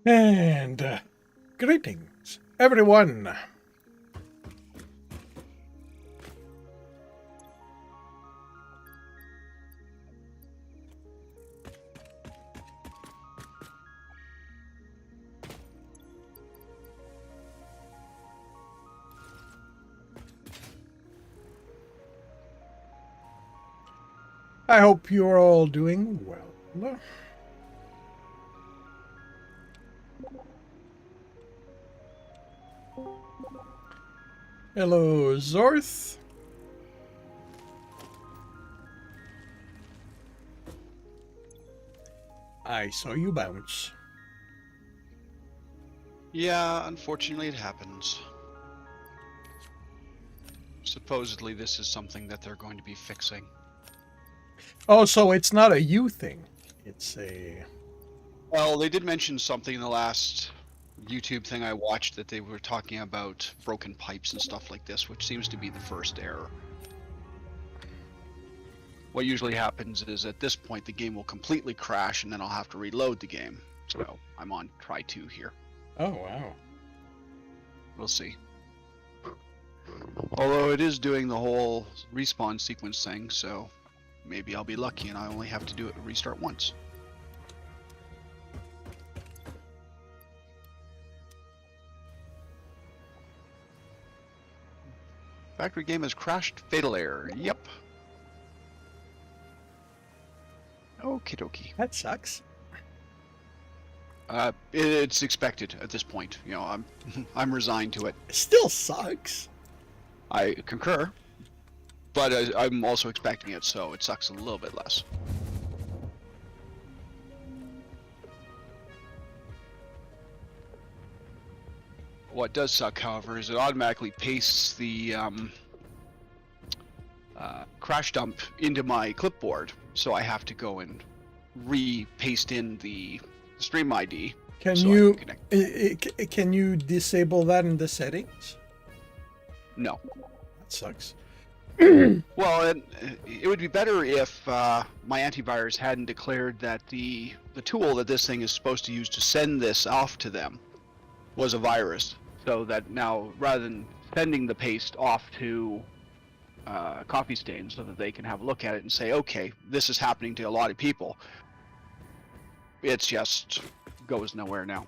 And greetings, everyone. I hope you're all doing well. Hello, Zorth. I saw you bounce. Yeah, unfortunately it happens. Supposedly this is something that they're going to be fixing. Oh, so it's not a you thing. It's a... Well, they did mention something in the last YouTube thing I watched that they were talking about broken pipes and stuff like this, which seems to be the first error. What usually happens is at this point the game will completely crash and then I'll have to reload the game. So I'm on try 2 here. Oh, wow. We'll see. Although it is doing the whole respawn sequence thing, so maybe I'll be lucky and I only have to do it restart once. Factory game has crashed. Fatal error. Yep. Okie dokie. That sucks. It's expected at this point. You know, I'm resigned to it. It still sucks. I concur, but I'm also expecting it, so it sucks a little bit less. What does suck, however, is it automatically pastes the crash dump into my clipboard, so I have to go and re-paste in the stream ID. Can so you can you disable that in the settings? No. That sucks. Well, it would be better if my antivirus hadn't declared that the tool that this thing is supposed to use to send this off to them was a virus. So that now, rather than sending the paste off to Coffee Stain so that they can have a look at it and say, okay, this is happening to a lot of people, it's just goes nowhere now.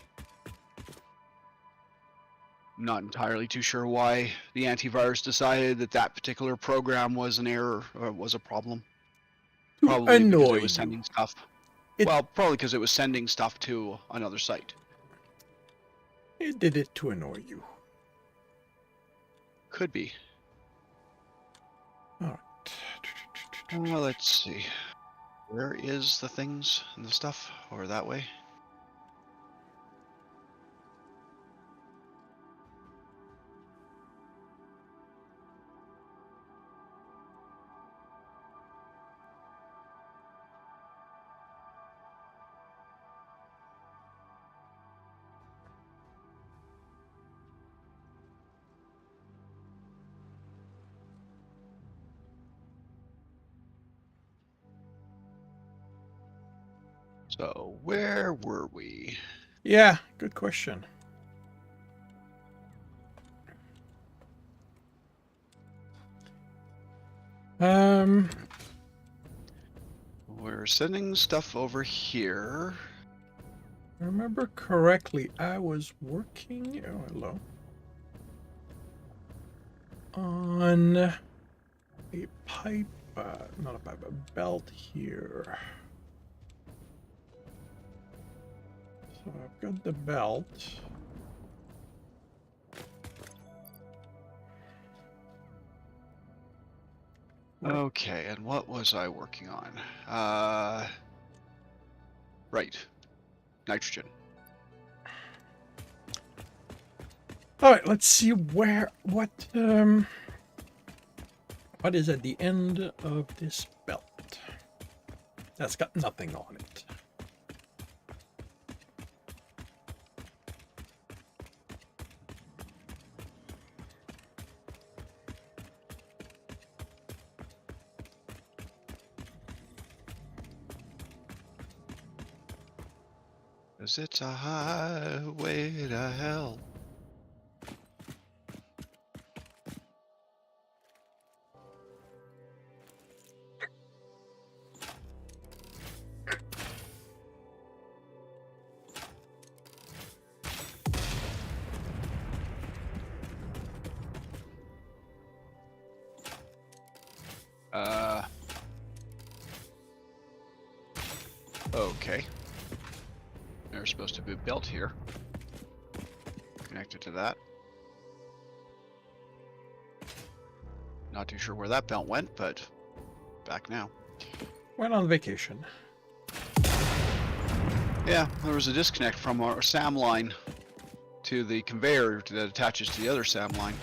Not entirely too sure why the antivirus decided that that particular program was an error or was a problem. Probably because it was sending stuff. Well, probably because it was sending stuff to another site. It did it to annoy you. Could be. All right. Well, let's see. Where is the things and the stuff? Or that way? So, where were we? Yeah, good question. We're sending stuff over here. I remember correctly, I was working... Oh, hello. On a pipe, not a pipe, a belt here. So I've got the belt. Okay, and what was I working on? Right. Nitrogen. All right, let's see what is at the end of this belt. That's got nothing on it. 'Cause it's a highway to hell. Okay. There's supposed to be a belt here. Connected to that. Not too sure where that belt went, but back now. Went on vacation. Yeah, there was a disconnect from our SAM line to the conveyor that attaches to the other SAM line.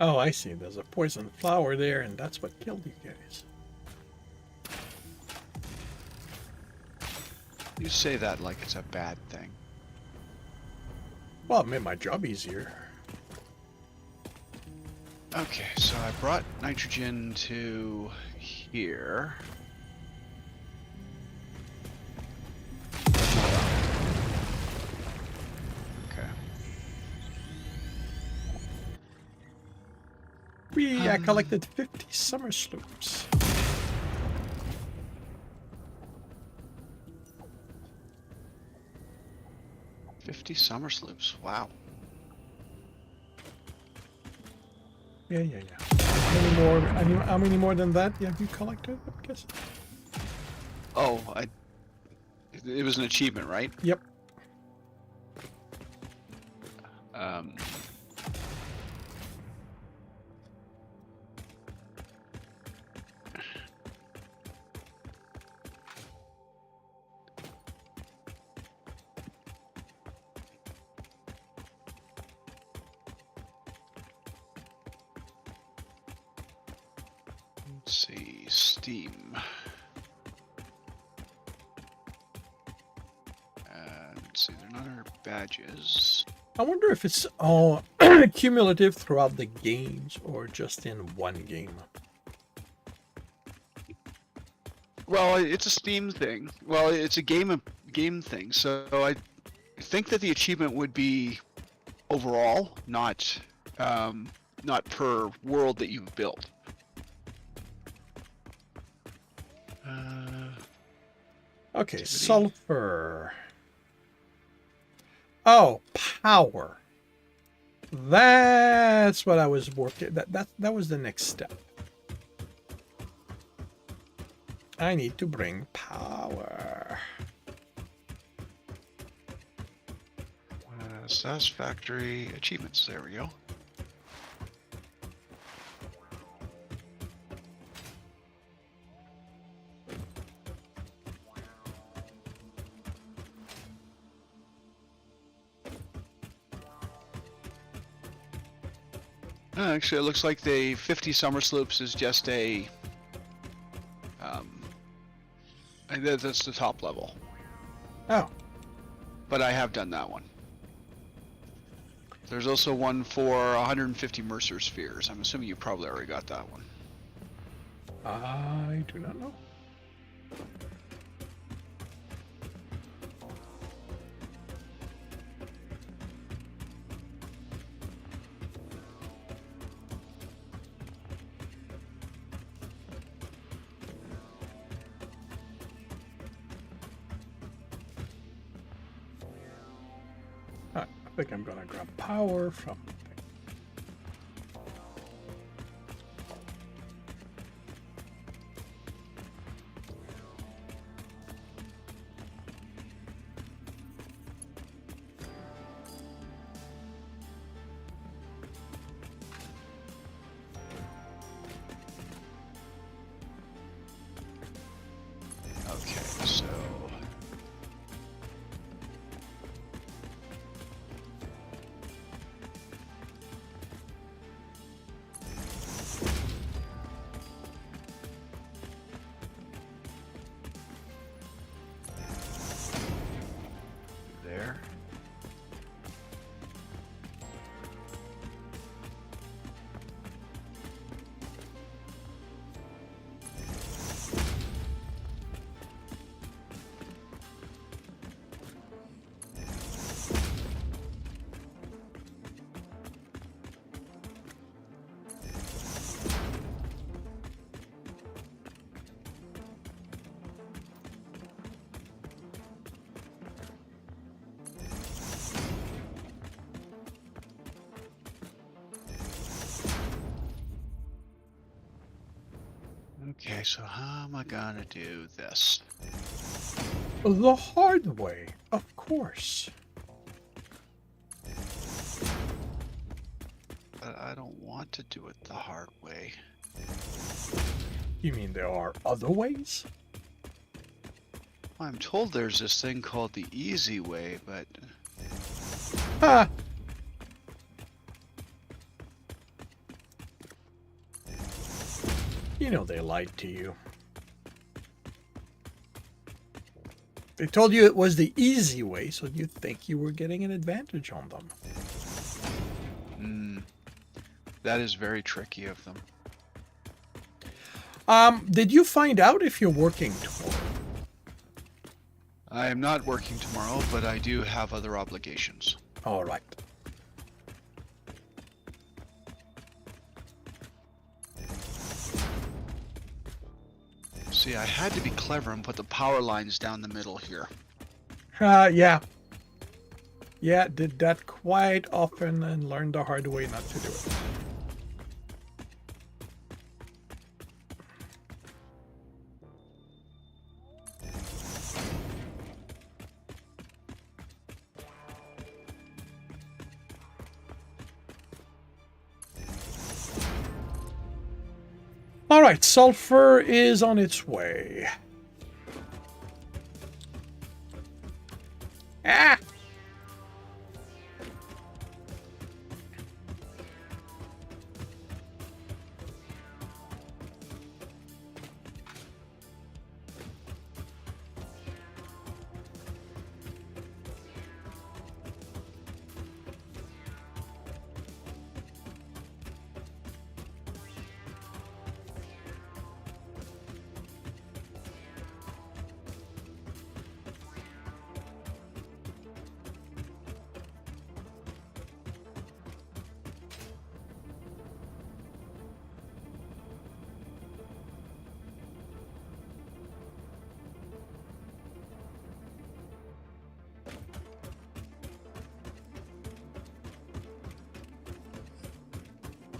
Oh, I see. There's a poison flower there, and that's what killed you guys. You say that like it's a bad thing. Well, it made my job easier. Okay, so I brought nitrogen to here. Okay. I collected 50 summer sloops. $50 summer sloops. Wow. Yeah. How many more than that have you collected, I guess? Oh, it was an achievement, right? Yep. Um, let's see, Steam. Let's see, there are other badges. I wonder if it's all cumulative throughout the games or just in one game. Well, it's a Steam thing. Well, it's a game thing. So I think that the achievement would be overall, not per world that you've built. Okay, Activity. sulfur. Oh, power. That's what I was working. That was the next step. I need to bring power. Satisfactory achievements. There we go. Actually, it looks like the 50 summer sloops is just a. That's the top level. Oh. But I have done that one. There's also one for 150 Mercer spheres. I'm assuming you probably already got that one. I do not know. think I'm gonna grab power from the thing. Okay, so there. Okay, so how am I gonna do this? The hard way, of course. But I don't want to do it the hard way. You mean there are other ways? I'm told there's this thing called the easy way, but Ha! You know they lied to you. They told you it was the easy way, so you'd think you were getting an advantage on them. that is very tricky of them. Did you find out if you're working tomorrow? I am not working tomorrow, but I do have other obligations. All right. See, I had to be clever and put the power lines down the middle here. Yeah. Yeah, did that quite often and learned the hard way not to do it. All right, sulfur is on its way. Ah!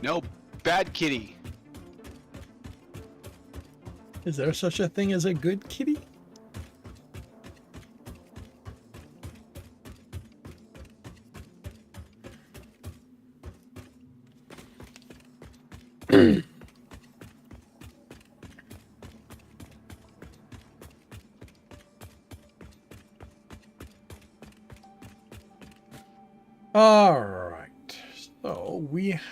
No, bad kitty. Is there such a thing as a good kitty? All right, so we have,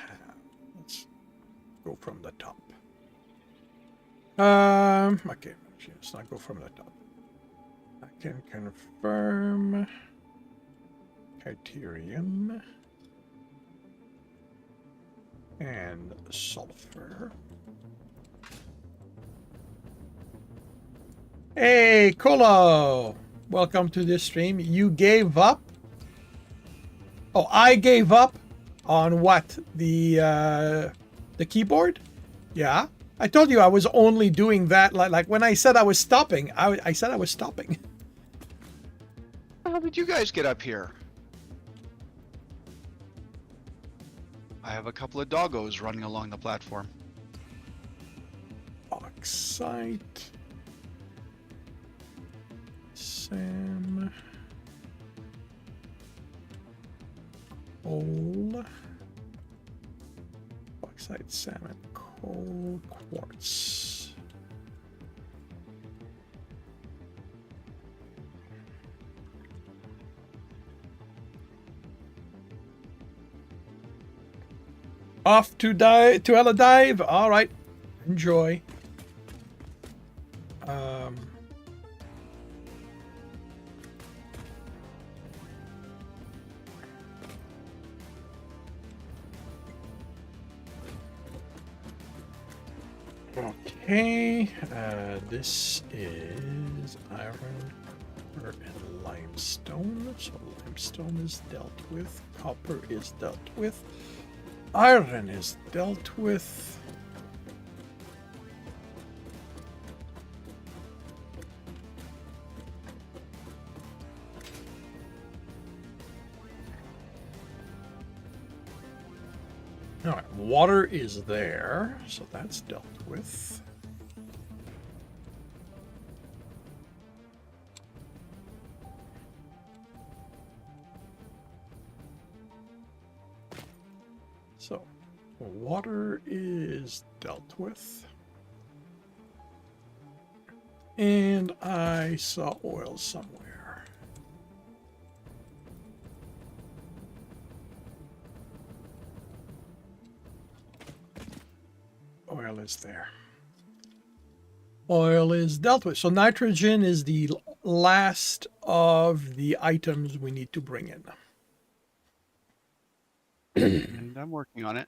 let's go from the top. Okay, let's not go from the top. I can confirm Criterium and sulfur. Hey, Kolo! Welcome to this stream. You gave up? Oh, I gave up on what? The keyboard? Yeah. I told you I was only doing that. Like when I said I was stopping, I said I was stopping. How did you guys get up here? I have a couple of doggos running along the platform. Bauxite. Sam. Coal. Bauxite, salmon, coal, quartz. Off to Ella dive. All right, enjoy. Okay, this is iron, copper, and limestone. So limestone is dealt with, copper is dealt with, iron is dealt with. All right, water is there, so that's dealt with. So, water is dealt with. And I saw oil somewhere. Oil is there. Oil is dealt with. So nitrogen is the last of the items we need to bring in. And I'm working on it.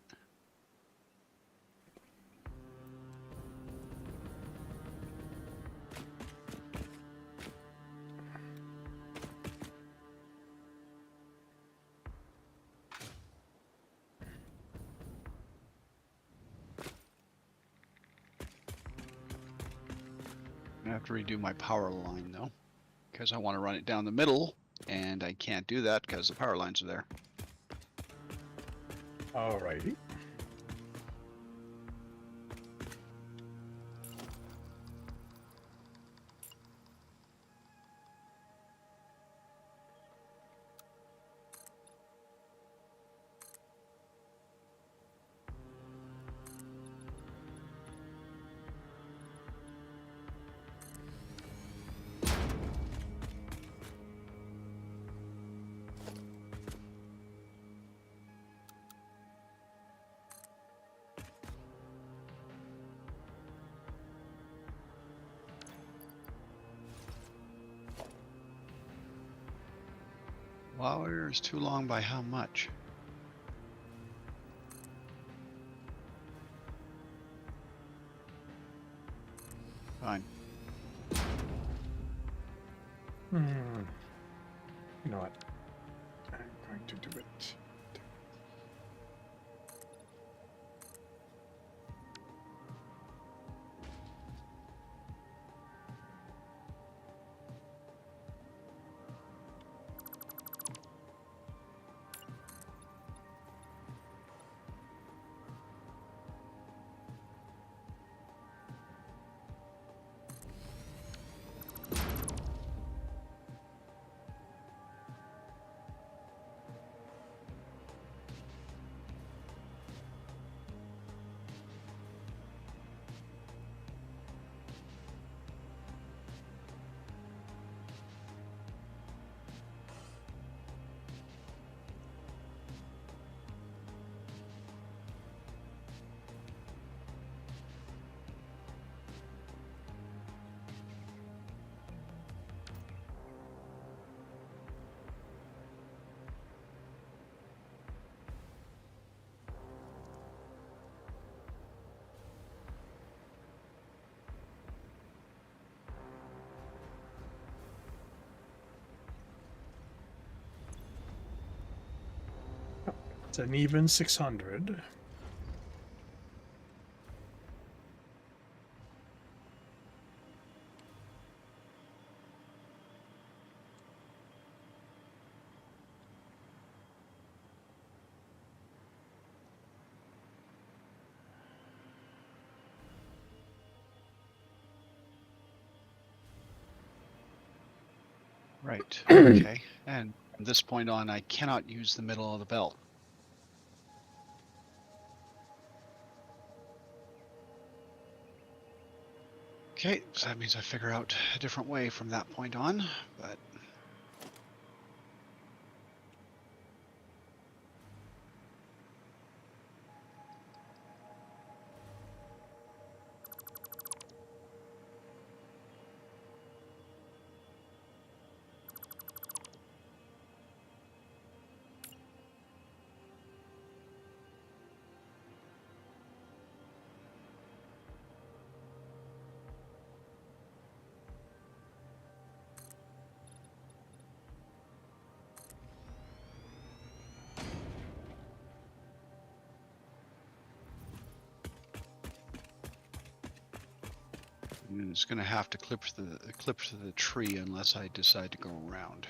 I have to redo my power line though, because I want to run it down the middle, and I can't do that because the power lines are there. Alrighty. Wire is too long by how much? Fine. You know what? I'm going to do it. It's an even 600. Right. Okay. And from this point on, I cannot use the middle of the belt. Okay, so that means I figure out a different way from that point on, but I'm just gonna have to clip to the tree unless I decide to go around.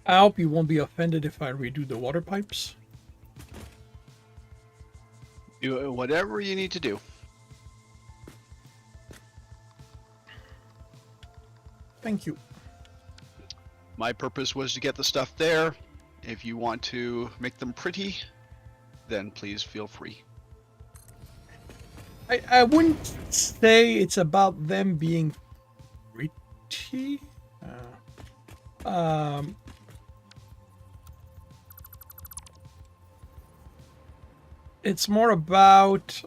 I hope you won't be offended if I redo the water pipes. Whatever you need to do. Thank you. My purpose was to get the stuff there. If you want to make them pretty, then please feel free. I wouldn't say it's about them being pretty. It's more about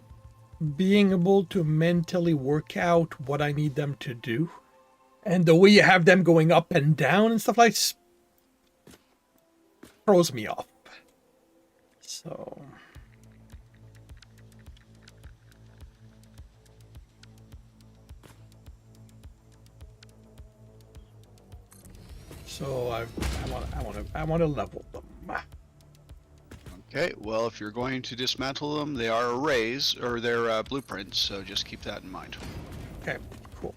being able to mentally work out what I need them to do. And the way you have them going up and down and stuff like this throws me off. So I want to level them. Okay, well, if you're going to dismantle them, they are arrays, or they're blueprints, so just keep that in mind. Okay, cool.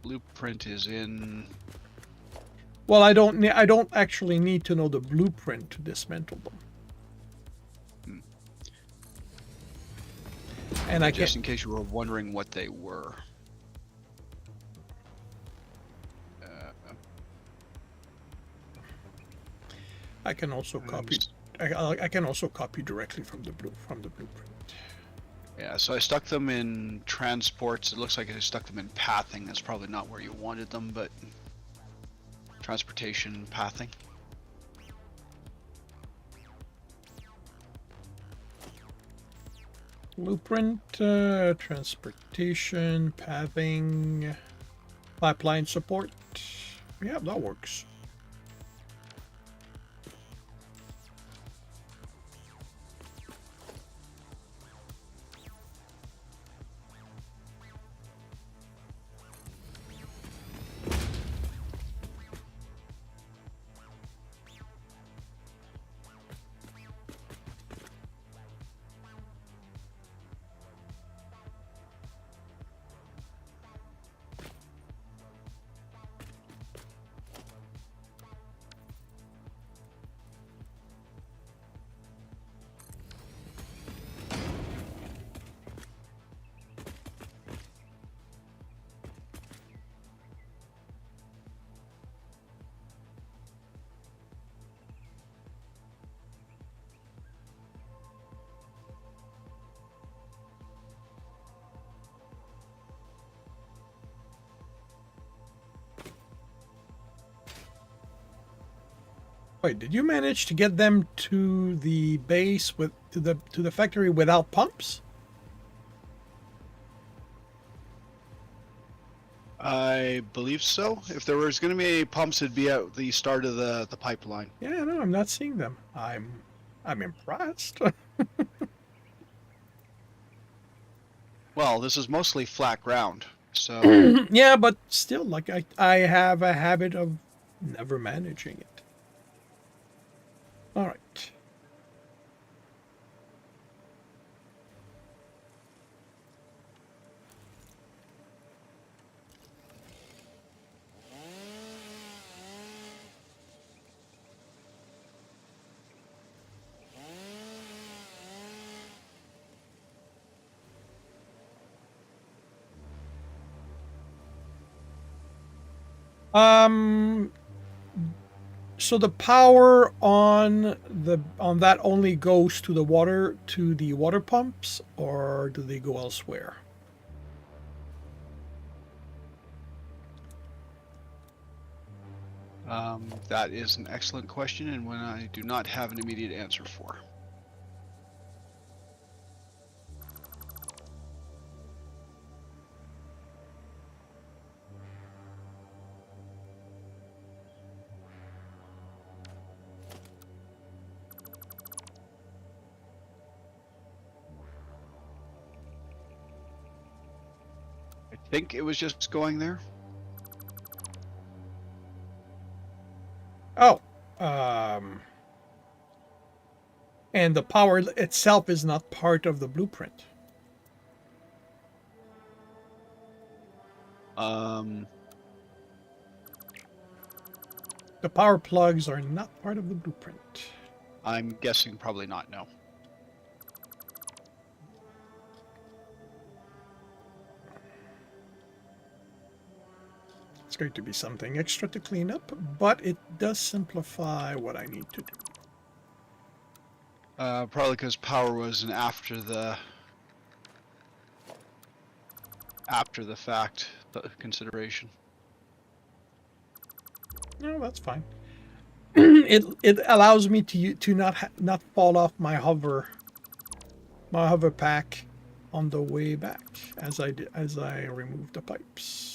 Blueprint is in... Well, I don't actually need to know the blueprint to dismantle them. And I just in case you were wondering what they were. I can also copy. I can also copy directly from the blueprint. Yeah, so I stuck them in transports. It looks like I stuck them in pathing. That's probably not where you wanted them, but transportation, pathing. Blueprint, transportation, pathing, pipeline support. Yeah, that works. Wait, did you manage to get them to the base with to the factory without pumps? I believe so. If there was going to be any pumps, it'd be at the start of the pipeline. Yeah, no, I'm not seeing them. I'm impressed. Well, this is mostly flat ground, so Yeah, but still, like I have a habit of never managing it. All right. Um, so the power on that only goes to the water pumps, or do they go elsewhere? that is an excellent question and one I do not have an immediate answer for. I think it was just going there. Oh, and the power itself is not part of the blueprint. Um, The power plugs are not part of the blueprint. I'm guessing probably not, no. It's going to be something extra to clean up, but it does simplify what I need to do. Probably because power was an after the fact consideration. No, that's fine. It allows me to not fall off my hover pack on the way back as I remove the pipes.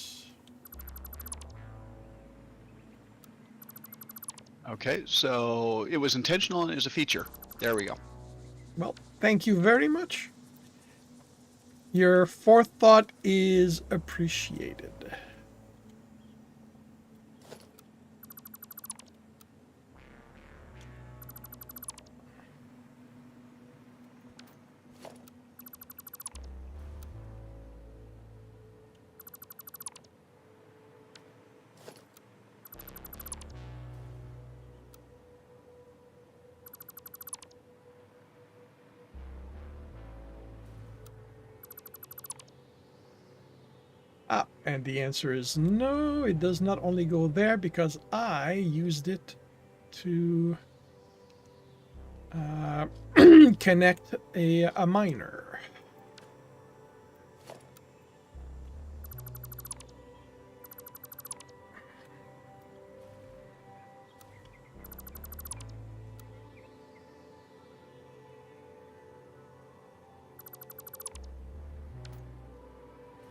Okay, so it was intentional and it was a feature. There we go. Well, thank you very much. Your forethought is appreciated. And the answer is no, it does not only go there because I used it to connect a miner.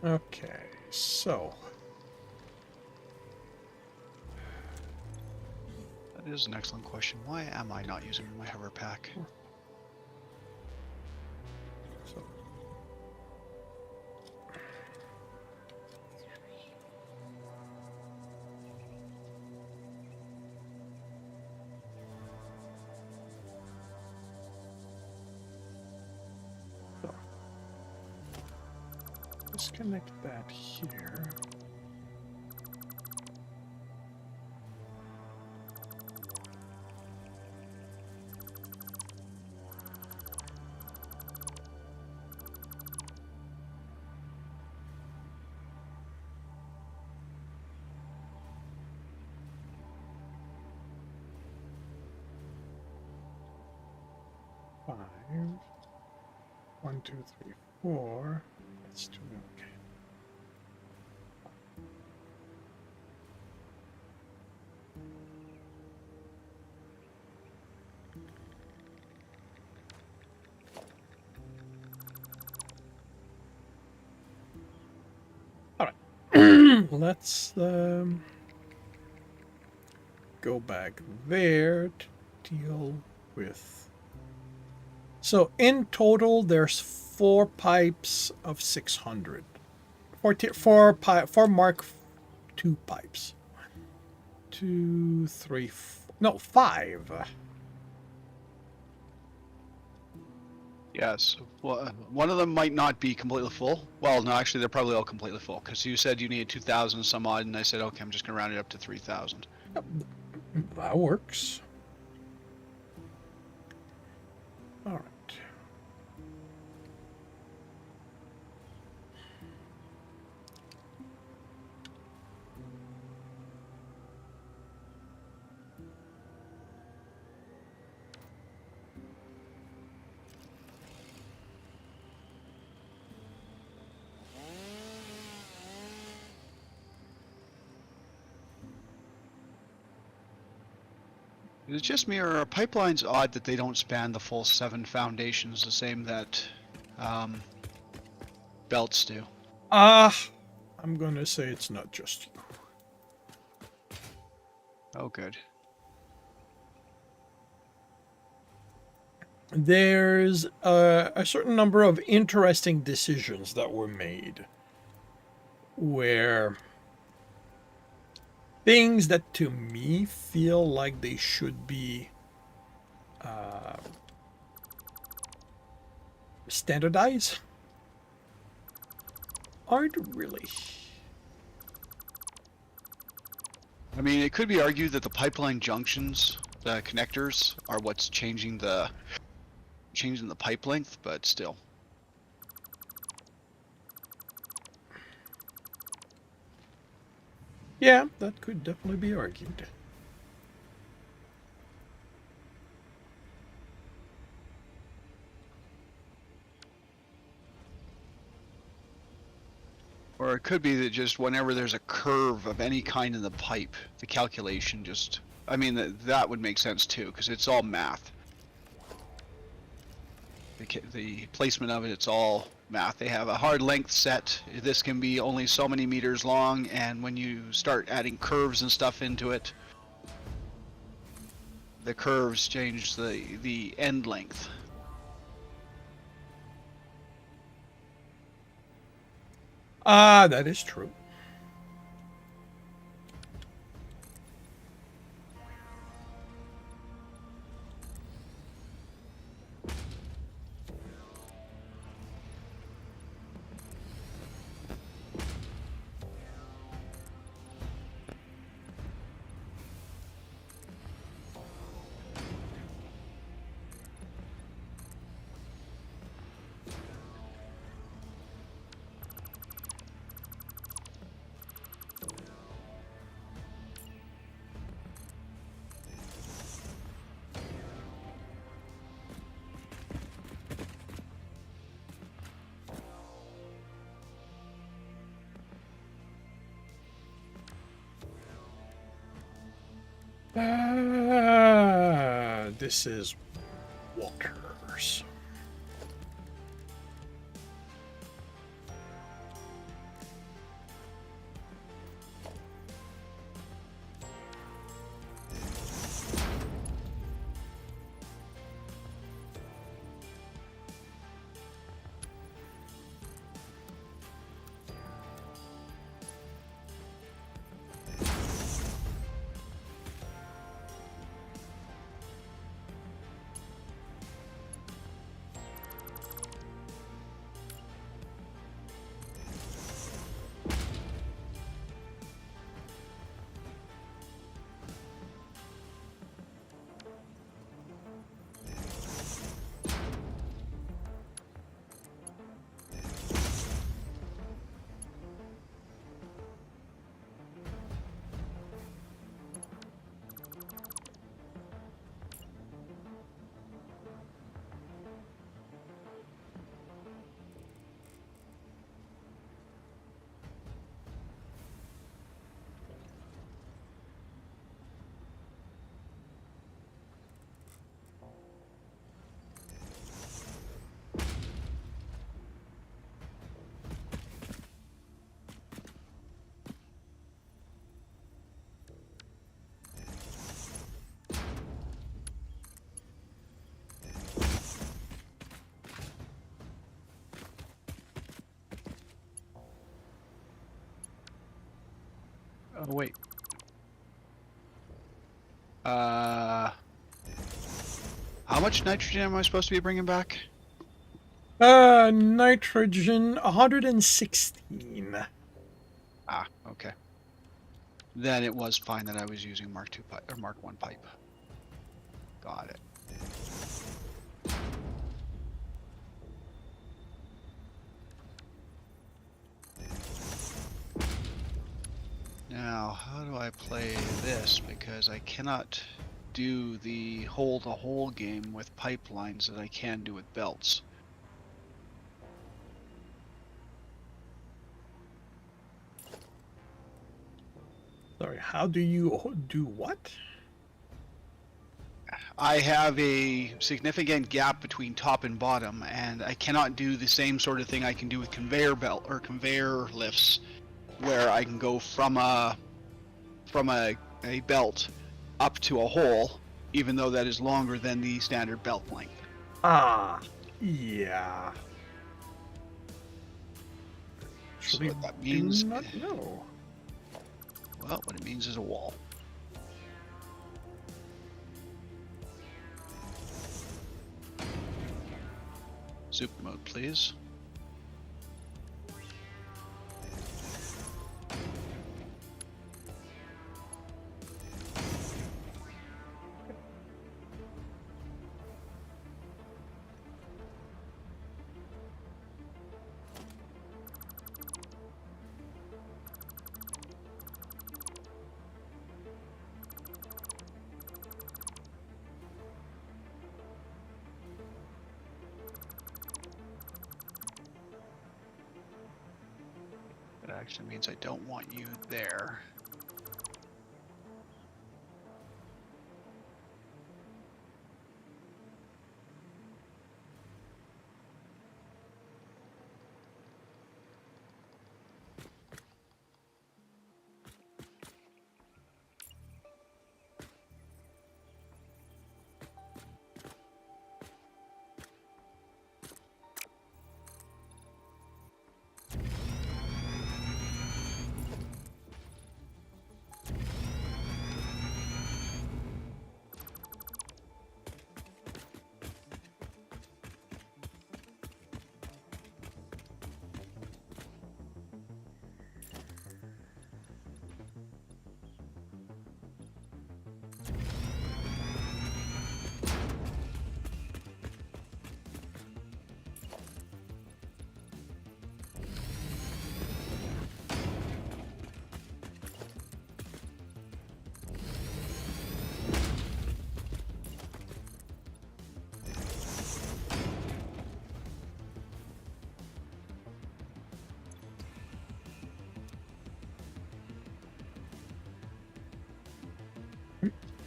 Okay, so That is an excellent question. Why am I not using my hover pack? so disconnect that here. Five. 1, 2, 3, 4. Let's do okay. All right. Let's go back there to deal with. So in total, there's 4 pipes of 600. Four Mark II pipes. 1, 2, 3, 4. No, 5. Yes. Well, one of them might not be completely full. Well, no, actually, they're probably all completely full because you said you needed 2,000 some odd, and I said, okay, I'm just going to round it up to 3,000. That works. All right. Is it just me, or are pipelines odd that they don't span the full 7 foundations the same that belts do? I'm going to say it's not just you. Oh, good. There's a certain number of interesting decisions that were made where things that to me feel like they should be standardized aren't really. I mean, it could be argued that the pipeline junctions, the connectors, are what's changing the pipe length, but still. Yeah, that could definitely be argued. Or it could be that just whenever there's a curve of any kind in the pipe, the calculation just, I mean, that would make sense too, because it's all math. The placement of it, it's all math. They have a hard length set. This can be only so many meters long, and when you start adding curves and stuff into it, the curves change the end length. That is true. This is Walker's. Oh wait. How much nitrogen am I supposed to be bringing back? Nitrogen 116. Ah, okay. Then it was fine that I was using Mark II pipe or Mark I pipe. Got it. Now, how do I play this? Because I cannot do the hole-to-hole game with pipelines that I can do with belts. Sorry, how do you do what? I have a significant gap between top and bottom, and I cannot do the same sort of thing I can do with conveyor belt or conveyor lifts, where I can go from a belt up to a hole, even though that is longer than the standard belt length. Ah, yeah. So Actually, what that do means, not know. well, what it means is a wall. Super mode, please. That actually means I don't want you there.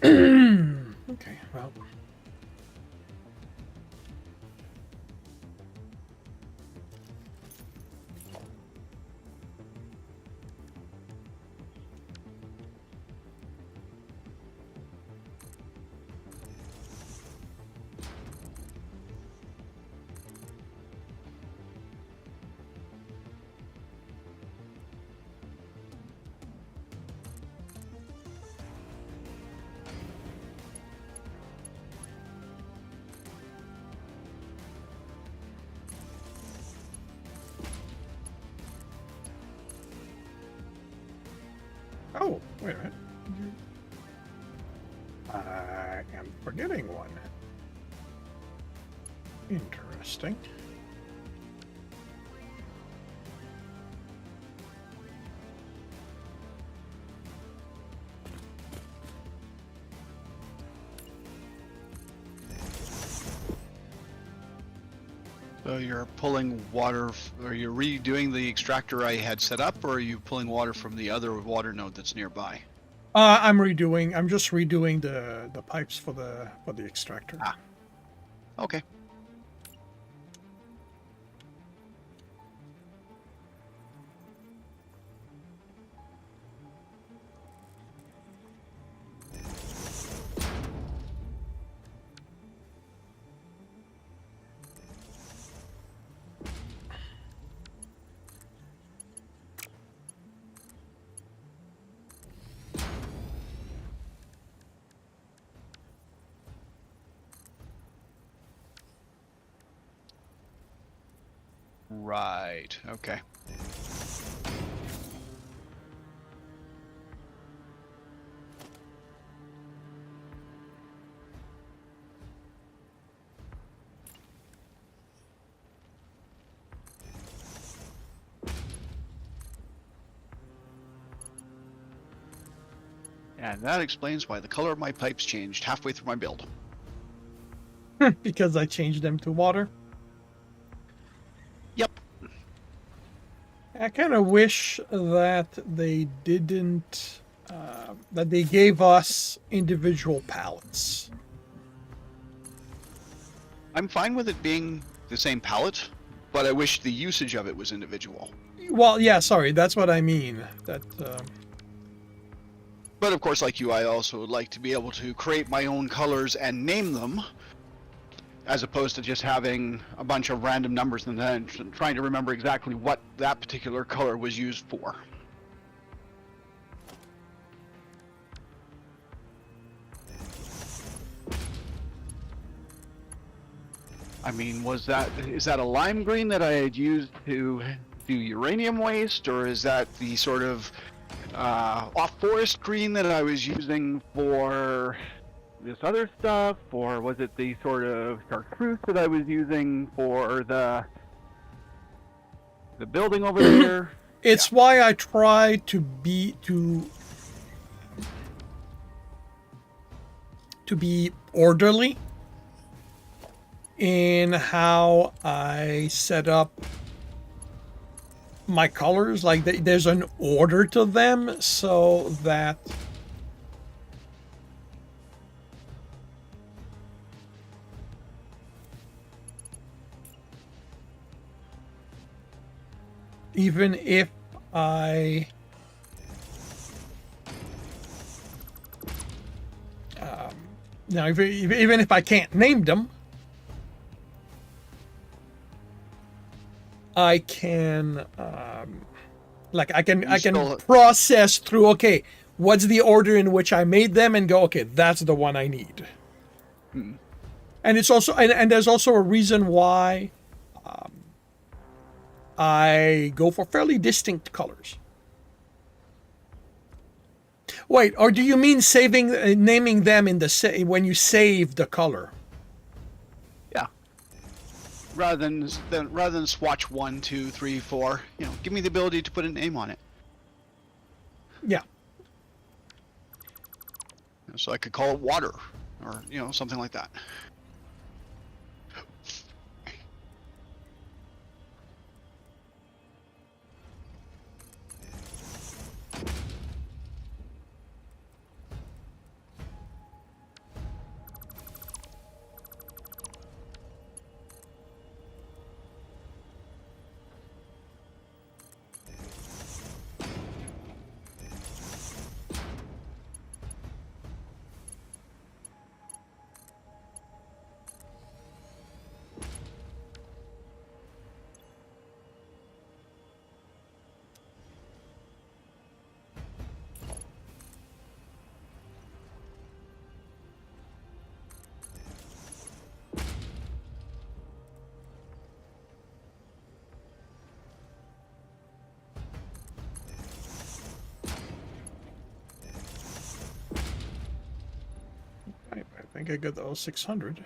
Okay, well. Oh, wait a minute. I am forgetting one. Interesting. So you're pulling water, are you redoing the extractor I had set up, or are you pulling water from the other water node that's nearby? I'm just redoing the pipes for the extractor. Ah, okay. state. Okay. And that explains why the color of my pipes changed halfway through my build. Because I changed them to water. Yep. I kind of wish that they didn't, that they gave us individual palettes. I'm fine with it being the same palette, but I wish the usage of it was individual. Well, yeah, sorry, that's what I mean. That, But of course, like you, I also would like to be able to create my own colors and name them, as opposed to just having a bunch of random numbers and then trying to remember exactly what that particular color was used for. I mean, is that a lime green that I had used to do uranium waste, or is that the sort of off-forest green that I was using for this other stuff, or was it the sort of chartreuse that I was using for the building over there? it's why I try to be orderly in how I set up my colors. Like there's an order to them, so that even if I now even if I can't name them, I can I can still... process through, okay, what's the order in which I made them, and go, okay, that's the one I need. And it's also and there's also a reason why I go for fairly distinct colors. Wait, or do you mean naming them in when you save the color? Yeah. Rather than swatch 1, 2, 3, 4, give me the ability to put a name on it. Yeah. So I could call it water, or something like that. I think I got the 0600.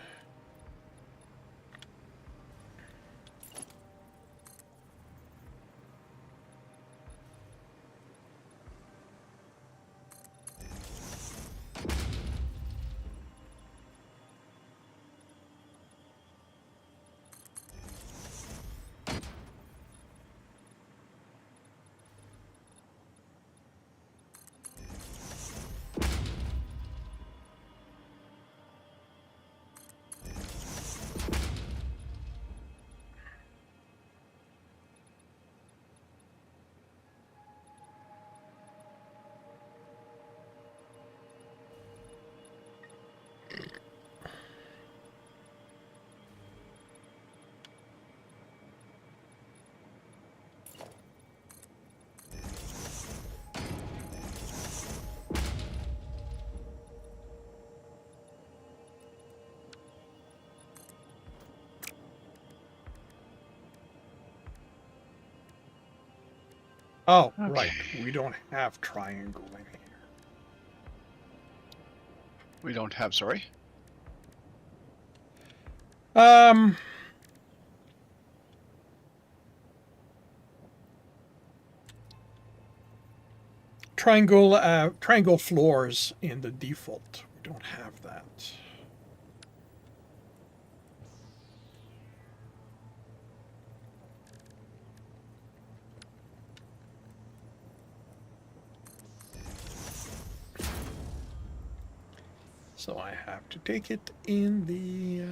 Oh, Okay. right. We don't have triangle in here. We don't have, sorry. Triangle floors in the default. We don't have that. So I have to take it in the...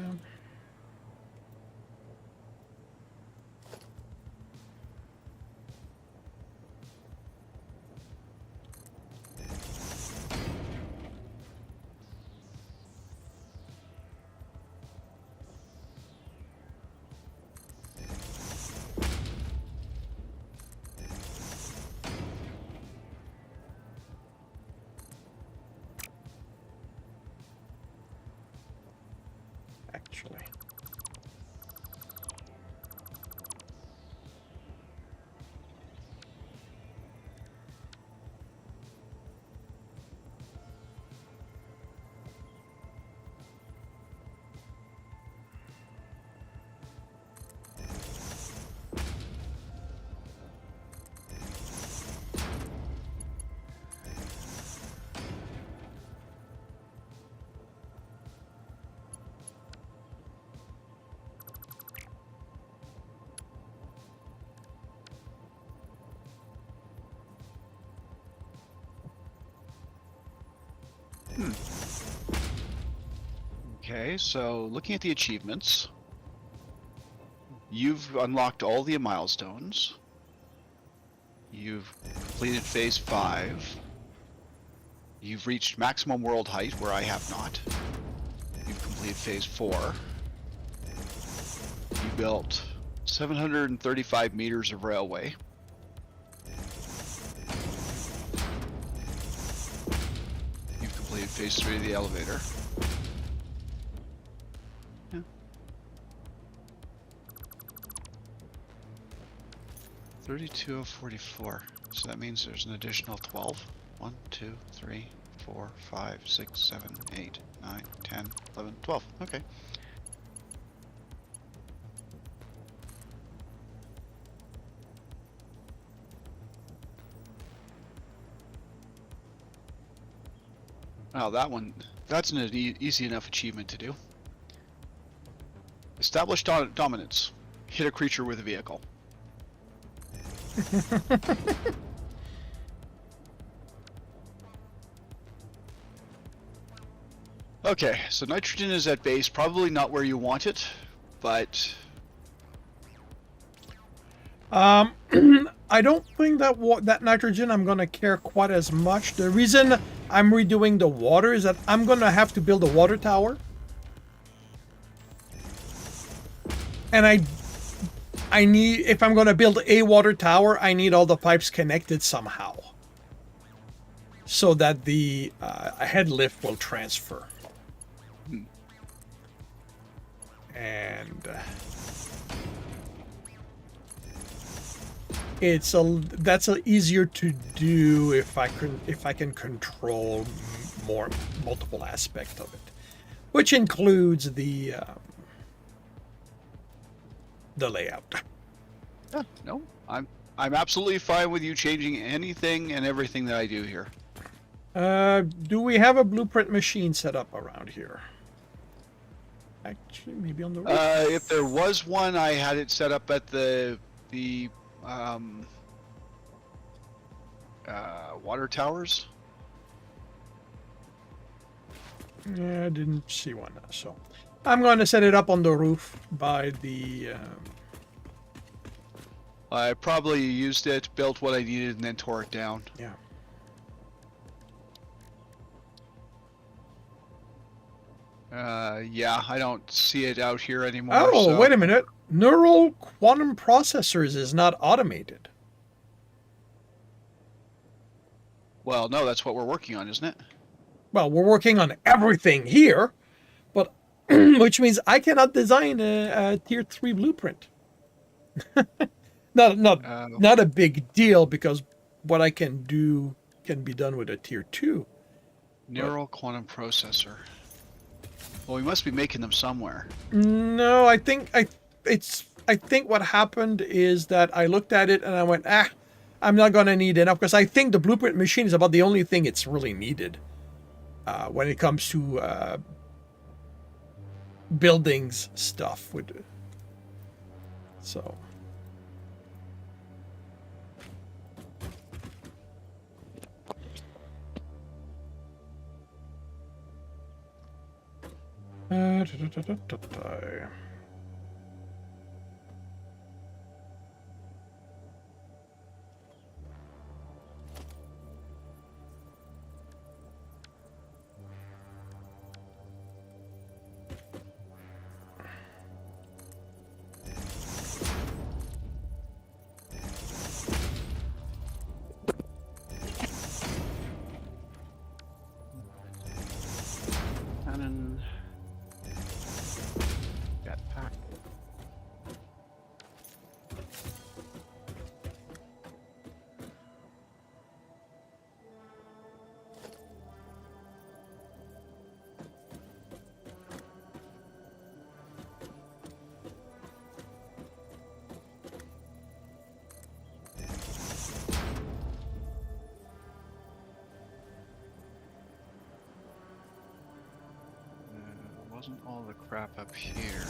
actually. Okay, so looking at the achievements, you've unlocked all the milestones. You've completed phase 5. You've reached maximum world height, where I have not. You've completed phase 4. You built 735 meters of railway. You've completed phase 3 of the elevator. Yeah. 32 of 44. So that means there's an additional 12. 1, 2, 3, 4, 5, 6, 7, 8, 9, 10, 11, 12. Okay. Well, that's an easy enough achievement to do. Establish dominance. Hit a creature with a vehicle. Okay, so nitrogen is at base, probably not where you want it, but... I don't think that nitrogen I'm going to care quite as much. The reason I'm redoing the water is that I'm going to have to build a water tower. And I need, if I'm going to build a water tower, I need all the pipes connected somehow. So that the head lift will transfer. And... that's easier to do if I can control multiple aspects of it, which includes the layout. Yeah, no, I'm absolutely fine with you changing anything and everything that I do here. Do we have a blueprint machine set up around here? Actually, maybe on the roof. If there was one, I had it set up at the water towers. Yeah, I didn't see one, so I'm going to set it up on the roof by the... I probably used it, built what I needed, and then tore it down. Yeah. Yeah, I don't see it out here anymore. Oh, so. wait a minute. Neural quantum processors is not automated. Well, no, that's what we're working on, isn't it? Well, we're working on everything here, but which means I cannot design a tier 3 blueprint. Not not Uh, not a big deal because what I can do can be done with a tier 2. But neural quantum processor. Well, we must be making them somewhere. no, I think what happened is that I looked at it and I went, I'm not gonna need enough because I think the blueprint machine is about the only thing it's really needed when it comes to buildings stuff. So. Cannon. Jetpack. Wasn't all the crap up here.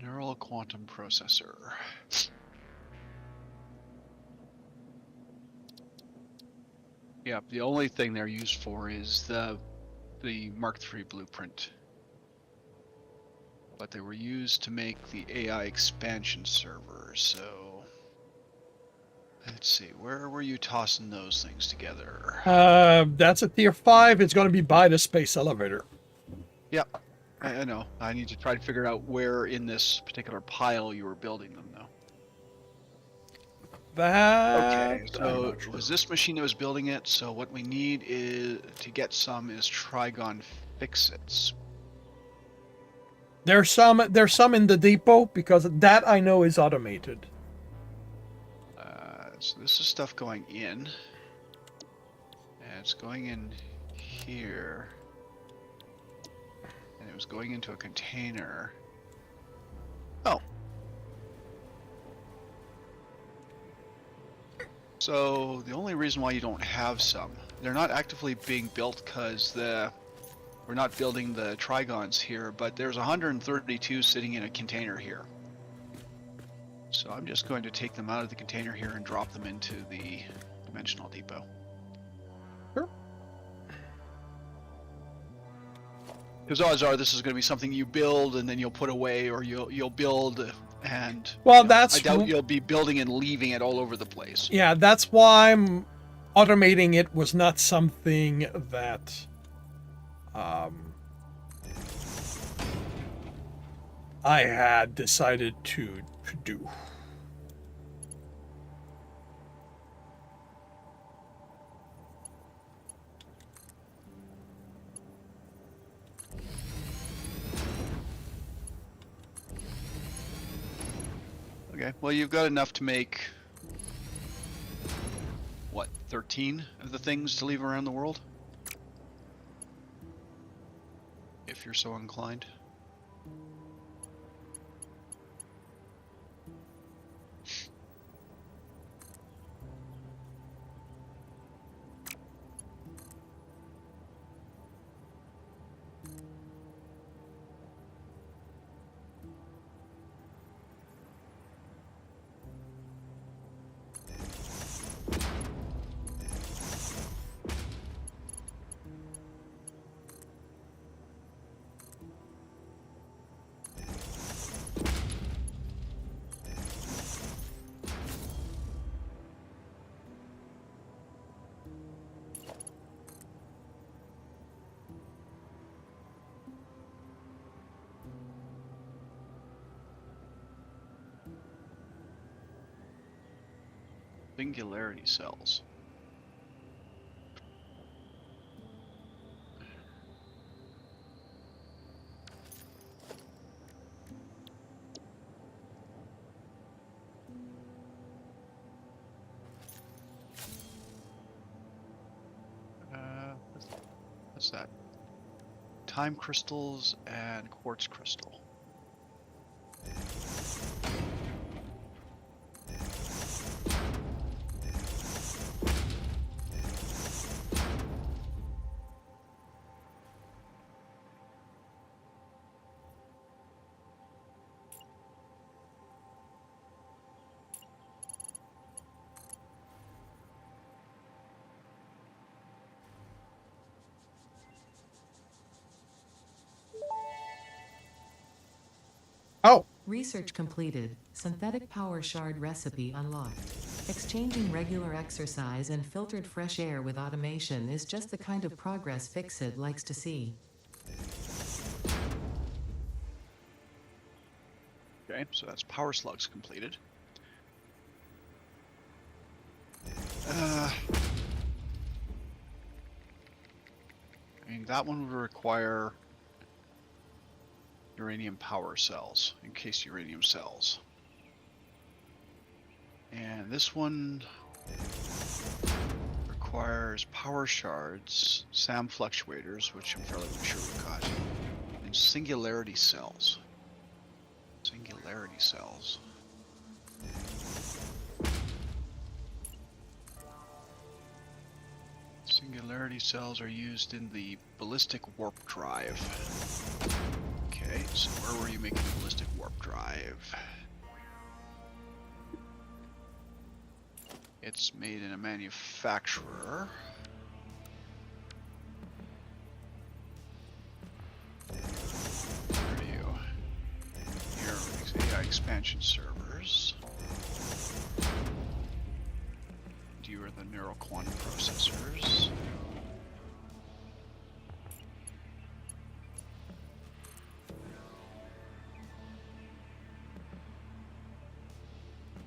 Neural quantum processor. Yeah, the only thing they're used for is the Mark III blueprint. But they were used to make the AI expansion server, so let's see, where were you tossing those things together? That's a tier 5. It's going to be by the space elevator. Yep, I know. I need to try to figure out where in this particular pile you were building them, though. Okay, so it was this machine that was building it, so what we need is to get some is Trigon fix-its. There's some in the depot because that I know is automated. So this is stuff going in. And it's going in here. And it was going into a container. Oh. So the only reason why you don't have some, they're not actively being built because we're not building the Trigons here, but there's 132 sitting in a container here. So I'm just going to take them out of the container here and drop them into the dimensional depot. Sure. Because odds are this is going to be something you build and then you'll put away, or you'll build and well, I doubt you'll be building and leaving it all over the place. Yeah, that's why automating it was not something that I had decided to do. Okay, well you've got enough to make, what, 13 of the things to leave around the world? If you're so inclined. Singularity cells. What's that? Time crystals and quartz crystal. Oh, Research completed. Synthetic power shard recipe unlocked. Exchanging regular exercise and filtered fresh air with automation is just the kind of progress Fixit likes to see. Okay, so that's power slugs completed. I mean, that one would require uranium power cells, encased uranium cells. And this one requires power shards, SAM fluctuators, which I'm fairly sure we've got, and singularity cells. Singularity cells. Singularity cells are used in the ballistic warp drive. Okay, so where were you making the ballistic warp drive? It's made in a manufacturer. Where are you? Here, AI expansion servers. You are the neural quantum processors.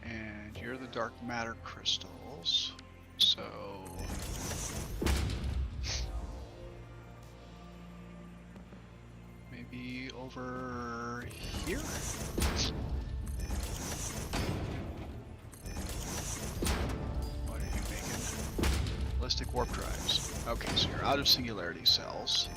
And you're the dark matter crystals. So maybe over here? What are you making? Ballistic warp drives. Okay, so you're out of singularity cells.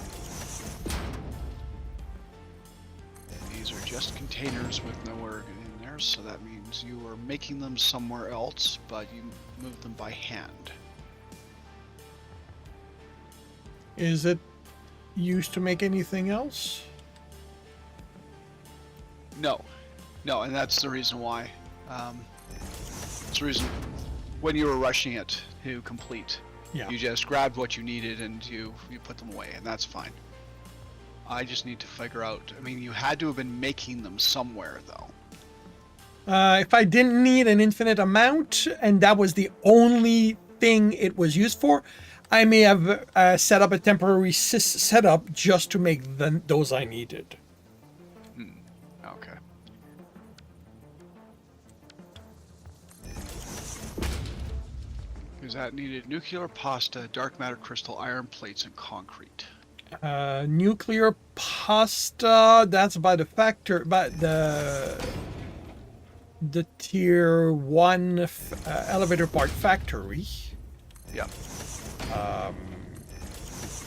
These are just containers with nowhere in there, so that means you are making them somewhere else, but you move them by hand. is it used to make anything else? No, and that's the reason why. It's the reason when you were rushing it to complete, Yeah. you just grabbed what you needed and you put them away, and that's fine. I just need to figure out. I mean, you had to have been making them somewhere, though. If I didn't need an infinite amount and that was the only thing it was used for, I may have set up a temporary setup just to make those I needed. Okay. Because that needed nuclear pasta, dark matter crystal, iron plates, and concrete. Nuclear pasta, that's by the factor, but the tier 1 elevator part factory. Yep.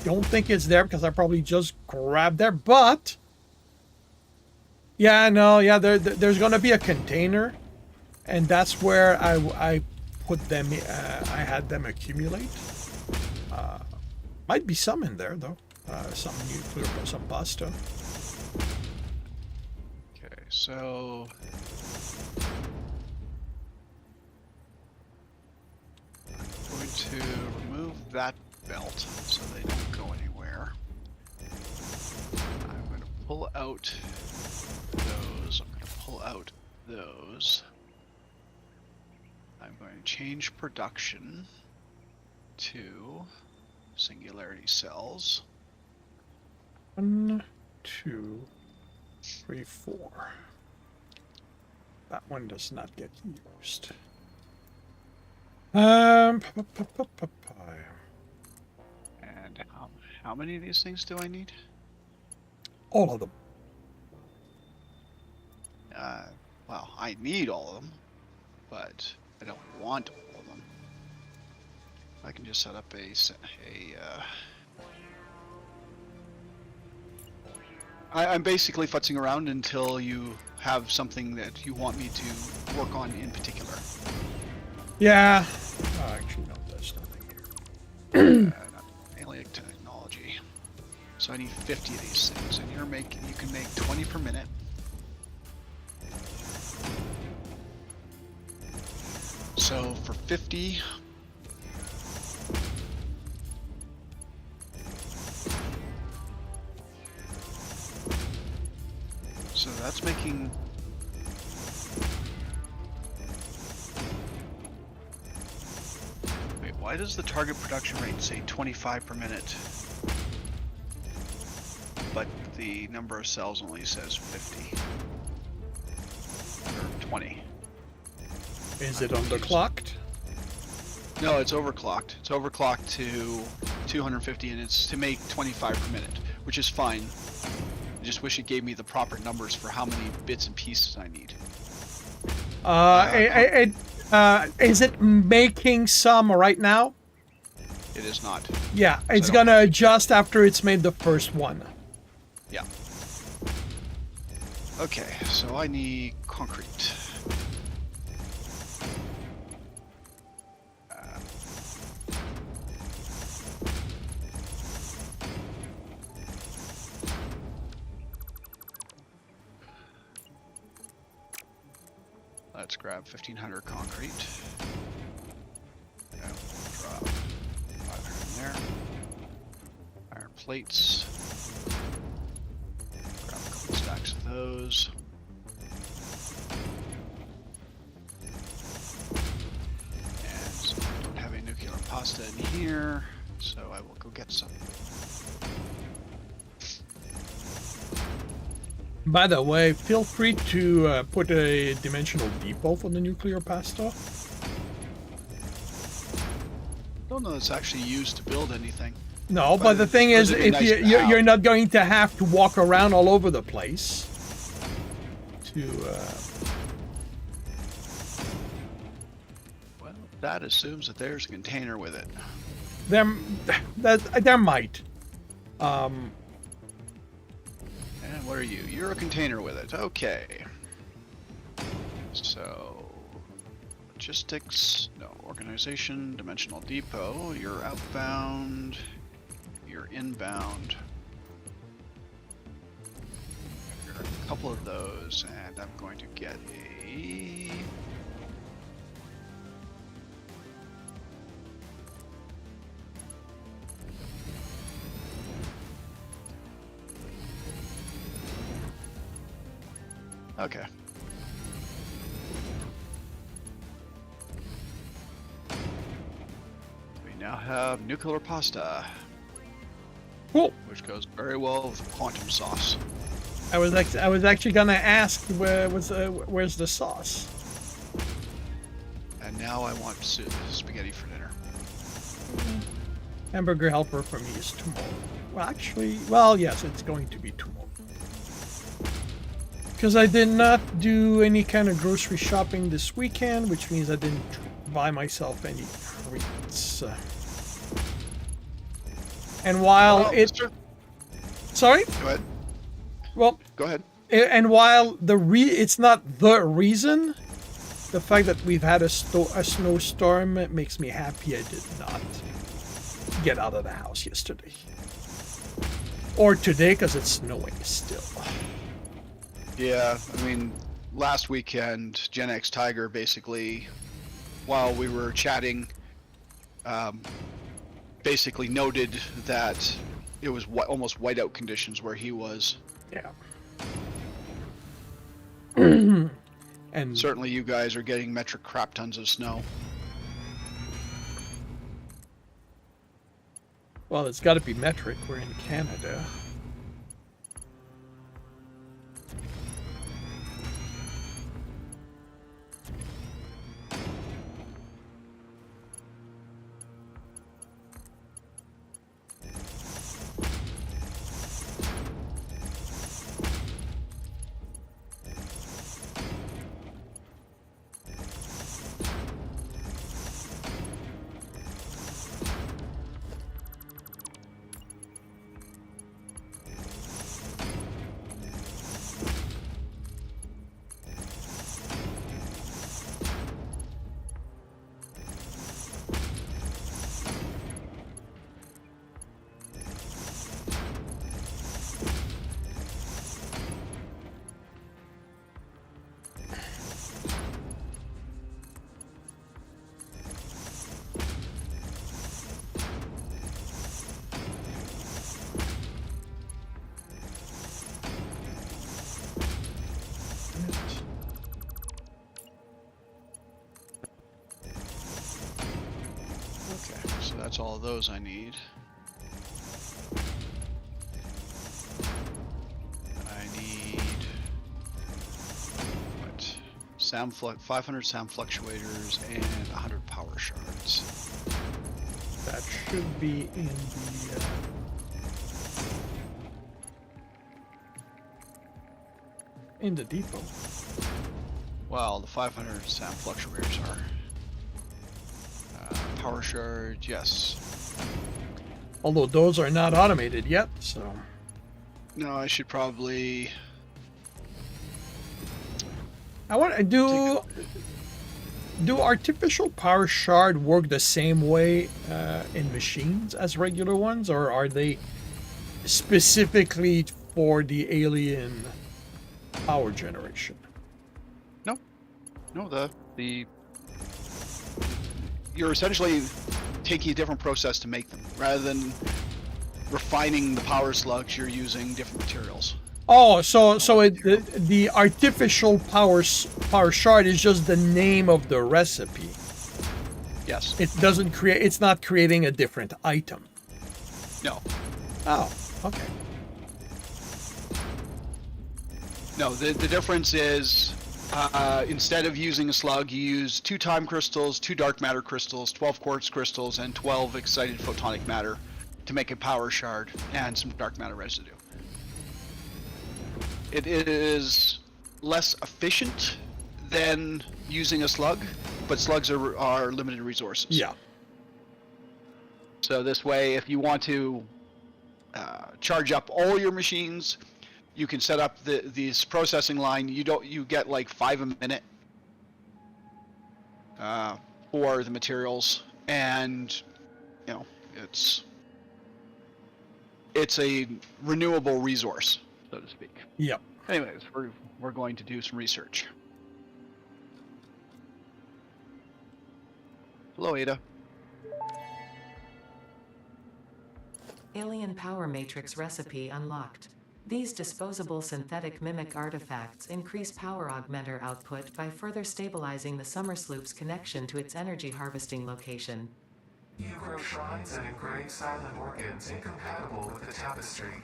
Don't think it's there because I probably just grabbed there, but yeah, no, yeah, there's gonna be a container, and that's where I put them. I had them accumulate. Might be some in there though. Some nuclear, some pasta. Okay, so I'm going to remove that belt so they don't go anywhere. I'm going to pull out those. I'm going to pull out those. I'm going to change production to singularity cells. 1, 2, 3, 4. That one does not get used. Um, And how many of these things do I need? all of them. Well, I need all of them, but I don't want all of them. I can just set up I'm basically futzing around until you have something that you want me to work on in particular. Yeah. Oh, actually, no, there's nothing here. Alien technology. So I need 50 of these things, and you can make 20 per minute. So for 50, so that's making. Wait, why does the target production rate say 25 per minute? But the number of cells only says 50. Or 20. Is it underclocked? No, it's overclocked. It's overclocked to 250, and it's to make 25 per minute, which is fine. I just wish it gave me the proper numbers for how many bits and pieces I need. Is it making some right now? It is not. Yeah, I it's don't- gonna adjust after it's made the first one. Yeah. Okay, so I need concrete. Let's grab 1,500 concrete. Yeah, drop 500 in there. Iron plates. Grab a couple stacks of those. And so I don't have a nuclear pasta in here, so I will go get some. By the way, feel free to put a dimensional depot for the nuclear pasta. I don't know it's actually used to build anything. No, but the thing is, it'd be if nice you, to you're, have. you're not going to have to walk around all over the place to. Well, that assumes that there's a container with it. There might. And what are you? You're a container with it. Okay. So, logistics, no. Organization, dimensional depot. You're outbound. You're inbound. There are a couple of those, and I'm going to get a. Okay. We now have nuclear pasta, Cool. which goes very well with quantum sauce. I was actually gonna ask where's the sauce. And now I want spaghetti for dinner. Hamburger helper for me is tomorrow. Well, yes, it's going to be tomorrow. Because I did not do any kind of grocery shopping this weekend, which means I didn't buy myself any treats. And while Well, it... Sorry? Go ahead. Well, Go ahead. and while it's not the reason, the fact that we've had a snowstorm makes me happy I did not get out of the house yesterday. Or today, because it's snowing still. Yeah, I mean, last weekend, Gen X Tiger basically, while we were chatting, basically noted that it was almost whiteout conditions where he was. Yeah. And Certainly you guys are getting metric crap tons of snow. well, it's got to be metric. We're in Canada. That's all of those I need. I need what? 500 sound fluctuators and 100 power shards. That should be in the depot. Well, the 500 sound fluctuators are. Power shard, yes. Although those are not automated yet, so. No, I should probably. I want to do artificial power shard work the same way in machines as regular ones, or are they specifically for the alien power generation? No, the you're essentially taking a different process to make them. Rather than refining the power slugs, you're using different materials. Oh, so the artificial power shard is just the name of the recipe. Yes. It doesn't create. It's not creating a different item. No. Oh, okay. No, the difference is instead of using a slug, you use 2 time crystals, 2 dark matter crystals, 12 quartz crystals, and 12 excited photonic matter to make a power shard and some dark matter residue. It is less efficient than using a slug, but slugs are limited resources. Yeah. So this way, if you want to charge up all your machines, you can set up this processing line. You get like 5 a minute for the materials, and you know it's a renewable resource, so to speak. Yep. Anyways, we're going to do some research. Hello, Ada. Alien power matrix recipe unlocked. These disposable synthetic mimic artifacts increase power augmenter output by further stabilizing the summer sloop's connection to its energy harvesting location. You grow shrines and engrave silent organs incompatible with the tapestry.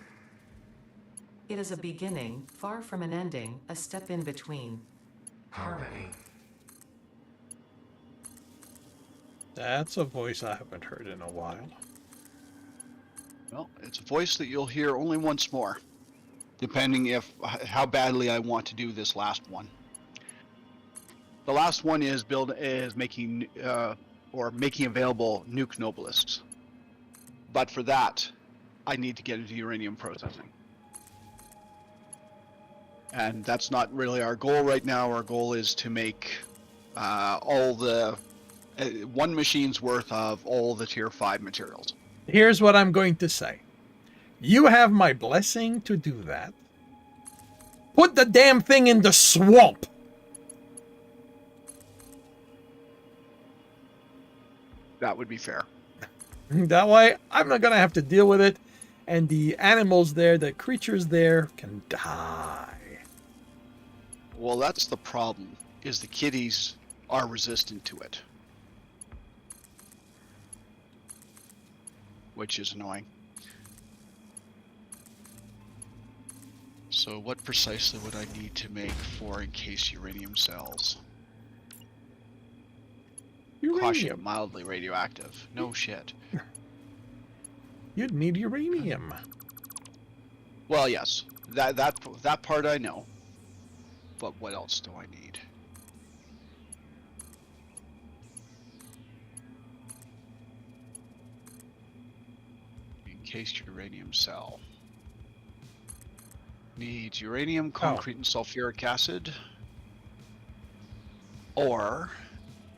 It is a beginning, far from an ending, a step in between. Harmony. That's a voice I haven't heard in a while. Well, it's a voice that you'll hear only once more, depending how badly I want to do this last one. The last one is making available nuke nobelisks, but for that, I need to get into uranium processing, and that's not really our goal right now. Our goal is to make all the one machine's worth of all the tier 5 materials. Here's what I'm going to say. You have my blessing to do that. Put the damn thing in the swamp. That would be fair. That way, I'm not going to have to deal with it. And the animals there, the creatures there, can die. Well, that's the problem, is the kitties are resistant to it. Which is annoying. So what precisely would I need to make 4 encased uranium cells? Caution, Uranium. mildly radioactive. No shit. You'd need uranium. Well, yes. That part I know. But what else do I need? Encased uranium cell. Needs uranium, concrete, and sulfuric acid. Or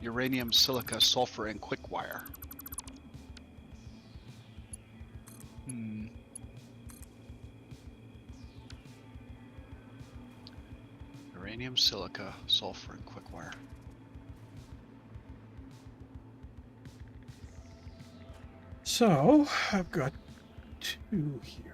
uranium, silica, sulfur, and quick wire. Uranium, silica, sulfur, and quick wire. So, I've got 2 here.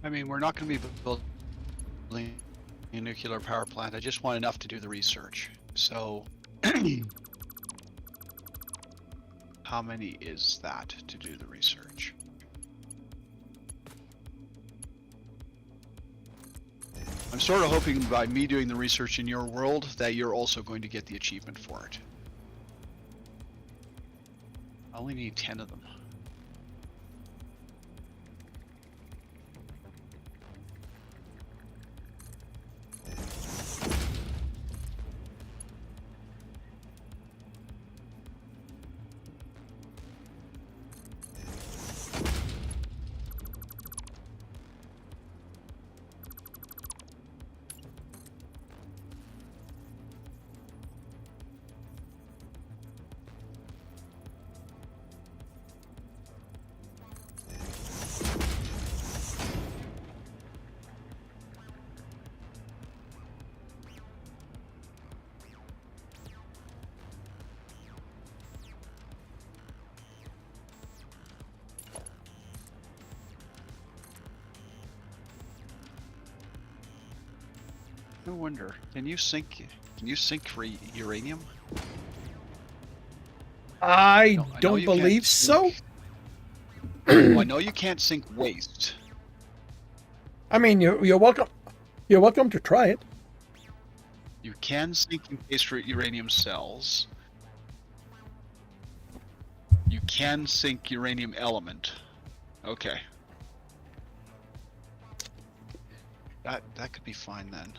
I mean, we're not going to be building a nuclear power plant. I just want enough to do the research. So, how many is that to do the research? I'm sort of hoping by me doing the research in your world that you're also going to get the achievement for it. I only need 10 of them. No wonder. Can you sink uranium? I No, I know don't you can't believe so. sink- Well, I know you can't sink waste. I mean, you're welcome. You're welcome to try it. You can sink encased uranium cells. You can sink uranium element. Okay. That could be fine then.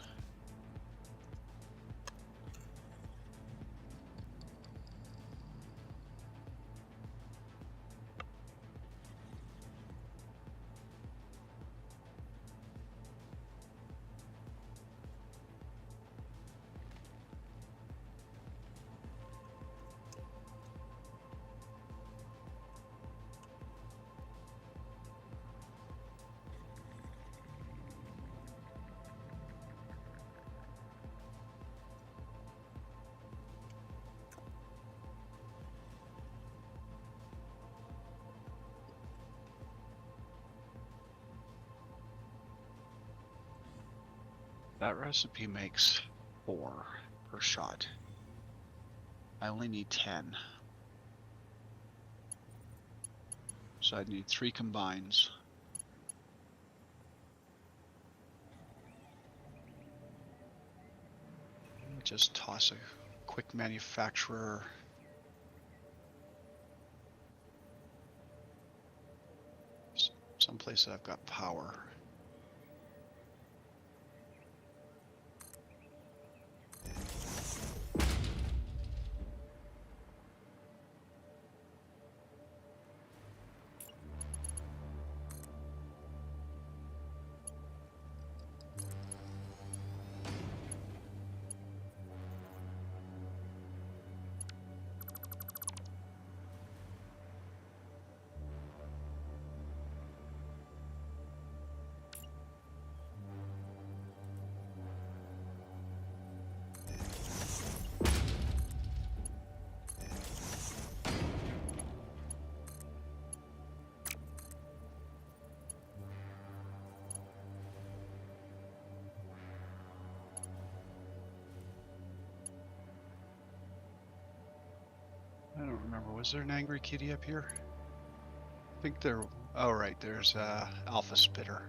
That recipe makes 4 per shot. I only need 10. So I need 3 combines. Just toss a quick manufacturer. Someplace that I've got power. I don't remember. Was there an angry kitty up here? I think there. Oh, right. There's Alpha Spitter.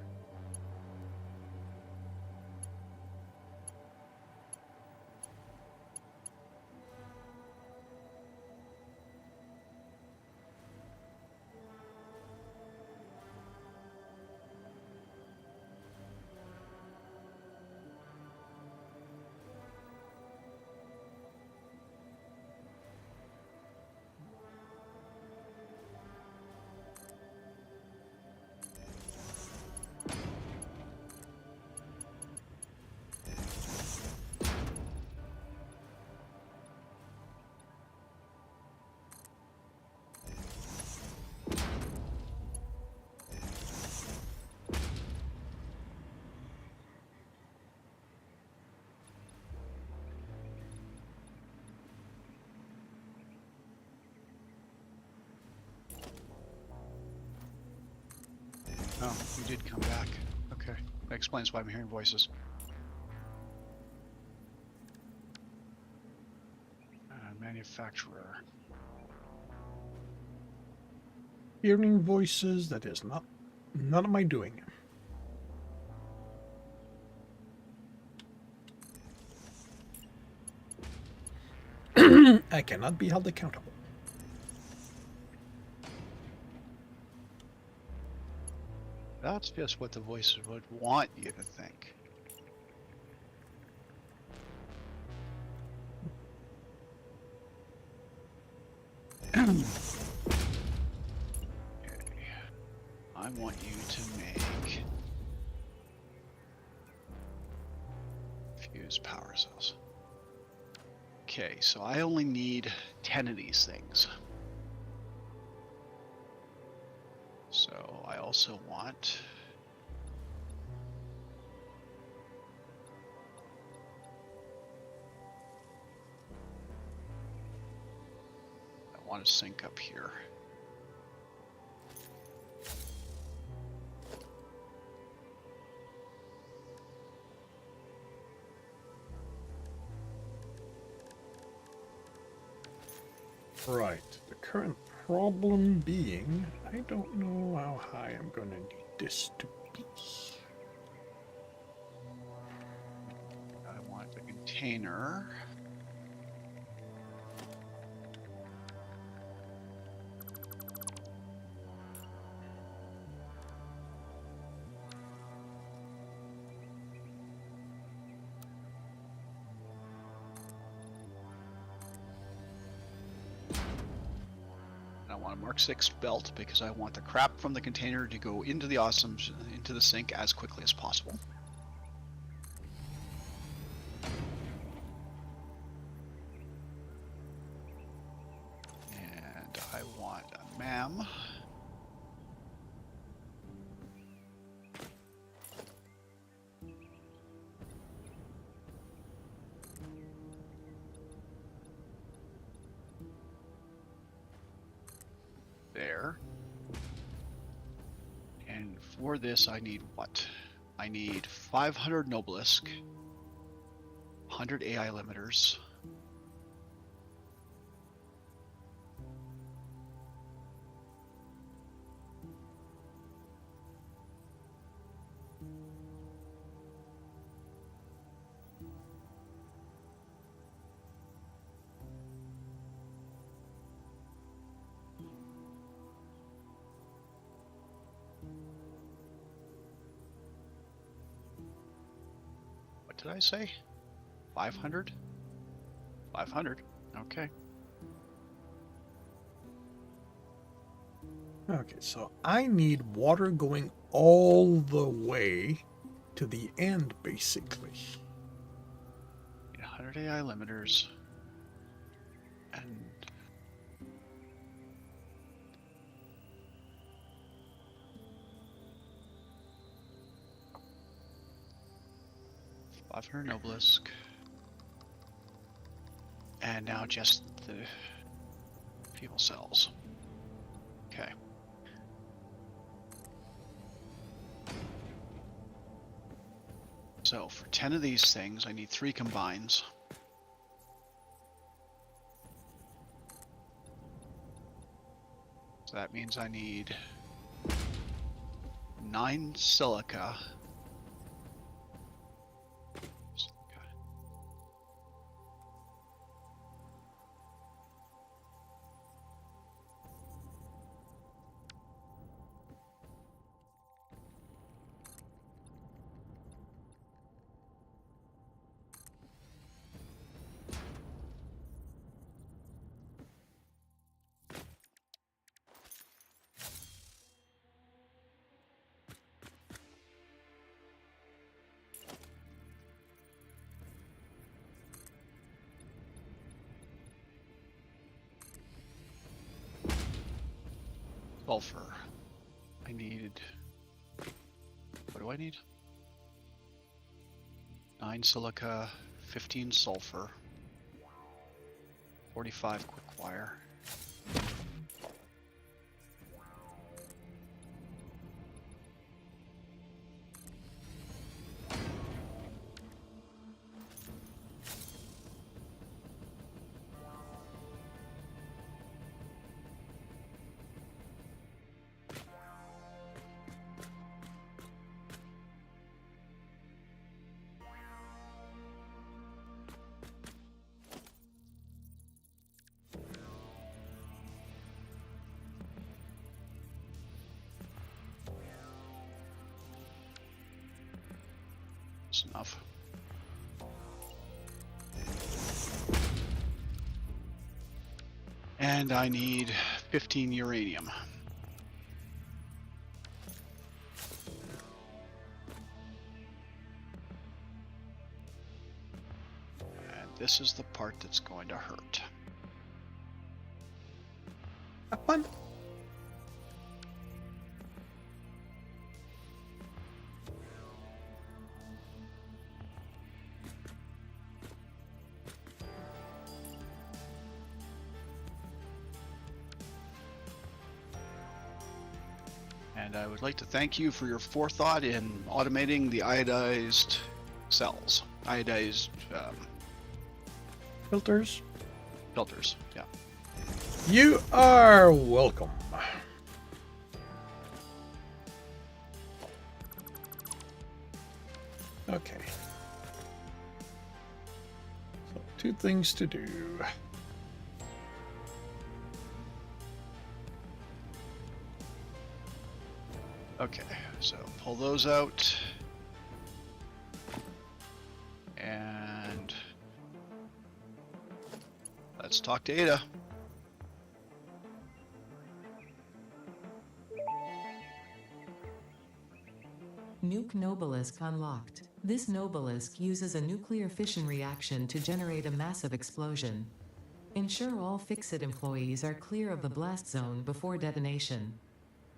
Oh, you did come back. That explains why I'm hearing voices. Manufacturer. Hearing voices, that is not none of my doing. I cannot be held accountable. That's just what the voices would want you to think. Okay. I want you to make fuse power cells. Okay, so I only need 10 of these things. So I also want to sync up here. Right. The current problem being, I don't know how high I'm going to need this to be. I want the container. I want a Mark 6 belt because I want the crap from the container to go into the into the sink as quickly as possible. And I want a MAM. There. And for this I need what? I need 500 Nobelisk, 100 AI limiters, what did I say? 500? 500, okay. Okay, so I need water going all the way to the end, basically. Need 100 AI limiters. And 500 Nobelisk. And now just the fuel cells. Okay. So for 10 of these things, I need 3 combines. So that means I need 9 silica. Sulfur. I need... What do I need? 9 silica, 15 sulfur, 45 quick wire. That's enough. And I need 15 uranium. And this is the part that's going to hurt. Have fun. And I would like to thank you for your forethought in automating the iodized cells. Iodized Filters. filters, yeah. You are welcome. Okay. So, 2 things to do. Okay, so pull those out. And let's talk to Ada. Nuke Nobelisk unlocked. This Nobelisk uses a nuclear fission reaction to generate a massive explosion. Ensure all Fixit employees are clear of the blast zone before detonation.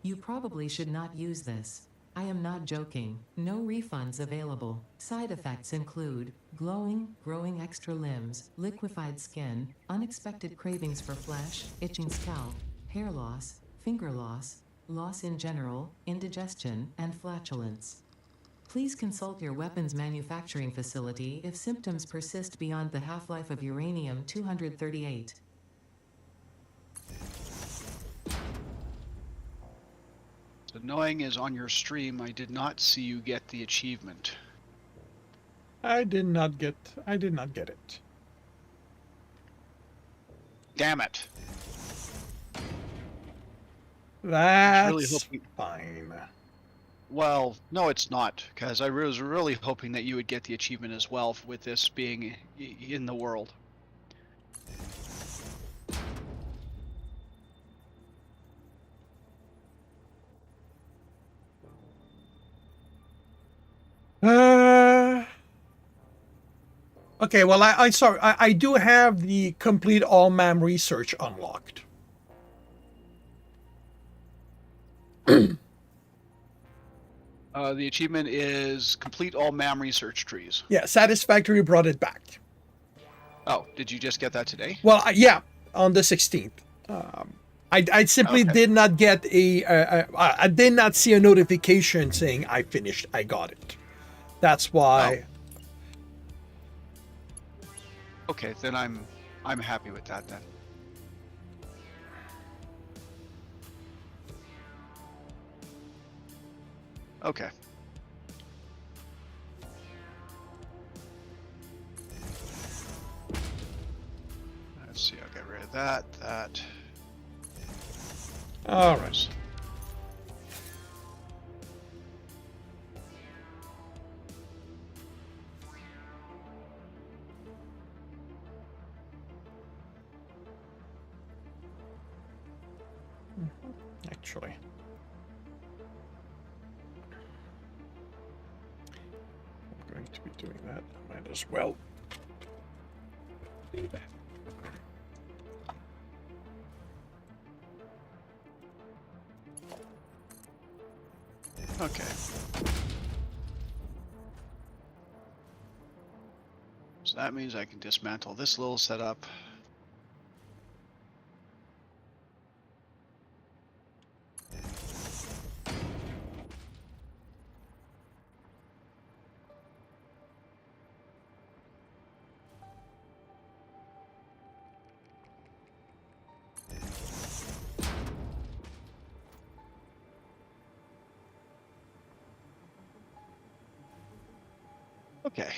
You probably should not use this. I am not joking. No refunds available. Side effects include glowing, growing extra limbs, liquefied skin, unexpected cravings for flesh, itching scalp, hair loss, finger loss, loss in general, indigestion, and flatulence. Please consult your weapons manufacturing facility if symptoms persist beyond the half-life of uranium-238. The annoying is on your stream, I did not see you get the achievement. I did not get it. Damn it. That's really hoping- fine. Well, no, it's not, because I was really hoping that you would get the achievement as well with this being in the world. Okay, well, I sorry, I do have the complete all MAM research unlocked. The achievement is complete all MAM research trees. Yeah, Satisfactory brought it back. Oh, did you just get that today? Well, yeah, on the 16th. I simply Okay. did not get I did not see a notification saying I finished. I got it. That's why. Okay, then I'm happy with that then. Okay. Let's see, I'll get rid of that. All right. Actually. I'm going to be doing that. I might as well do that. Okay. So that means I can dismantle this little setup. Okay.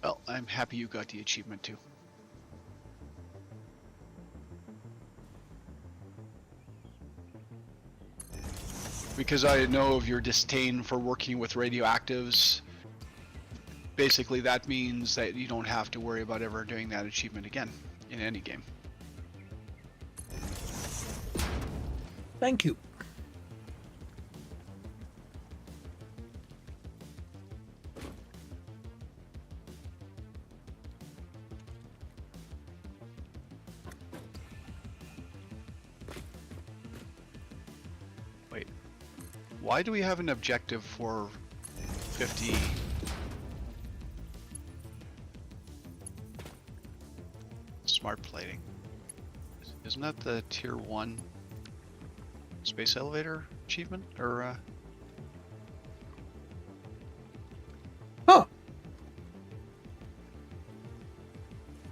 Well, I'm happy you got the achievement too. Because I know of your disdain for working with radioactives. Basically, that means that you don't have to worry about ever doing that achievement again in any game. Thank you. Wait, why do we have an objective for 50? Smart plating. Isn't that the tier 1 space elevator achievement? Or Huh.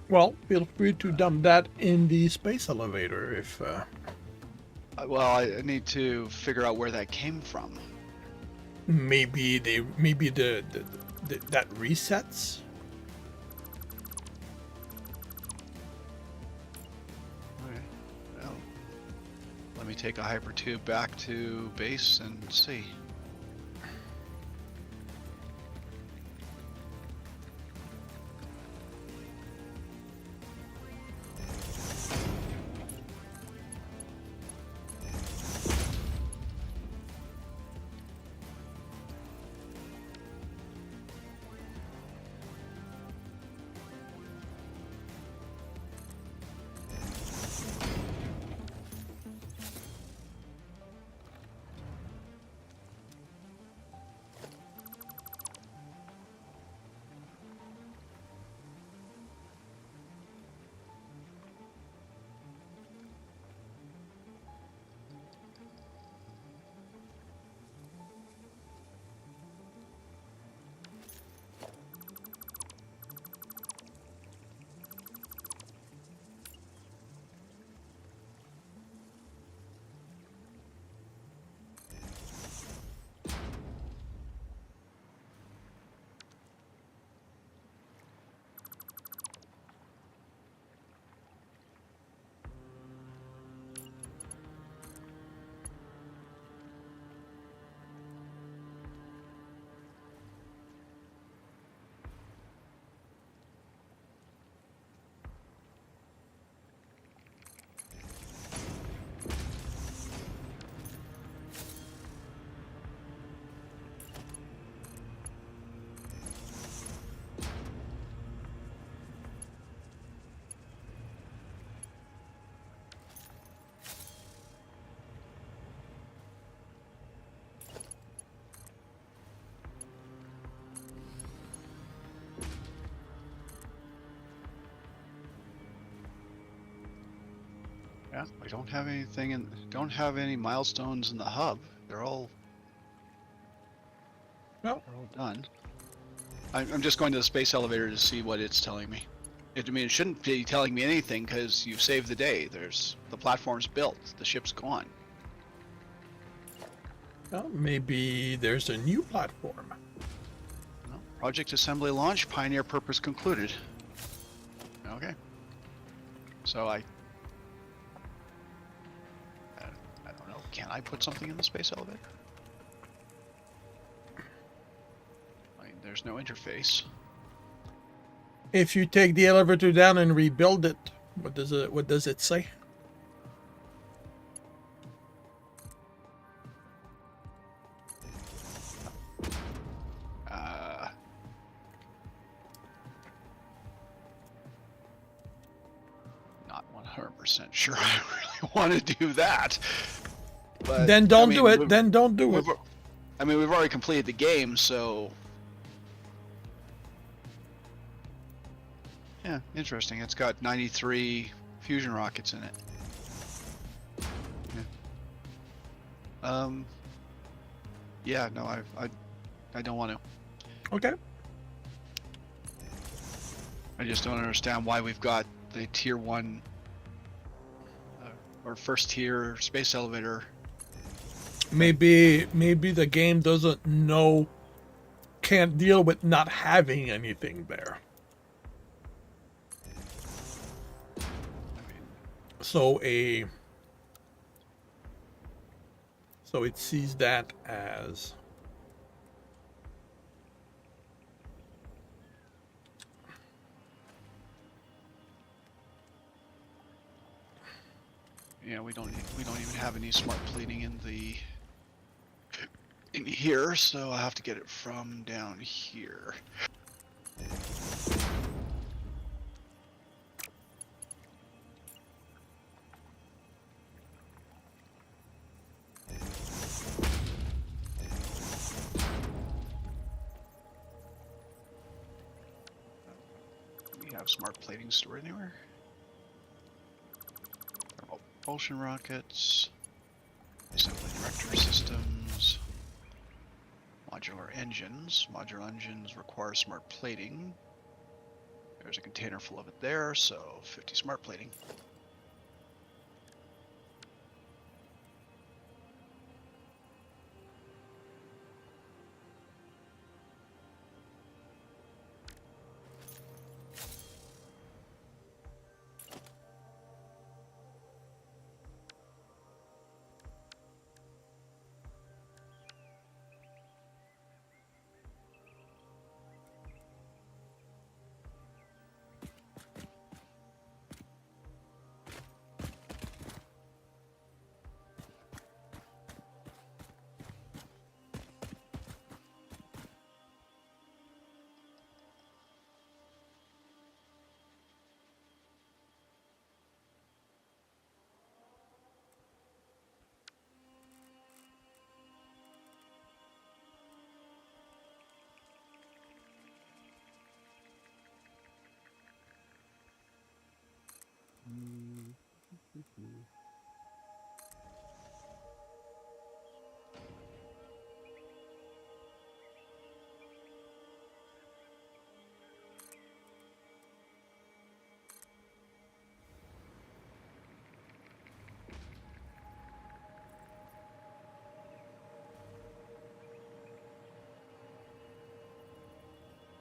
Well, feel free to dump that in the space elevator if. well, I need to figure out where that came from. Maybe the that resets. Okay. Well, let me take a hypertube back to base and see. Yeah, we don't have anything in, don't have any milestones in the hub. They're all No. done. I'm just going to the space elevator to see what it's telling me. I mean, it shouldn't be telling me anything because you've saved the day. The platform's built, the ship's gone. Well, maybe there's a new platform. Well, project assembly launch, Pioneer purpose concluded. Okay. So I don't know. Can I put something in the space elevator? I mean, there's no interface. If you take the elevator down and rebuild it, what does it say? Not 100% sure I really want to do that. But, Then don't I mean, do it. Then don't do it. I mean, we've already completed the game, so... Yeah, interesting. It's got 93 fusion rockets in it. Yeah. Yeah, no, I don't want to. Okay. I just don't understand why we've got the tier 1 or first tier space elevator. Maybe the game doesn't know, can't deal with not having anything there. So So it sees that as Yeah, we don't even have any smart plating in here, so I have to get it from down here. Do we have smart plating stored anywhere? Propulsion rockets, assembly director systems, modular engines. Modular engines require smart plating. There's a container full of it there, so 50 smart plating.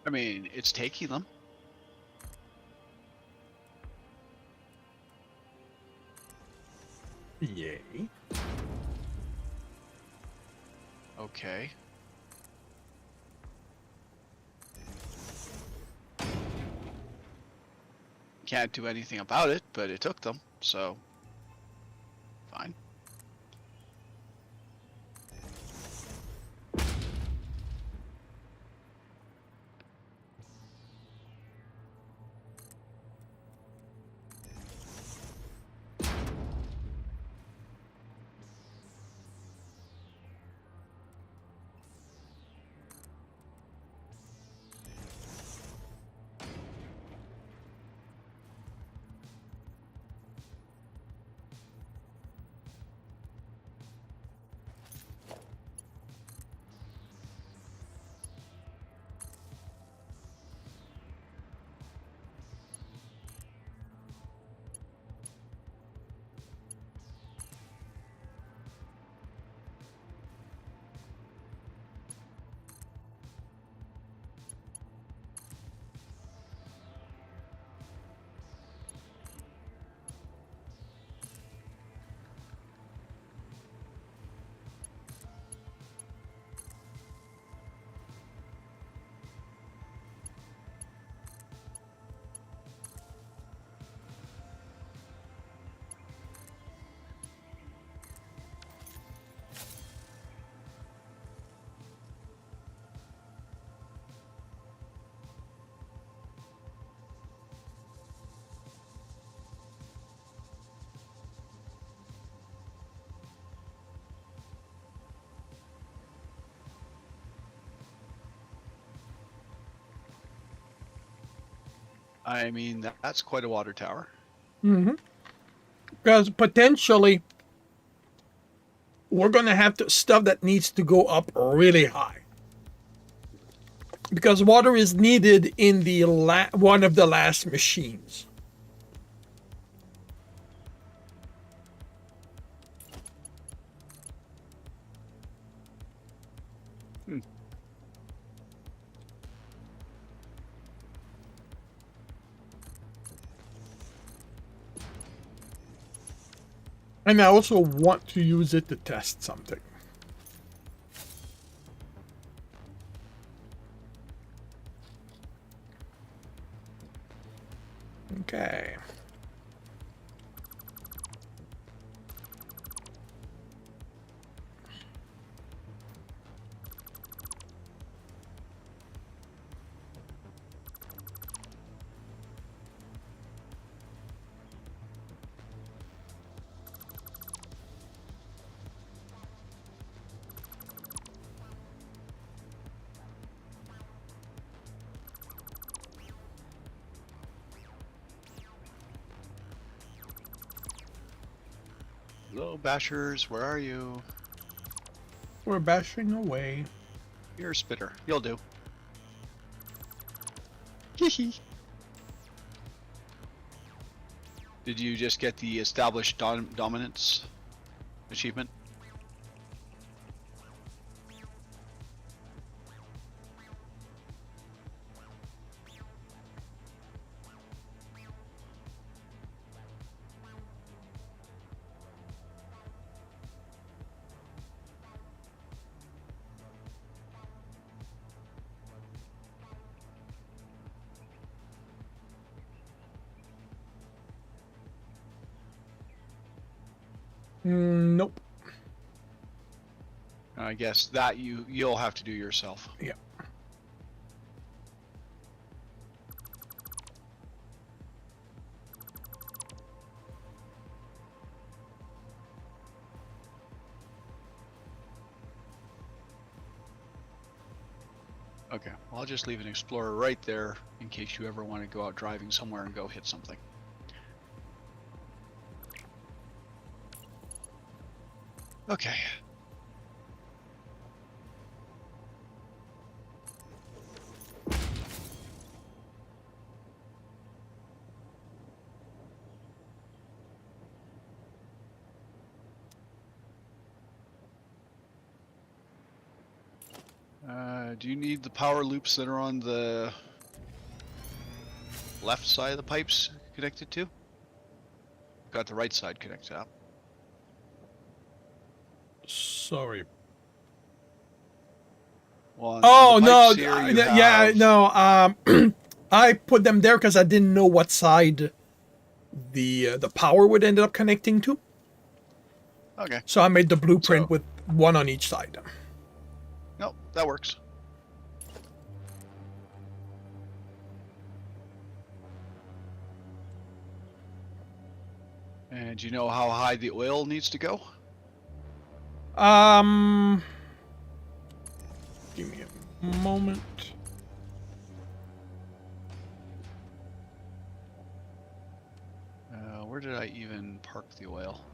I mean, it's taking them. yay. Okay. Can't do anything about it, but it took them, so fine. I mean, that's quite a water tower. Mm-hmm. Because potentially we're going to have stuff that needs to go up really high. Because water is needed in the one of the last machines. And I also want to use it to test something. Hello, Bashers. Where are you? We're bashing away. You're a spitter. You'll do. Hee. Did you just get the established dominance achievement? Nope. I guess that you'll have to do yourself. Yeah. Okay, well, I'll just leave an explorer right there in case you ever want to go out driving somewhere and go hit something. Okay. Do you need the power loops that are on the left side of the pipes connected to? Got the right side connected up. Sorry. Well, Oh on the no! pipes here you Yeah, have... no. I put them there because I didn't know what side the power would end up connecting to. Okay. So I made the blueprint So- with one on each side. Nope, that works. And do you know how high the oil needs to go? Give me a moment. Where did I even park the oil?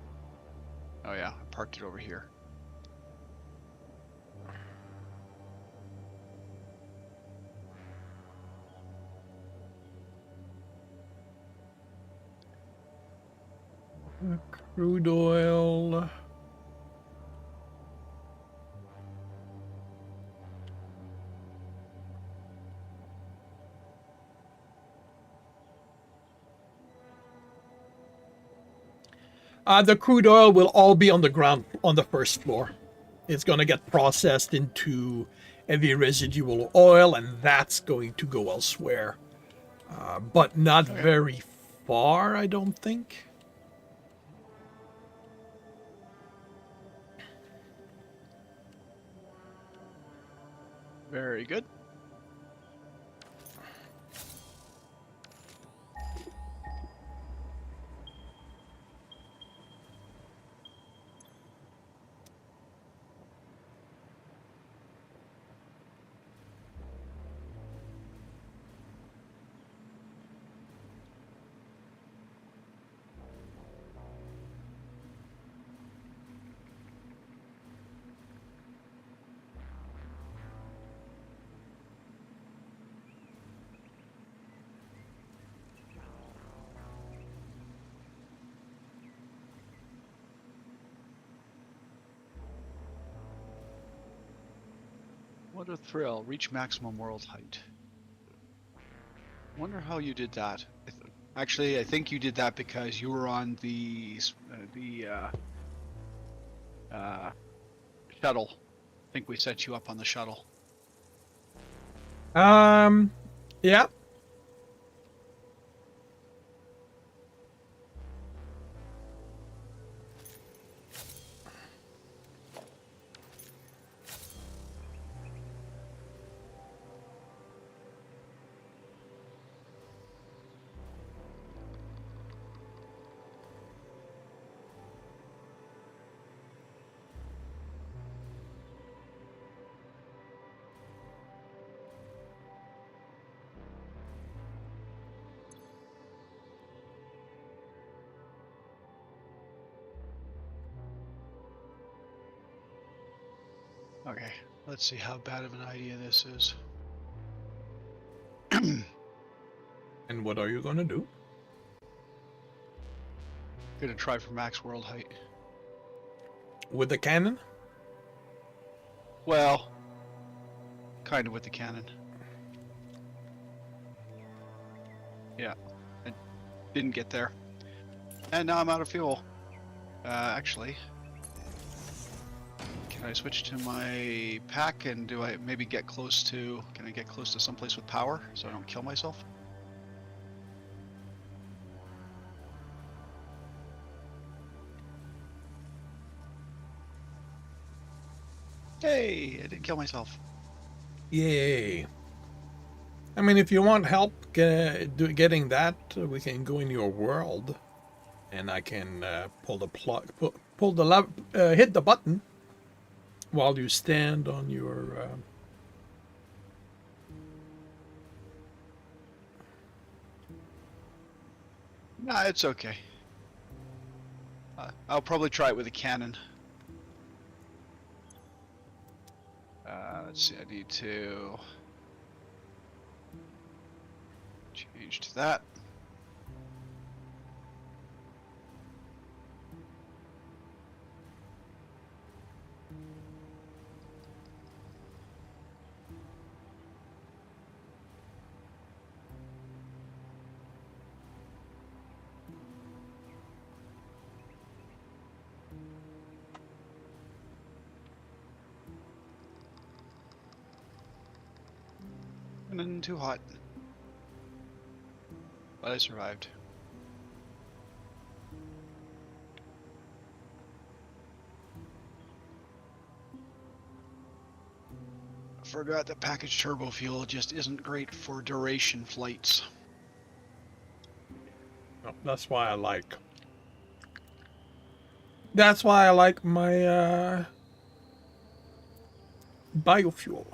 Oh yeah, I parked it over here. Crude oil. The crude oil will all be on the ground on the first floor. It's going to get processed into heavy residual oil, and that's going to go elsewhere. But not Okay. very far, I don't think. Very good. What a thrill. Reach maximum world height. Wonder how you did that. Actually, I think you did that because you were on the shuttle. I think we set you up on the shuttle. Yeah. Okay, let's see how bad of an idea this is. And what are you gonna do? Gonna try for max world height. With the cannon? Well, kind of with the cannon. Yeah, I didn't get there. And now I'm out of fuel. Actually, can I switch to my pack and do I maybe get close to, can I get close to someplace with power so I don't kill myself? Hey, I didn't kill myself. Yay. I mean, if you want help getting that, we can go in your world, and I can pull the plug, pull the hit the button while you stand on your. Nah, it's okay. I'll probably try it with a cannon. Let's see, I need to change to that. And then too hot. But I survived. I forgot that packaged turbo fuel just isn't great for duration flights. Oh, that's why I like. That's why I like my biofuel.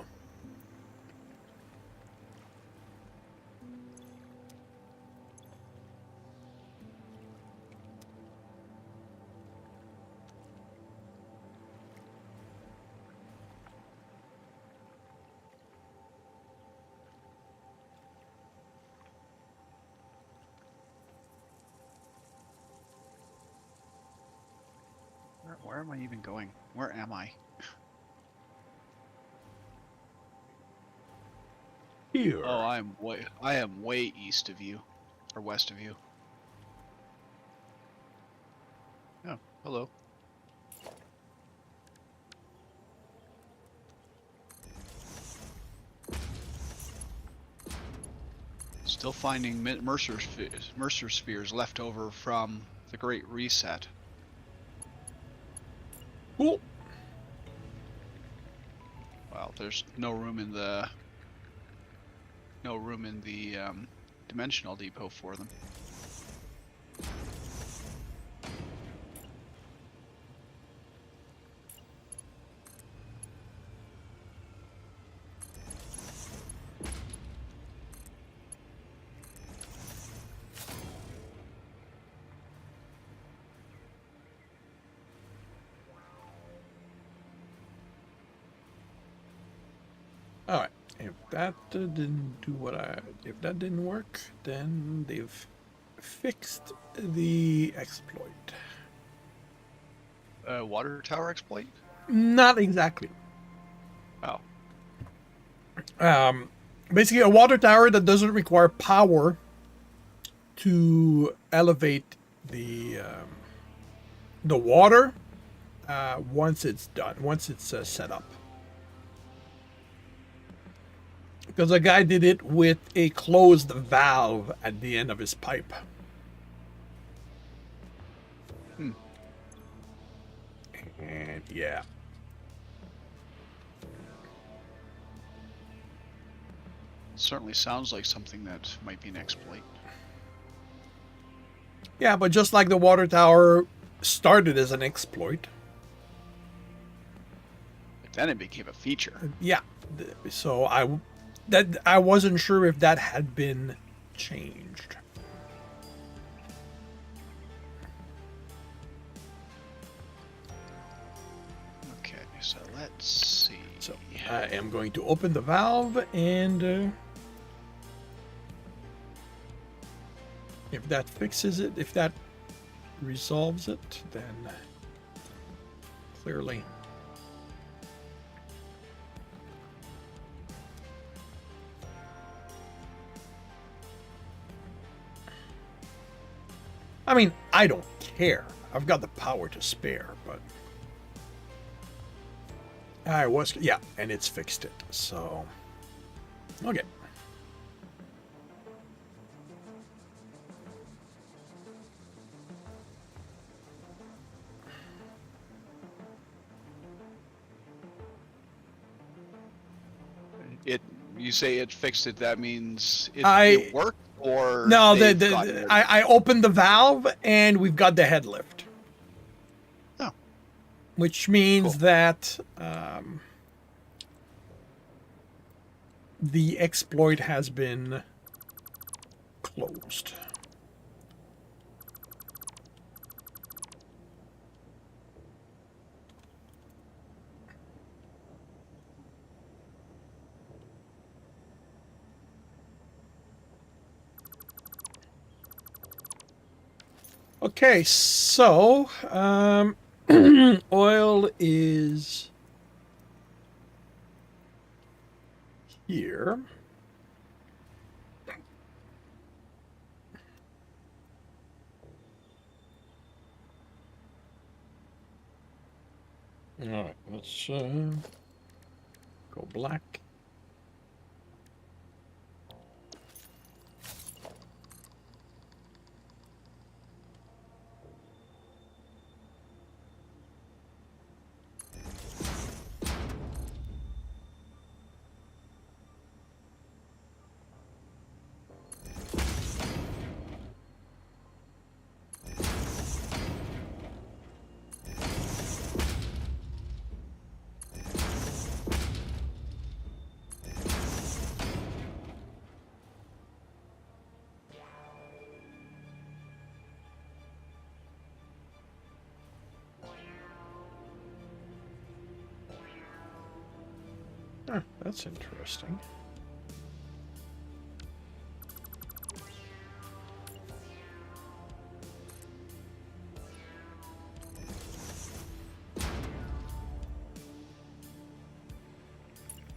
Where am I even going? Where am I? Here. Oh, I am way east of you, or west of you. Oh, hello. Still finding Mercer spheres left over from the Great Reset. Cool. Well, there's no room in the dimensional depot for them. All right. If that didn't do if that didn't work, then they've fixed the exploit. Water tower exploit? Not exactly. Oh. Basically, a water tower that doesn't require power to elevate the water once it's done, once it's set up. Because the guy did it with a closed valve at the end of his pipe. And yeah. Certainly sounds like something that might be an exploit. Yeah, but just like the water tower started as an exploit. But then it became a feature. Yeah. So I wasn't sure if that had been changed. Okay. so let's see. So I am going to open the valve, and if that fixes it, if that resolves it, then clearly. I mean, I don't care. I've got the power to spare, but yeah, and it's fixed it. So, okay. You say it fixed it. That means it worked, or no. I opened the valve and we've got the head lift. Oh, which means cool. that the exploit has been closed. Okay, so oil is here. All right, let's go black. Ah, that's interesting.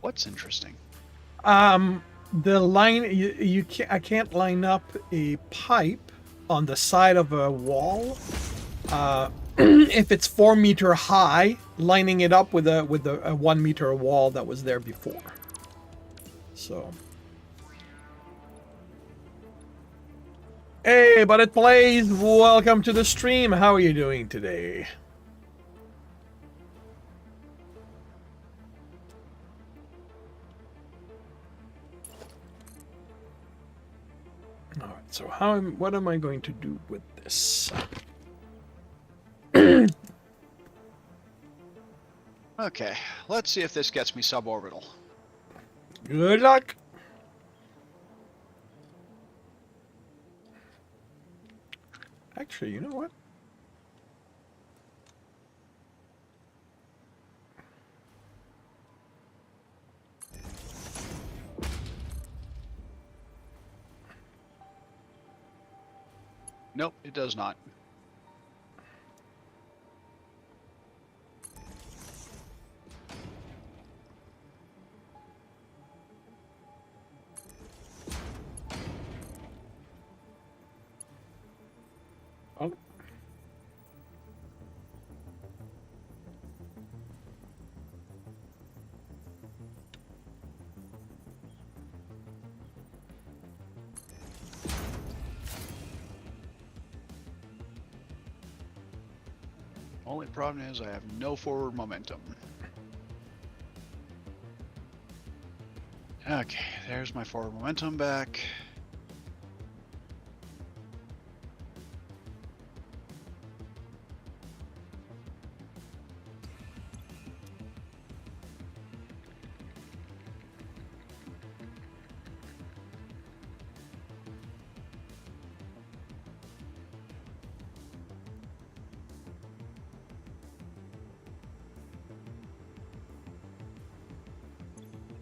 What's interesting? The line I can't line up a pipe on the side of a wall. If it's 4 meter high, lining it up with a 1 meter wall that was there before. So, hey, but it plays. Welcome to the stream. How are you doing today? All right. So what am I going to do with this? Okay, let's see if this gets me suborbital. Good luck. Actually, you know what? Nope, it does not. Oh. Only problem is I have no forward momentum. Okay, there's my forward momentum back.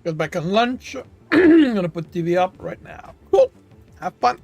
Get back on lunch. I'm gonna put TV up right now. Cool. Have fun.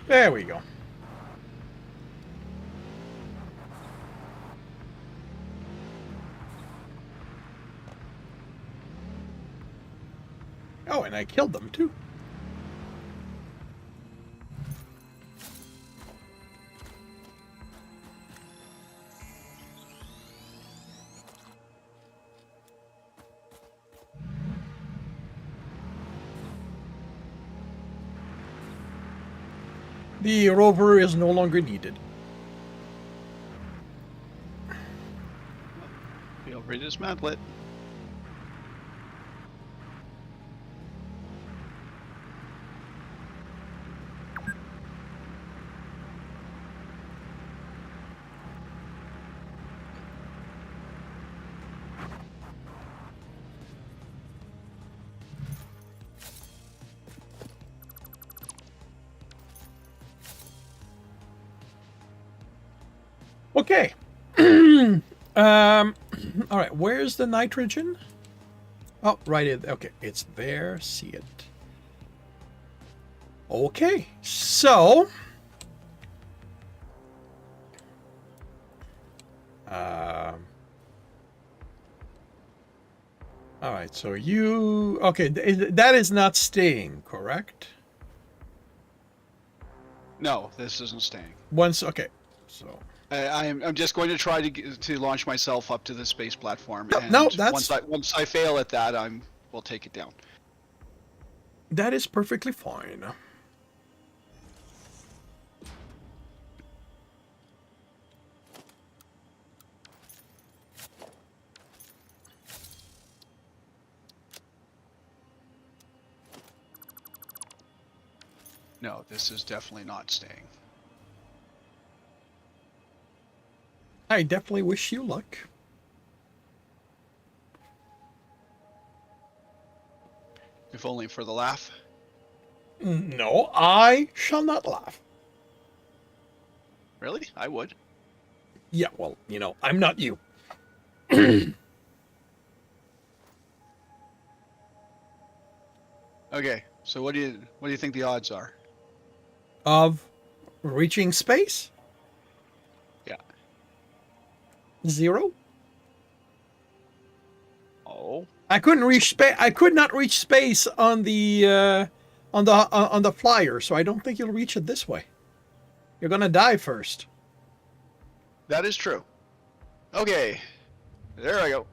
There we go. Oh, and I killed them too. The rover is no longer needed. Feel free to dismantle it. Okay. All right. Where's the nitrogen? Oh, right in. Okay, it's there. See it. Okay. So. All right. So you. Okay, that is not staying, correct? No, this isn't staying. Once. Okay. So. I'm just going to try to launch myself up to the space platform, and No, that's once I fail at that, we'll take it down. that is perfectly fine. No, this is definitely not staying. I definitely wish you luck. If only for the laugh. No, I shall not laugh. Really? I would. Yeah, well, I'm not you. Okay, so what do you think the odds are? Of reaching space? Yeah. 0. Oh. I couldn't reach space. I could not reach space on the flyer, so I don't think you'll reach it this way. You're gonna die first. That is true. Okay. There I go.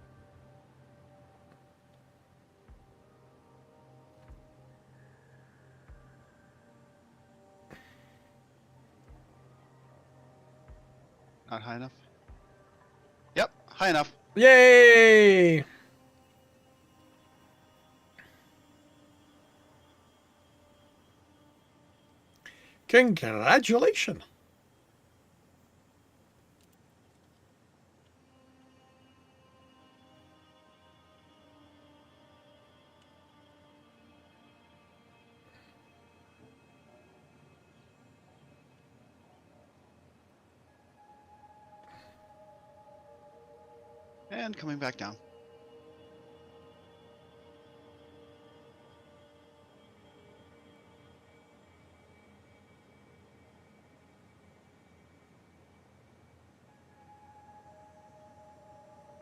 Not high enough? Yep, high enough. Yay! Congratulations. And coming back down.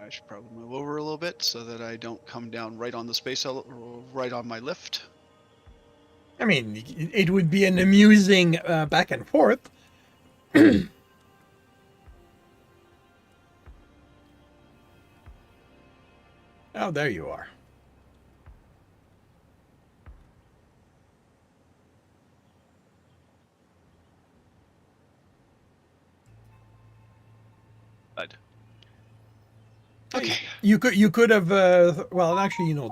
I should probably move over a little bit so that I don't come down right on the space, right on my lift. I mean, it would be an amusing back and forth. Oh, there you are. Good. Okay. You could have well, actually, you know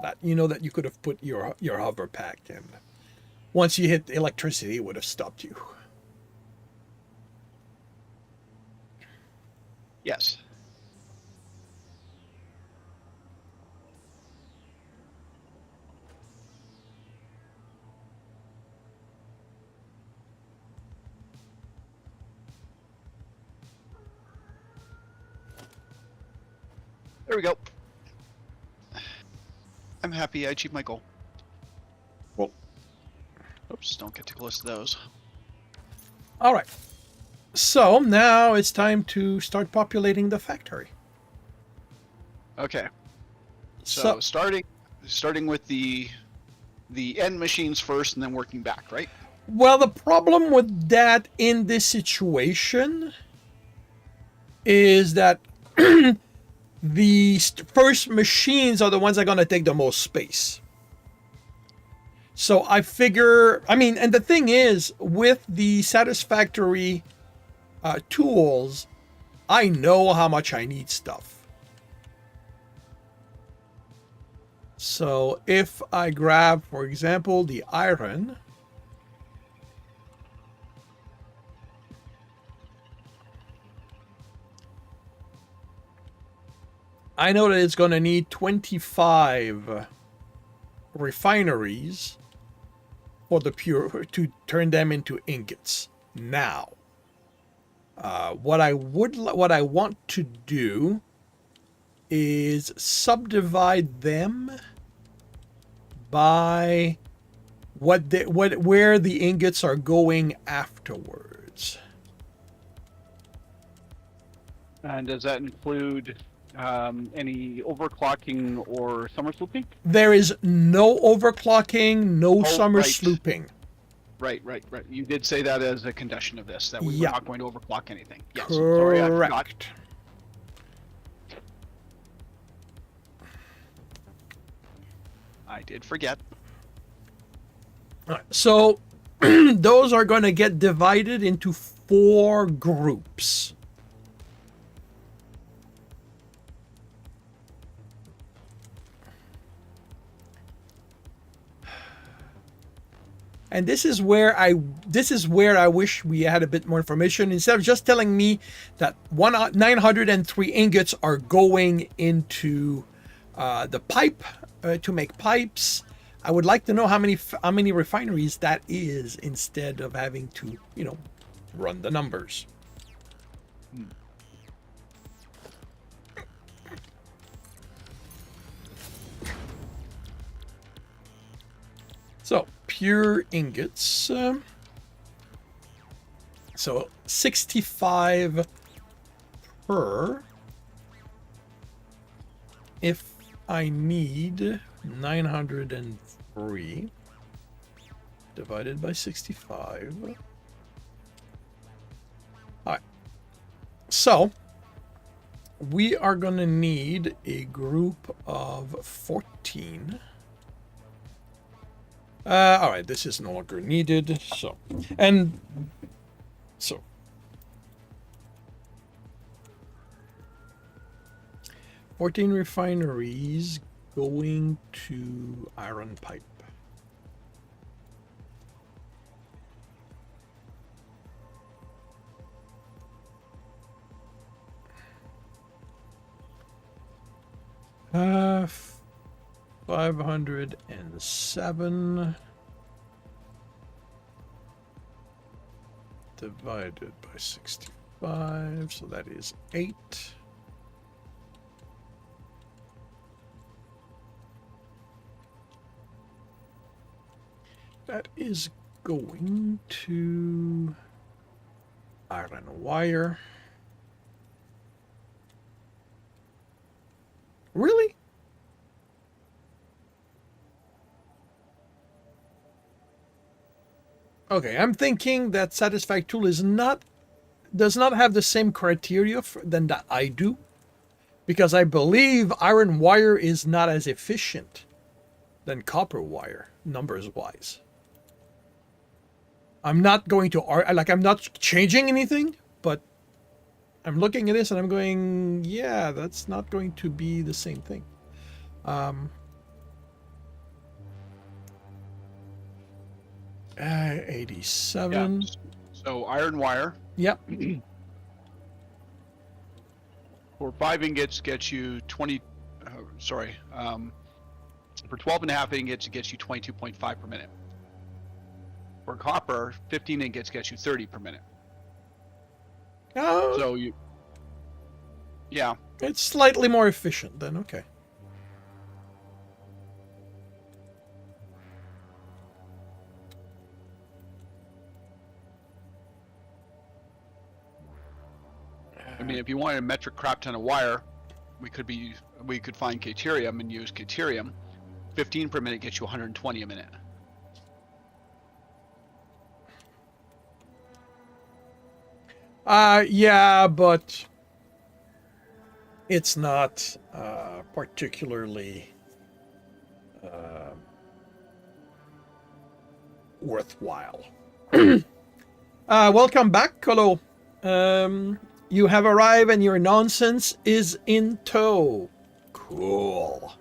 that you could have put your hover pack in. Once you hit electricity, it would have stopped you. Yes. There we go. I'm happy I achieved my goal. Well, Oops, don't get too close to those. all right. So now it's time to start populating the factory. Okay. So starting with the end machines first and then working back, right? Well, the problem with that in this situation is that the first machines are the ones that are going to take the most space. So I figure, I mean, and the thing is, with the Satisfactory tools, I know how much I need stuff. So if I grab, for example, the iron, I know that it's going to need 25 refineries for the pure to turn them into ingots. Now, what I want to do is subdivide them by where the ingots are going afterwards. And does that include any overclocking or summer slooping? There is no overclocking, no summer right. slooping. Right. You did say that as a condition of this, that we were not going to overclock anything. Yes. Correct. Sorry, I forgot. I did forget. All right, so those are going to get divided into 4 groups. And this is where I wish we had a bit more information. Instead of just telling me that 903 ingots are going into the pipe to make pipes, I would like to know how many refineries that is, instead of having to, run the numbers. pure ingots. So 65 per. If I need 903 divided by 65. All right. So we are going to need a group of 14. All right, this is no longer needed. So 14 refineries going to iron pipe. Uh, 507 divided by 65, so that is 8. That is going to iron wire. Really? Okay, I'm thinking that Satisfactory does not have the same criteria than that I do, because I believe iron wire is not as efficient than copper wire, numbers wise. I'm not going to I'm not changing anything, but I'm looking at this and I'm going, yeah, that's not going to be the same thing. 87. Yeah. So iron wire Yep. for 5 ingots gets you 20. For 12 and a half ingots, it gets you 22.5 per minute. For copper, 15 ingots gets you 30 per minute. Oh, So yeah. it's slightly more efficient then. Okay. I mean, if you wanted a metric crap ton of wire, we could find caterium and use caterium. 15 per minute gets you 120 a minute. Yeah, but it's not particularly worthwhile. Welcome back, Colo. You have arrived and your nonsense is in tow. Cool.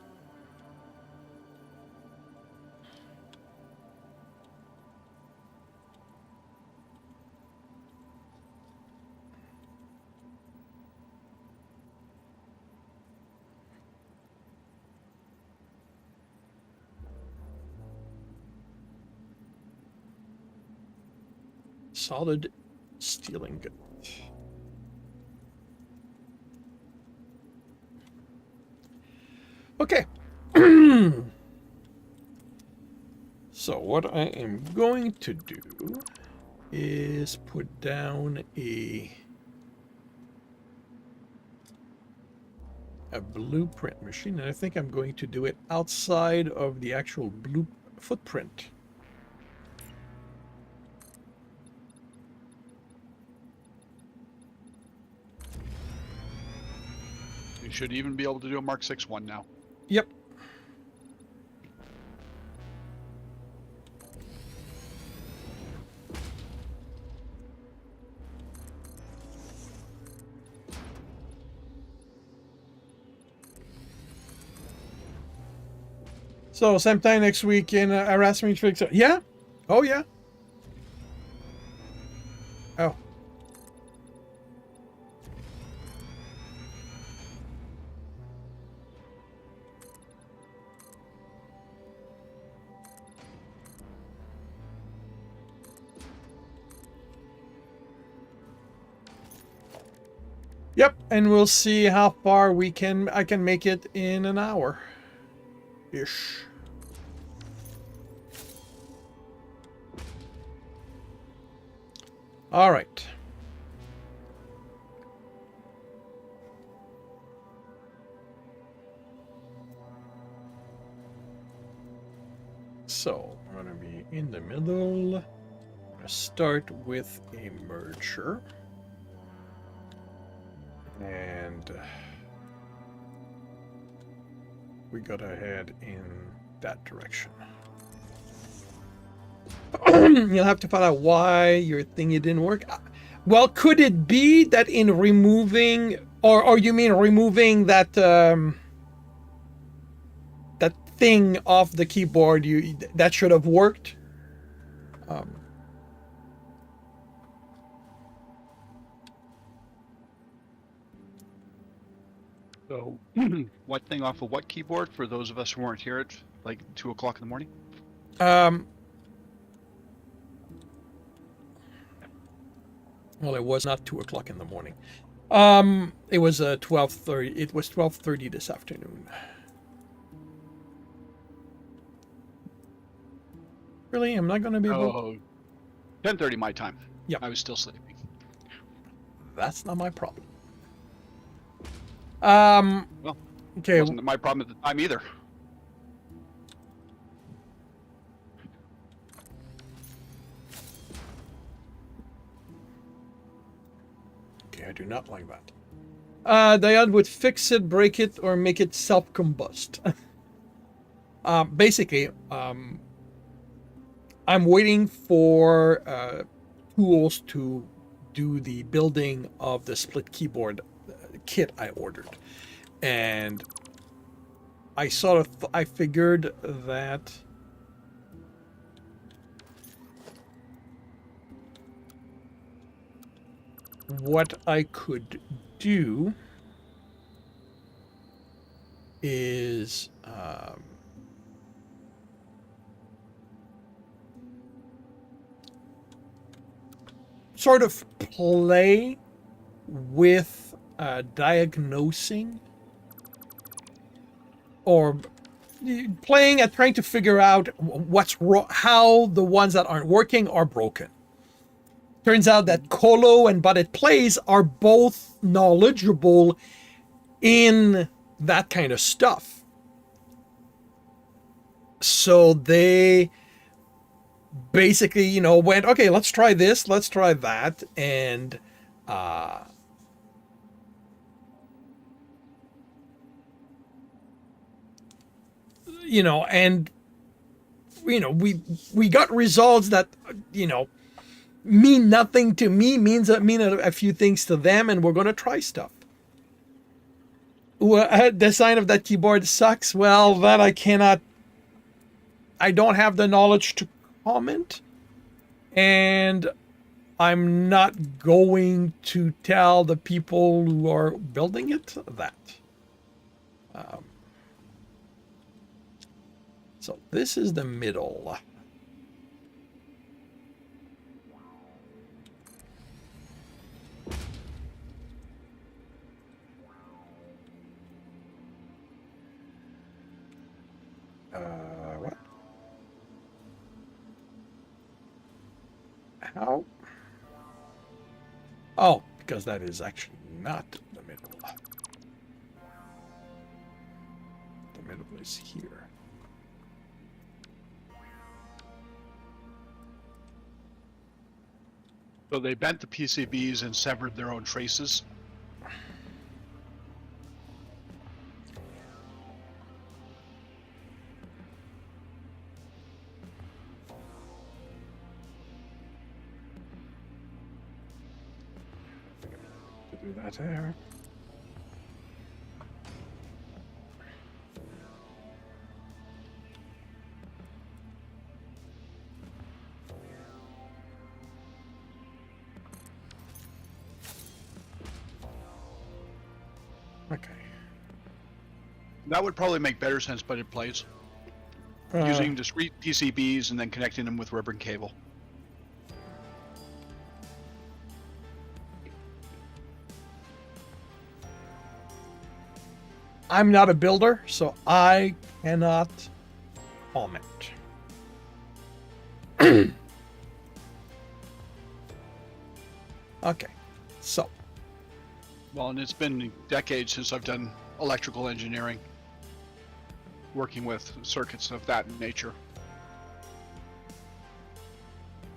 Solid steel ingot. Okay. So what I am going to do is put down a blueprint machine, and I think I'm going to do it outside of the actual blue footprint. You should even be able to do a Mark 6 one now. Yep. So same time next week in Harassment Tricks. Yeah? Oh yeah. Oh. Yep, and we'll see how far I can make it in an hour ish. All right. So we're going to be in the middle. I'm going to start with a merger. And we got to head in that direction. You'll have to find out why your thingy didn't work. Well, could it be that in removing, or you mean removing that that thing off the keyboard? That should have worked. So, What thing off of what keyboard for those of us who weren't here at like 2 o'clock in the morning? Well, it was not 2 o'clock in the morning. It was 12:30. It was 12:30 this afternoon. Really, I'm not going to be able. Oh, 10:30 my time. Yeah. I was still sleeping. That's not my problem. Well, Okay. It wasn't my problem at the time either. Okay, I do not like that. Diode would fix it, break it, or make it self-combust. Basically, I'm waiting for tools to do the building of the split keyboard kit I ordered, and I sort of I figured that what I could do is sort of play with diagnosing or playing at trying to figure out what's wrong, how the ones that aren't working are broken. Turns out that Colo and But It Plays are both knowledgeable in that kind of stuff. So they basically, you know, went, okay, let's try this, let's try that, and you know, and you know, we got results that, you know, mean nothing to me, mean a few things to them, and we're gonna try stuff. Well, design of that keyboard sucks. Well, that I don't have the knowledge to comment, and I'm not going to tell the people who are building it that. So this is the middle. What? How? Oh, because that is actually not the middle. The middle is here. So they bent the PCBs and severed their own traces. Do that there. Okay. That would probably make better sense, but it plays. Using discrete PCBs and then connecting them with ribbon cable. I'm not a builder, so I cannot comment. Okay, so Well, and it's been decades since I've done electrical engineering, working with circuits of that nature.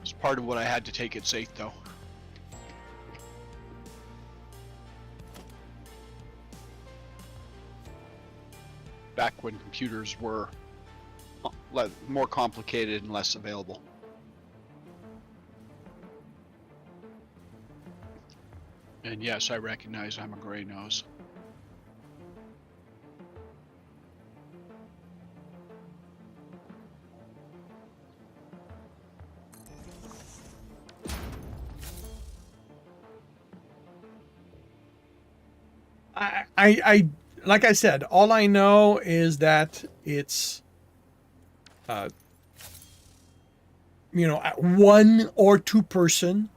It's part of what I had to take at SAIT, though. Back when computers were more complicated and less available. And yes, I recognize I'm a gray nose. I like I said, all I know is that it's, one or two person.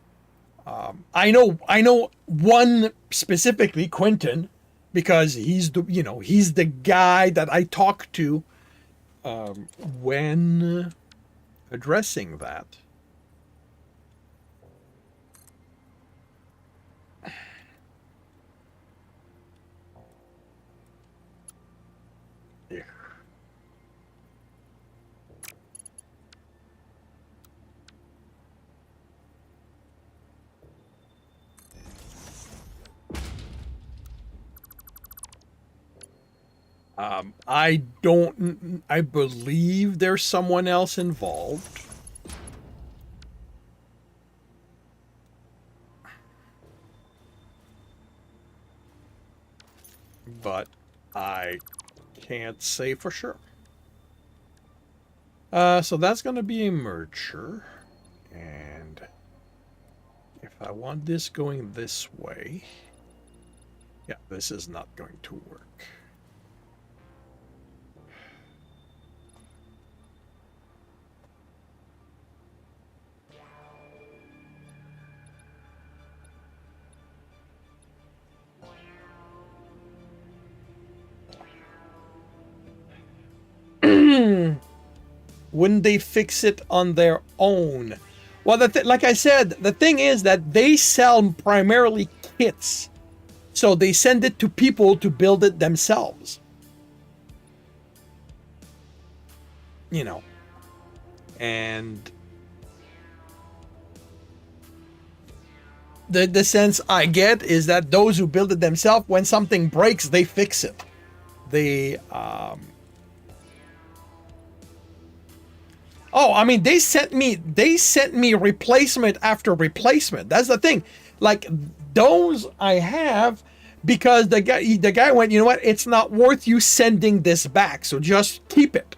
I know one specifically, Quentin, because he's the guy that I talk to when addressing that. I believe there's someone else involved. But I can't say for sure. So that's going to be a merger. And if I want this going this way, yeah, this is not going to work. Wouldn't they fix it on their own? Well, like I said, the thing is that they sell primarily kits. So they send it to people to build it themselves. And the sense I get is that those who build it themselves, when something breaks, they fix it. They they sent me replacement after replacement. That's the thing. Like those I have because the guy went, you know what? It's not worth you sending this back. So just keep it.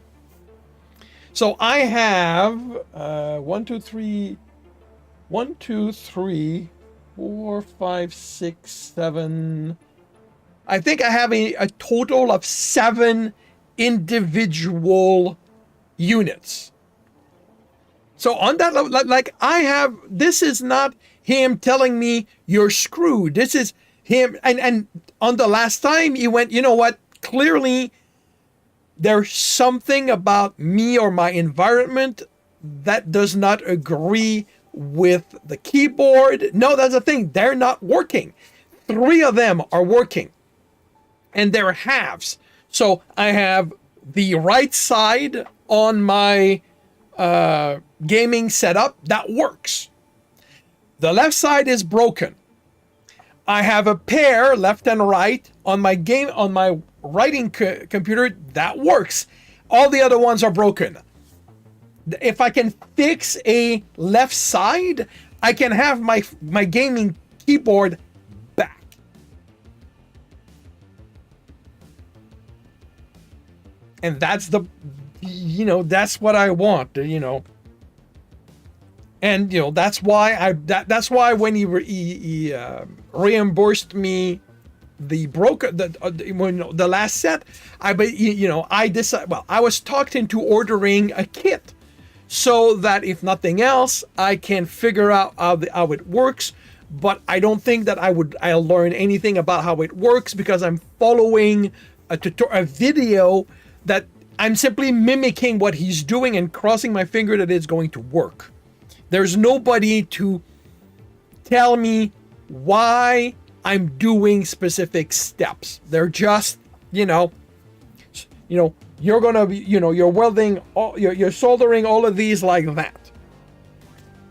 So I have 1, 2, 3, 4, 5, 6, 7. I think I have a total of 7 individual units. So on that, like I have, this is not him telling me you're screwed. This is him. And on the last time he went, you know what? Clearly there's something about me or my environment that does not agree with the keyboard. No, that's the thing. They're not working. 3 of them are working and they're halves. So I have the right side on my gaming setup that works. The left side is broken. I have a pair left and right on my writing computer that works. All the other ones are broken. If I can fix a left side, I can have my gaming keyboard back. And that's that's what I want, And that's why that's why when he reimbursed me the last set, I decided, well, I was talked into ordering a kit so that if nothing else, I can figure out how it works. But I don't think that I'll learn anything about how it works because I'm following a video that I'm simply mimicking what he's doing and crossing my finger that it's going to work. There's nobody to tell me why I'm doing specific steps. They're just, you're gonna be, you're welding, you're soldering all of these like that.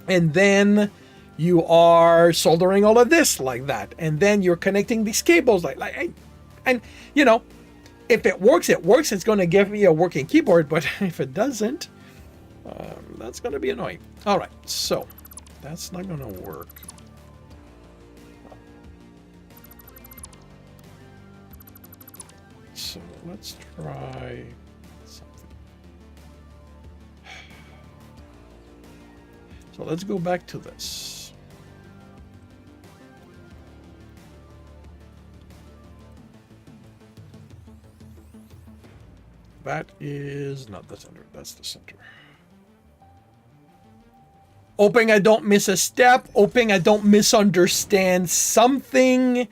And then you are soldering all of this like that. And then you're connecting these cables and if it works, it works. It's going to give me a working keyboard, but if it doesn't, that's going to be annoying. All right, so that's not going to work. So let's try something. So let's go back to this. That is not the center, that's the center. Hoping I don't miss a step, hoping I don't misunderstand something.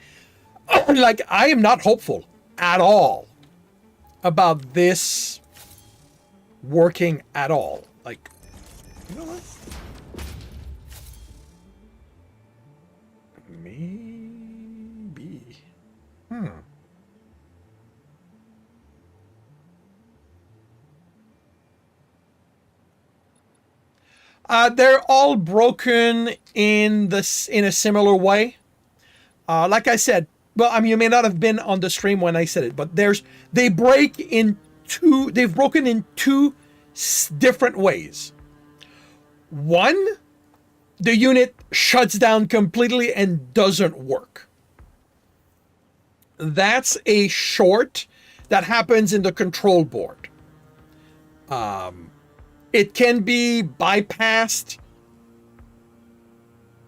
Like, I am not hopeful at all about this working at all. Like, you know what? Maybe. They're all broken in a similar way. Like I said, well, I mean, you may not have been on the stream when I said it, but they've broken in two different ways. One, the unit shuts down completely and doesn't work. That's a short that happens in the control board. It can be bypassed,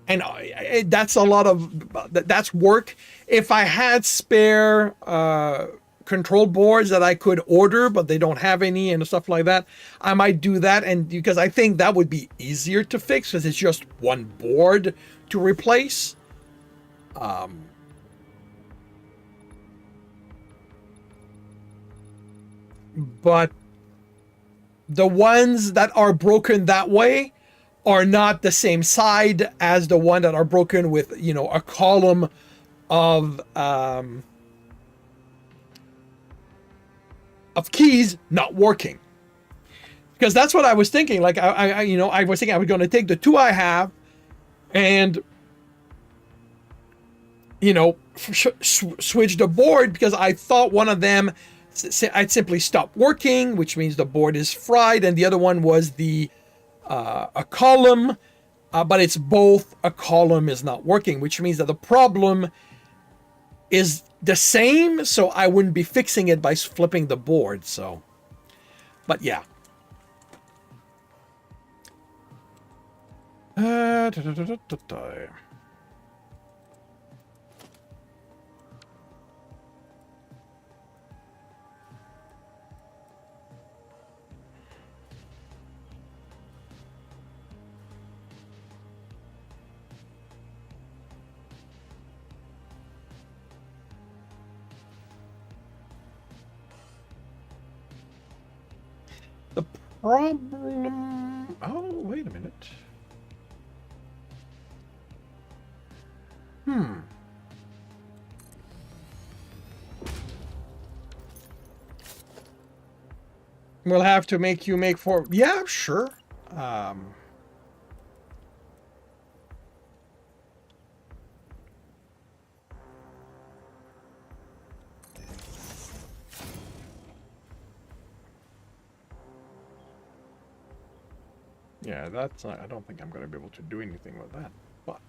and that's a lot of that's work. If I had spare control boards that I could order, but they don't have any and stuff like that, I might do that, and because I think that would be easier to fix because it's just one board to replace. But the ones that are broken that way are not the same side as the one that are broken with, a column of keys not working. Because that's what I was thinking. Like, I was thinking I was going to take the two I have and, switch the board, because I thought one of them I'd simply stop working, which means the board is fried, and the other one was a column, but it's both a column is not working, which means that the problem is the same, so I wouldn't be fixing it by flipping the board. So, but yeah. The problem... Oh, wait a minute. We'll have to make you make four... Yeah, sure. Yeah, that's... I don't think I'm going to be able to do anything with that. But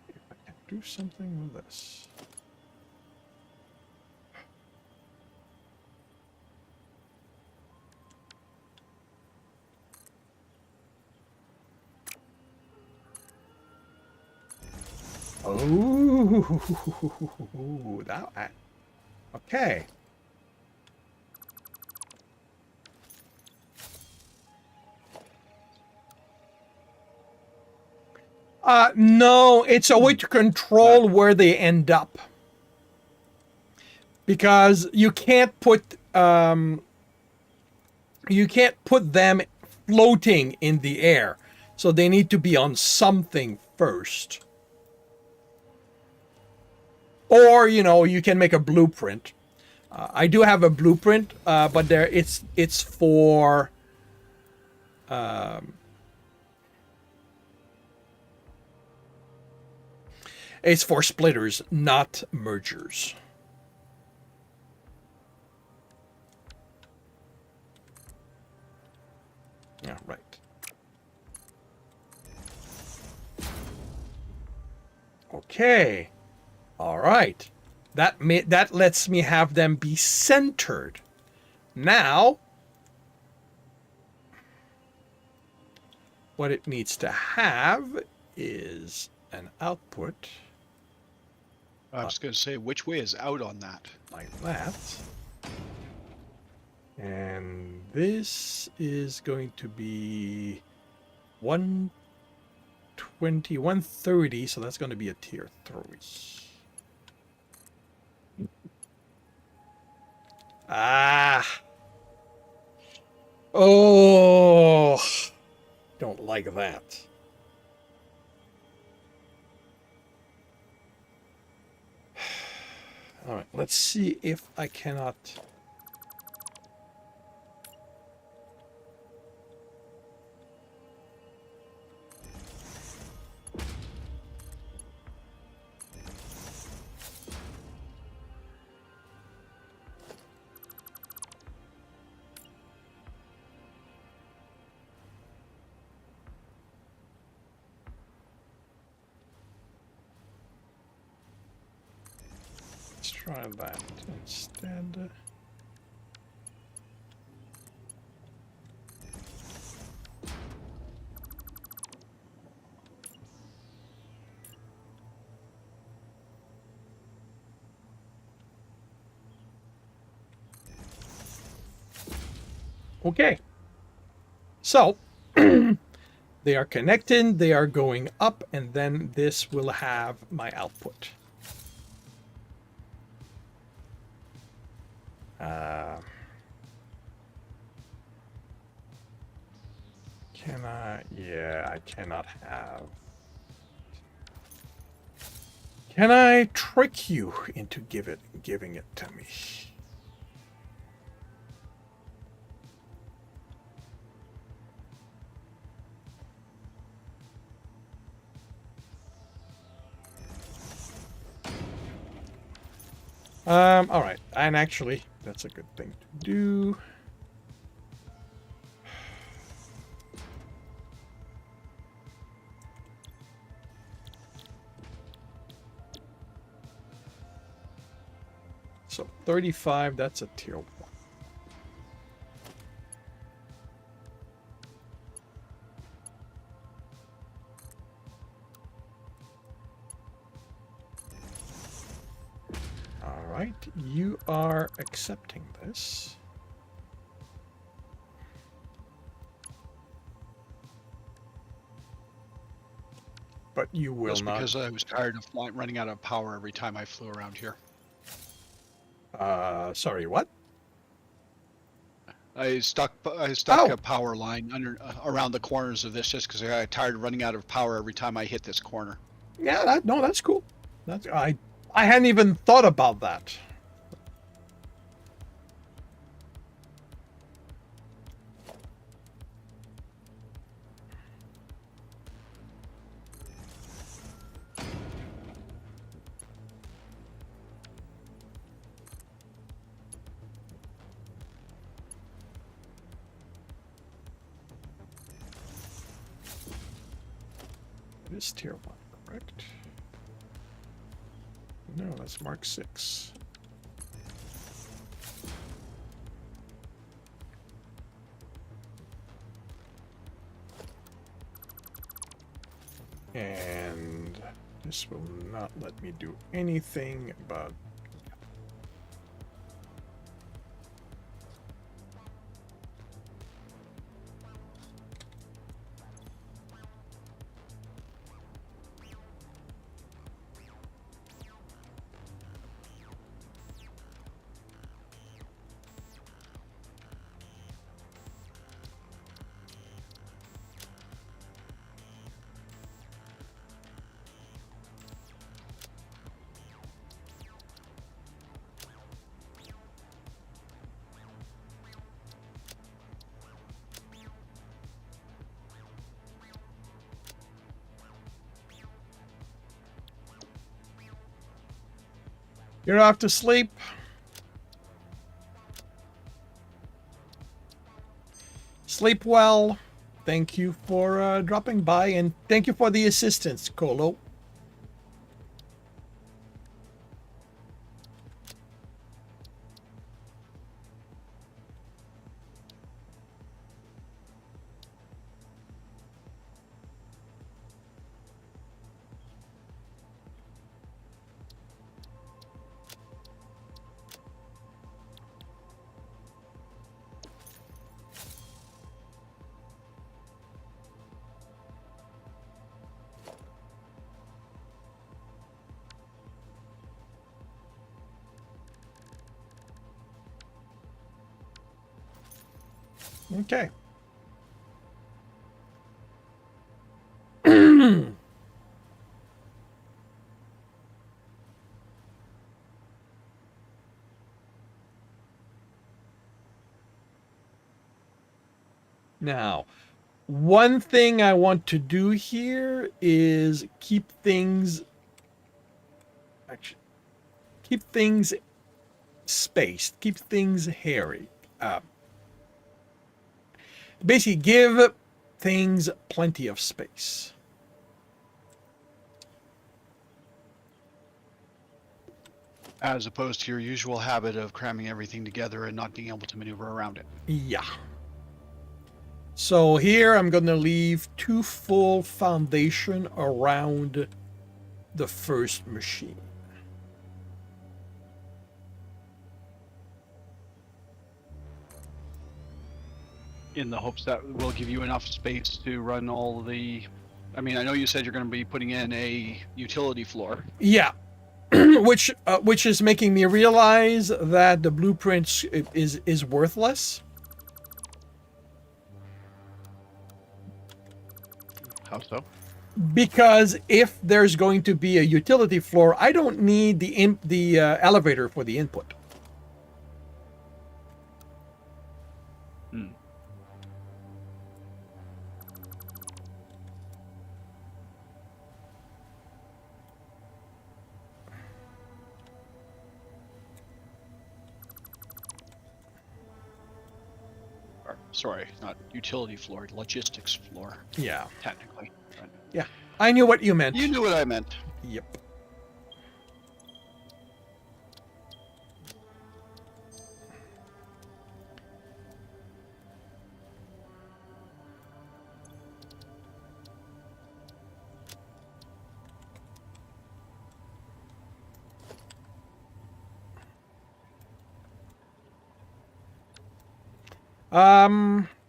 if I can do something with this... Oh, that... Okay. No, it's a way to control where they end up. Because you can't put them floating in the air. So they need to be on something first. Or, you can make a blueprint. I do have a blueprint, but it's for it's for splitters, not mergers. Yeah, right. Okay. All right. That lets me have them be centered. Now, what it needs to have is an output I was going to say, which way is out on that? like that. And this is going to be 120, 130, so that's going to be a tier 3. Ah. Oh. Don't like that. All right, let's see if I cannot. Let's try that instead. Okay. So they are connected, they are going up, and then this will have my output. Can I? Yeah, I cannot have. Can I trick you into giving it to me? All right, and actually, that's a good thing to do. So 35, that's a tier 1. All right, you are accepting this. But you will Just not. because I was tired of running out of power every time I flew around here. Sorry, what? I stuck Oh. a power line around the corners of this just because I got tired of running out of power every time I hit this corner. Yeah, that's cool. I hadn't even thought about that. It is tier 1, correct? No, that's Mark 6. And this will not let me do anything but You're off to sleep. Sleep well. Thank you for dropping by, and thank you for the assistance, Colo. Okay. Now, one thing I want to do here is keep things spaced, keep things hairy. Basically, give things plenty of space. As opposed to your usual habit of cramming everything together and not being able to maneuver around it. Yeah. So here I'm going to leave 2 full foundation around the first machine. In the hopes that will give you enough space to run all the... I mean, I know you said you're going to be putting in a utility floor. Yeah. which is making me realize that the blueprint is worthless. How so? Because if there's going to be a utility floor, I don't need the elevator for the input. Hmm. Or, sorry, not utility floor, logistics floor, Yeah. technically. But Yeah. I knew what you meant. you knew what I meant. Yep.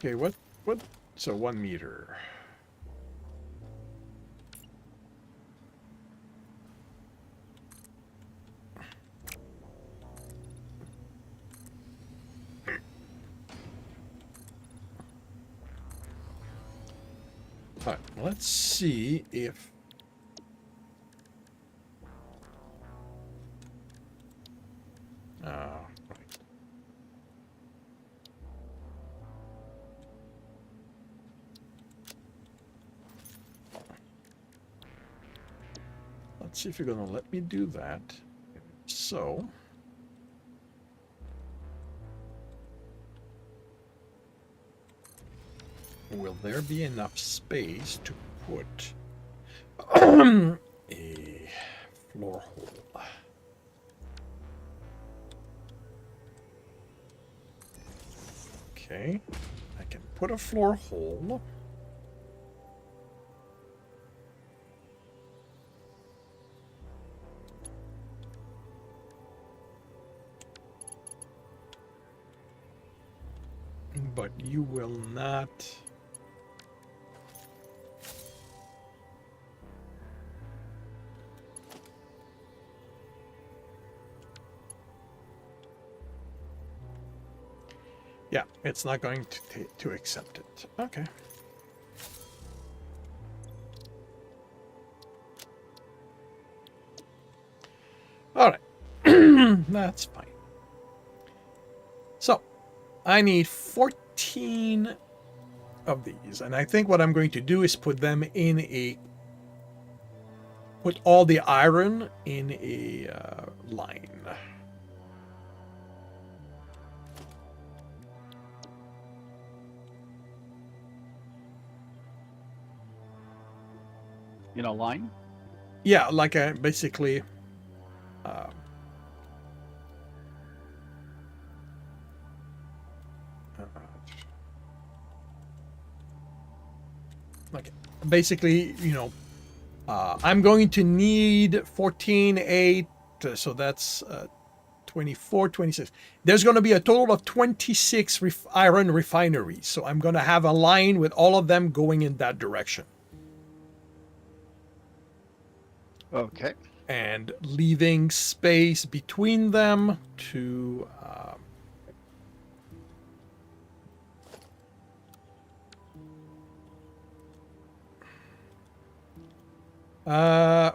Okay, what, so 1 meter. All right, let's see if... right. Let's see if you're going to let me do that. So... will there be enough space to put a floor hole? Okay, I can put a floor hole. But you will not... Yeah, it's not going to accept it. Okay. All right. That's fine. So, I need 14 of these, and I think what I'm going to do is put them in a put all the iron in a line. In a line? Yeah, like a basically. Like basically, I'm going to need 14, 8, so that's 24, 26. There's going to be a total of 26 iron refineries. So I'm going to have a line with all of them going in that direction. Okay. And leaving space between them to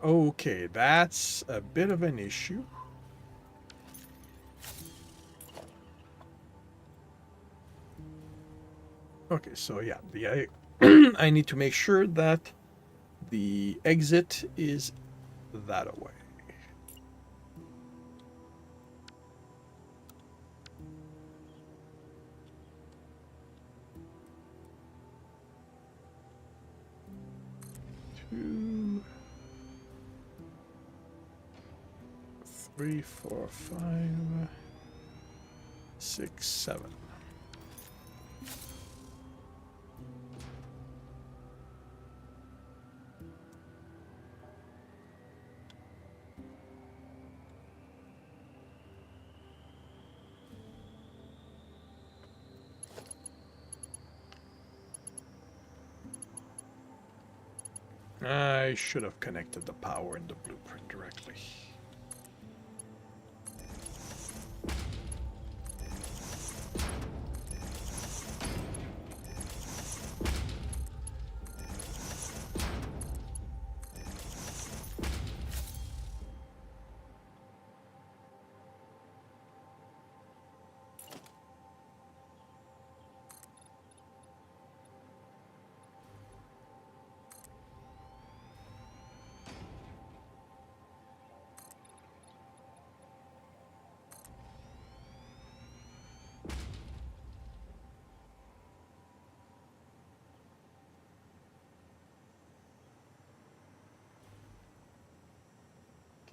okay, that's a bit of an issue. Okay, so yeah, I need to make sure that the exit is that away. Two, 3, 4, 5, 6, 7. I should have connected the power in the blueprint directly.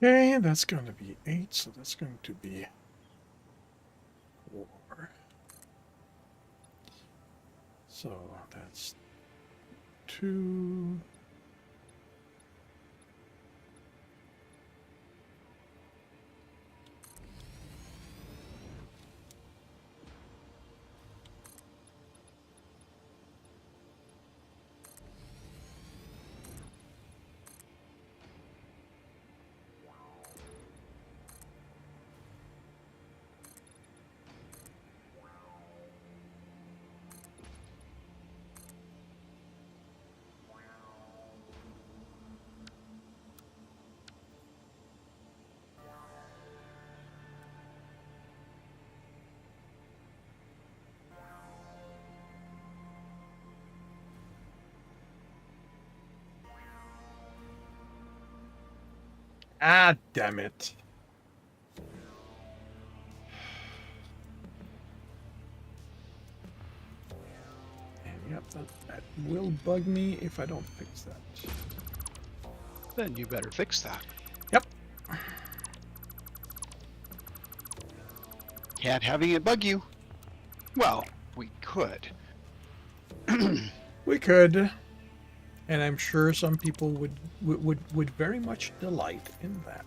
Okay, that's going to be 8, so that's going to be 4. So that's 2. Ah, damn it. And yep, that will bug me if I don't fix that. Then you better fix that. Yep. Can't having it bug you. Well, we could. We could. And I'm sure some people would very much delight in that.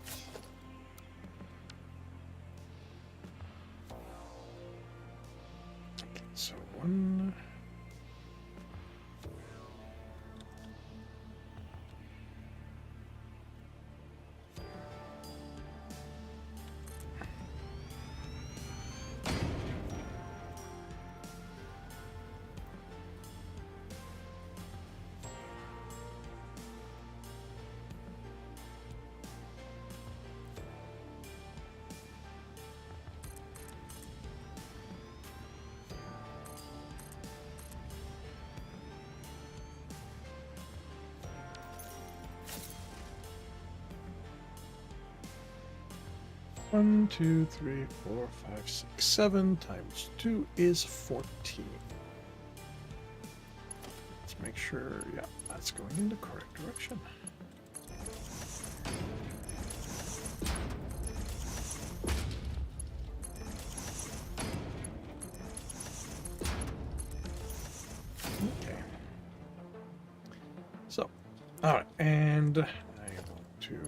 Okay, so 1. 1, 2, 3, 4, 5, 6, 7 times 2 is 14. Let's make sure, yeah, that's going in the correct direction. Okay. So, all right, and I want to.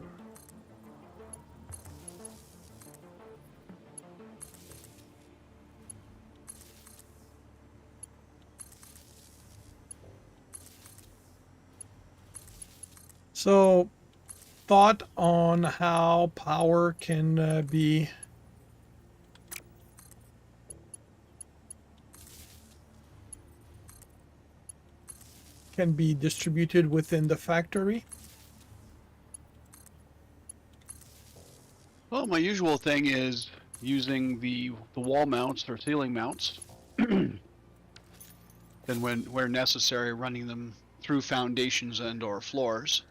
So, thought on how power can be distributed within the factory. Well, my usual thing is using the wall mounts or ceiling mounts. Then when where necessary, running them through foundations and or floors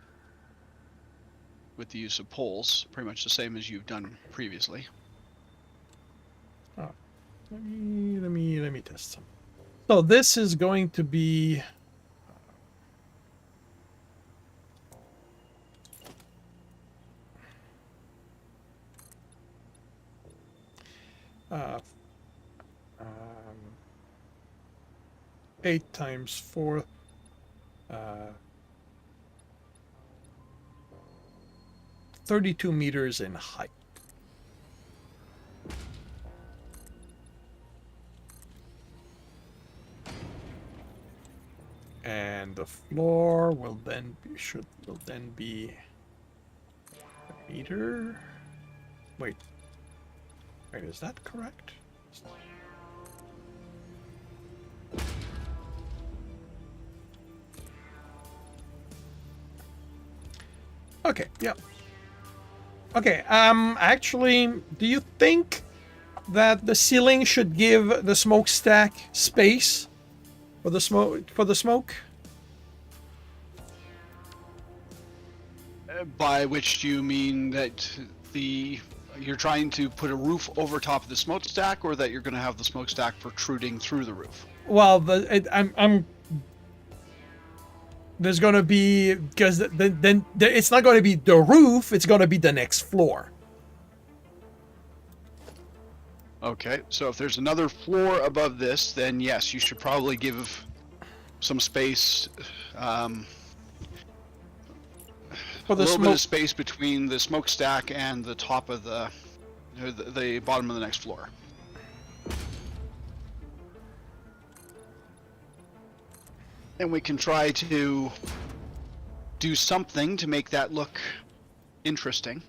with the use of poles, pretty much the same as you've done previously. Oh, let me test some. So this is going to be um, 8 times 4 32 meters in height. And the floor will then be a meter. Wait, is that correct? Okay, yeah. Okay, actually, do you think that the ceiling should give the smokestack space for the smoke? By which do you mean that you're trying to put a roof over top of the smokestack, or that you're going to have the smokestack protruding through the roof? Well, there's going to be, because then it's not going to be the roof, it's going to be the next floor. Okay, so if there's another floor above this, then yes, you should probably give some space, For a the little bit smoke. of space between the smokestack and the top of the bottom of the next floor. And we can try to do something to make that look interesting.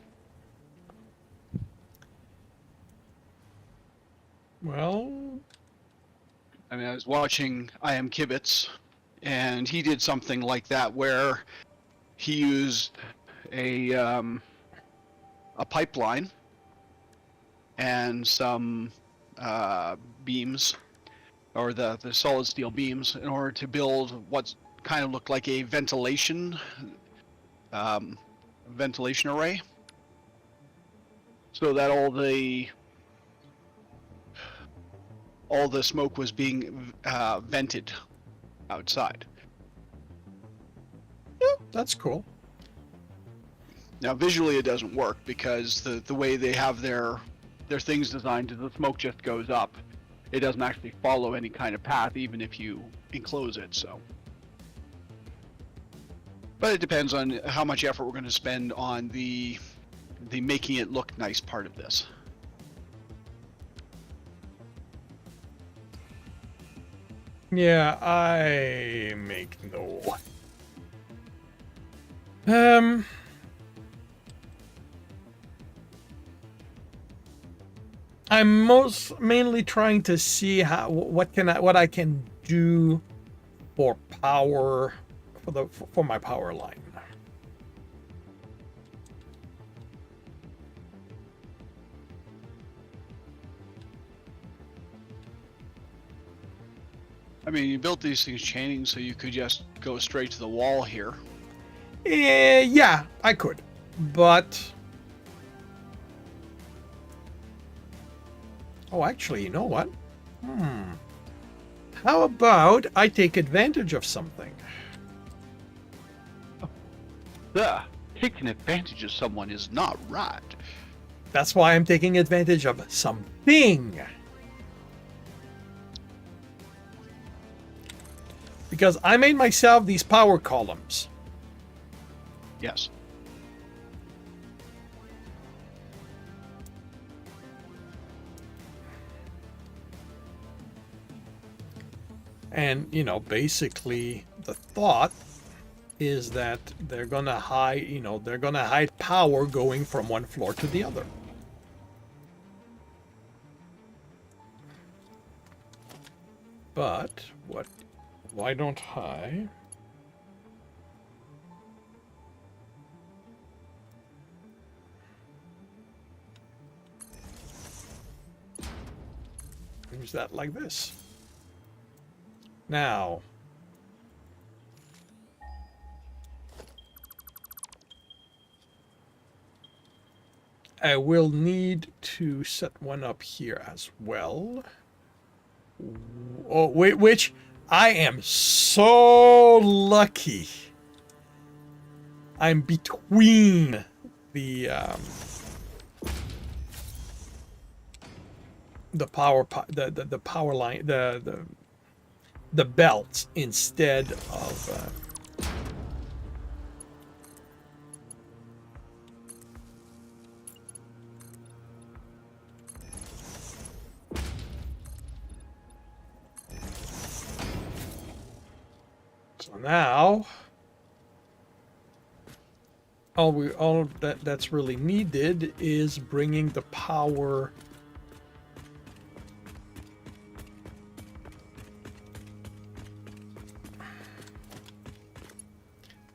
Well, I mean, I was watching I Am Kibitz, and he did something like that where he used a pipeline and some beams, or the solid steel beams, in order to build what kind of looked like a ventilation array, so that all the smoke was being vented outside. yeah, that's cool. Now visually it doesn't work, because the way they have their things designed, the smoke just goes up. It doesn't actually follow any kind of path, even if you enclose it. So, but it depends on how much effort we're going to spend on the making it look nice part of this. Yeah, I make no. I'm mainly trying to see what I can do for power for my power line. I mean, you built these things chaining, so you could just go straight to the wall here. Yeah, I could, but Oh, actually, you know what? How about I take advantage of something? Taking advantage of someone is not right. That's why I'm taking advantage of something. Because I made myself these power columns. Yes. And, you know, basically the thought is that they're gonna hide, you know, they're gonna hide power going from one floor to the other. But what? Why don't I? Use that like this. Now, I will need to set one up here as well. Oh, wait, which I am so lucky. I'm between the the power line, the belts instead of so now all that's really needed is bringing the power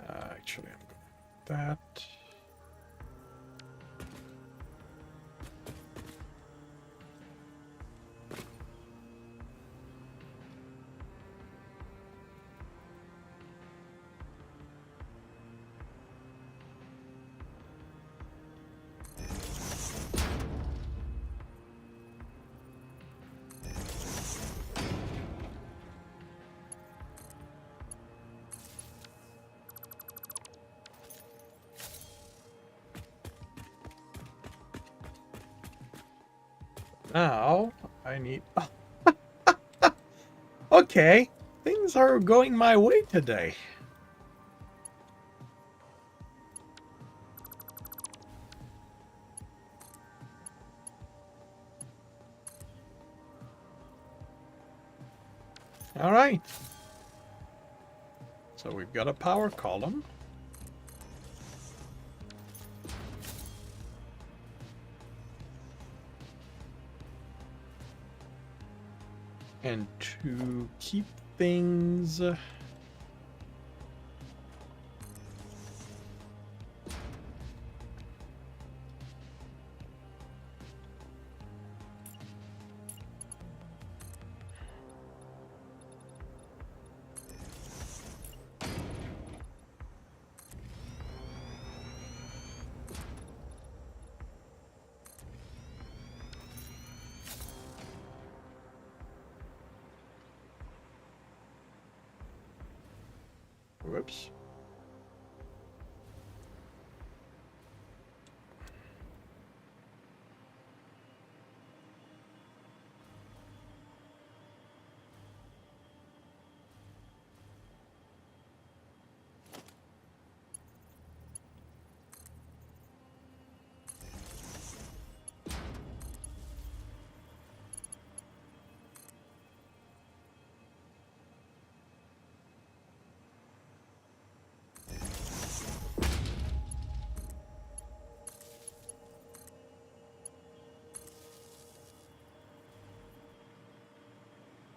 actually I'm going with that. Now I need. Okay, things are going my way today. All right. So we've got a power column. And to keep things whoops.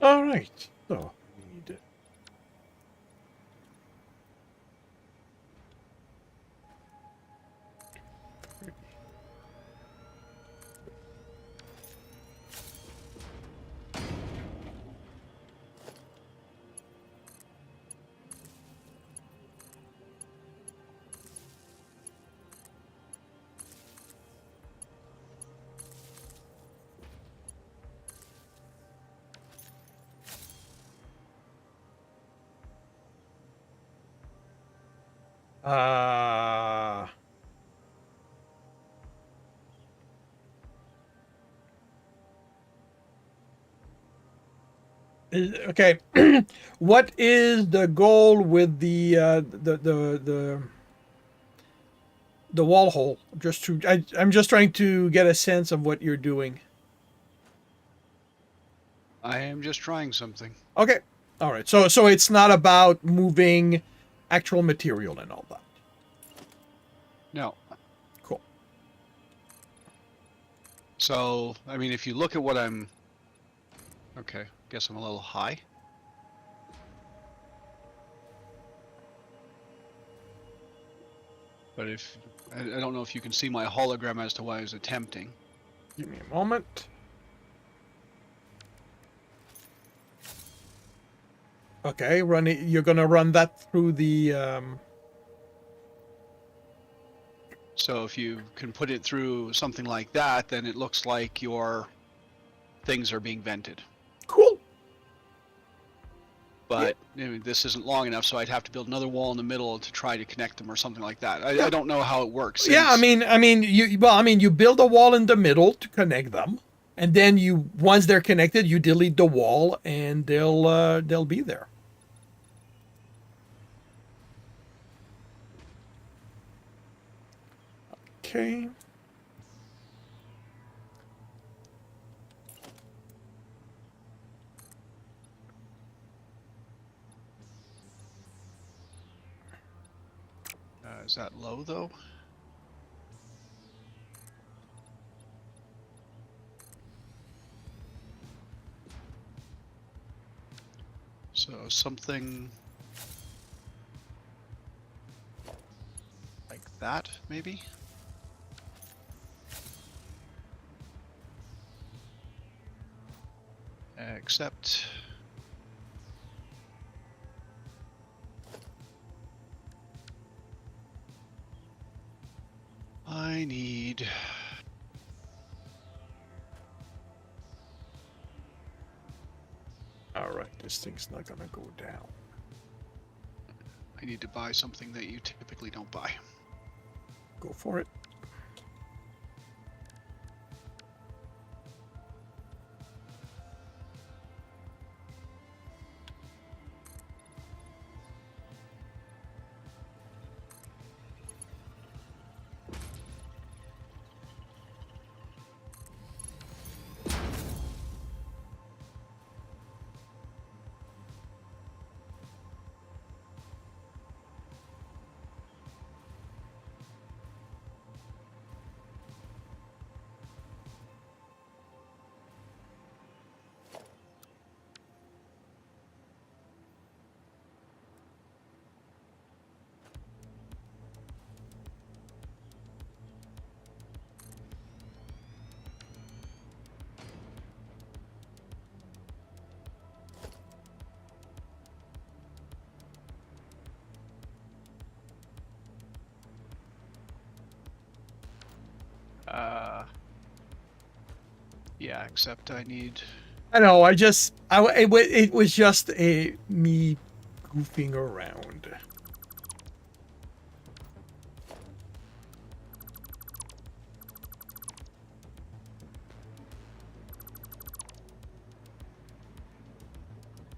All right. So we need Uh, okay. What is the goal with the wall hole? I'm just trying to get a sense of what you're doing. I am just trying something. Okay. All right. So it's not about moving actual material and all that. No. Cool. So, I mean, if you look at what I'm... Okay, guess I'm a little high. But if... I don't know if you can see my hologram as to what I was attempting. Give me a moment. Okay, run it. You're gonna run that through the. So if you can put it through something like that, then it looks like your things are being vented. Cool. But I mean, this isn't long enough, so I'd have to build another wall in the middle to try to connect them or something like that. Yeah. I don't know how it works. Yeah, I mean, you build a wall in the middle to connect them, and then once they're connected, you delete the wall, and they'll be there. Okay. Is that low though? So something like that, maybe? Except... I need... All right, this thing's not gonna go down. I need to buy something that you typically don't buy. Go for it. Yeah, except I need... I know. It was just me goofing around.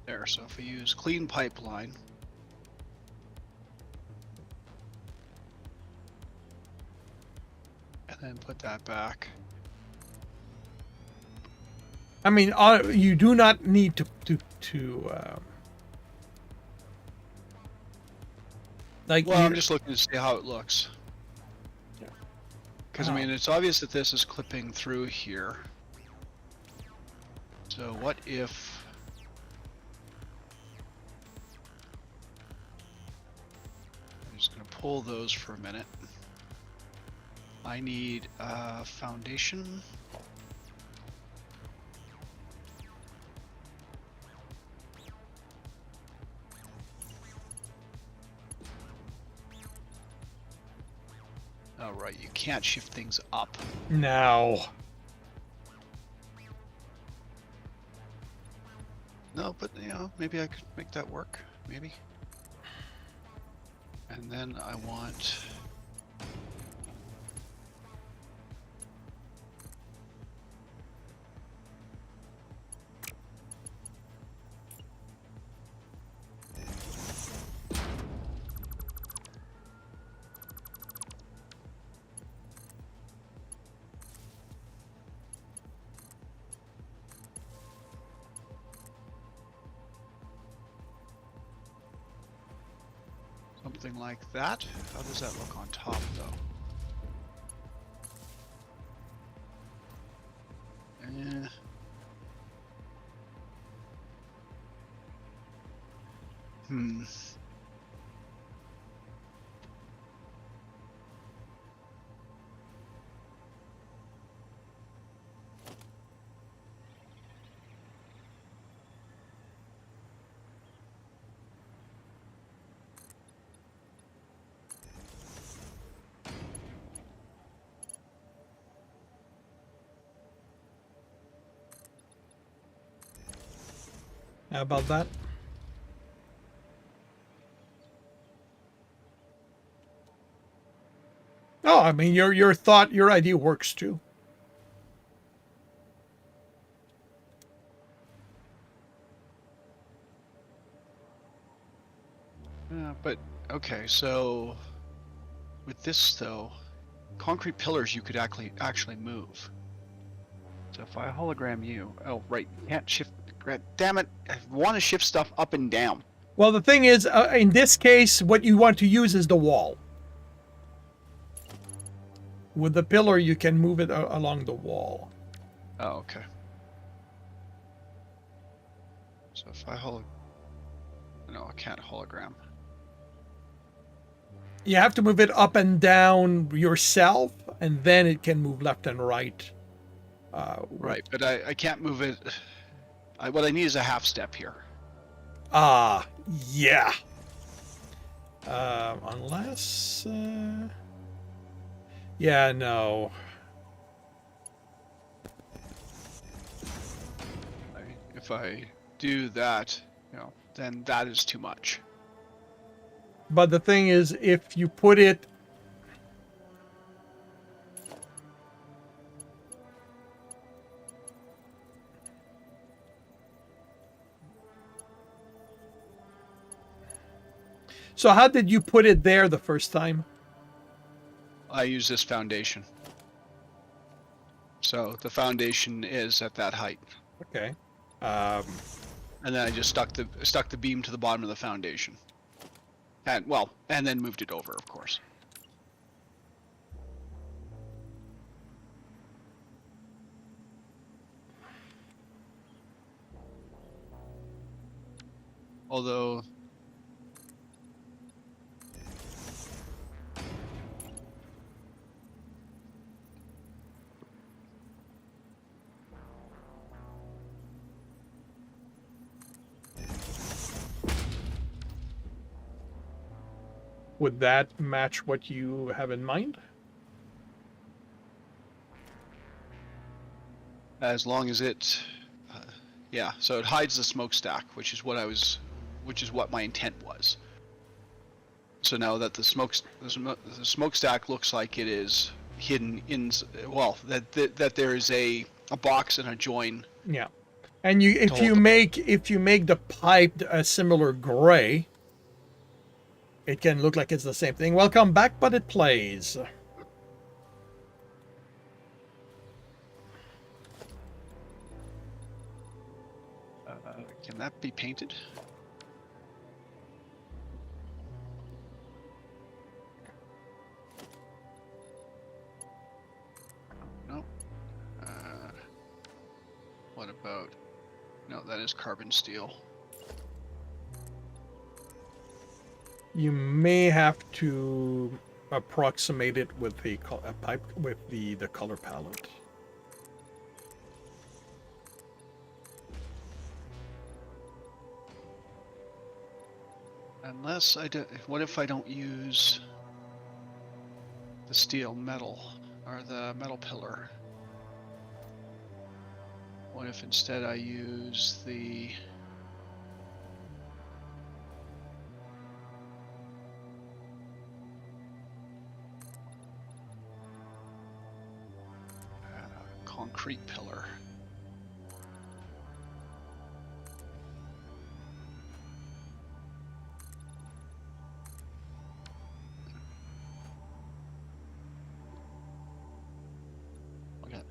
There, so if I use clean pipeline... and then put that back... I mean, you do not need to like. Well, I'm just looking to see how it looks. Yeah. Because, I mean, it's obvious that this is clipping through here. So what if... I'm just going to pull those for a minute. I need a foundation. Oh, right, you can't shift things up. No. No, but, you know, maybe I could make that work. Maybe. And then I want... something like that. How does that look on top, though? Eh. Hmm. How about that? Oh, I mean, your thought, your idea works too. But, okay, so... With this, though, concrete pillars you could actually move. So if I hologram you... Oh, right, you can't shift... Damn it, I want to shift stuff up and down. Well, the thing is, in this case, what you want to use is the wall. With the pillar, you can move it along the wall. Oh, okay. So if I No, I can't hologram. You have to move it up and down yourself, and then it can move left and right. Right, but I can't move it... what I need is a half step here. Ah, yeah. Unless... yeah, no. If I do that, then that is too much. But the thing is, if you put it... So how did you put it there the first time? I use this foundation. So the foundation is at that height. Okay. And then I just stuck the beam to the bottom of the foundation. And then moved it over, of course. Although would that match what you have in mind? as long as it yeah, so it hides the smokestack, which is what my intent was. So now that the smokestack looks like it is hidden in, that there is a box and a join. Yeah. And if you make the pipe a similar gray, it can look like it's the same thing. Welcome back, but it plays. Can that be painted? No. What about... No, that is carbon steel. You may have to approximate it with a pipe with the color palette. Unless what if I don't use the steel metal or the metal pillar? What if instead I use the... I concrete pillar. Okay.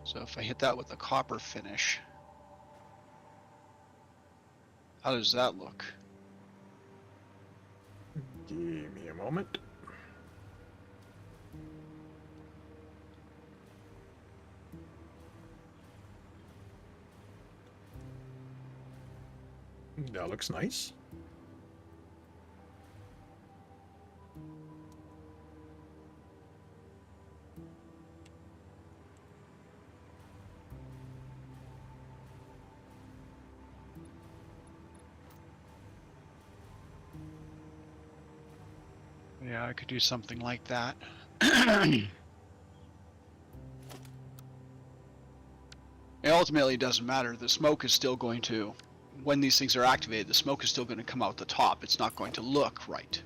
So if I hit that with a copper finish, how does that look? Give me a moment. That looks nice. Yeah, I could do something like that. It ultimately doesn't matter. The smoke is still going to, when these things are activated, the smoke is still going to come out the top. It's not going to look right.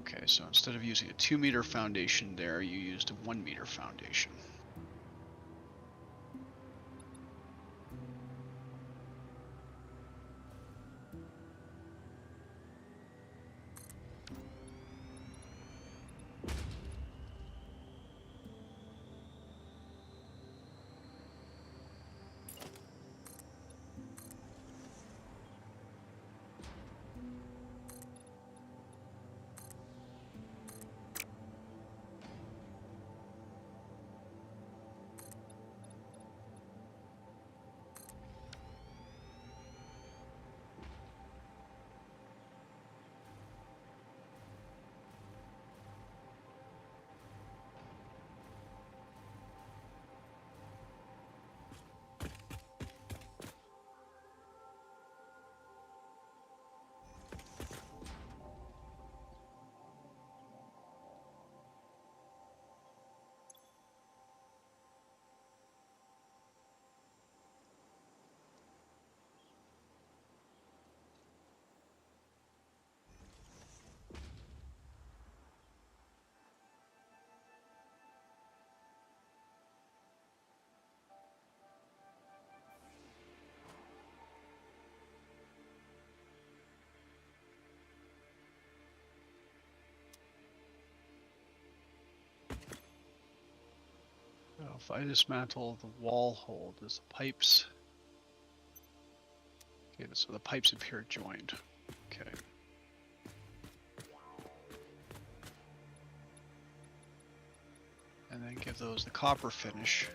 Okay, so instead of using a 2-meter foundation there, you used a 1-meter foundation. Now, if I dismantle the wall hold, does the pipes... Okay, so the pipes appear joined. Okay. And then give those the copper finish.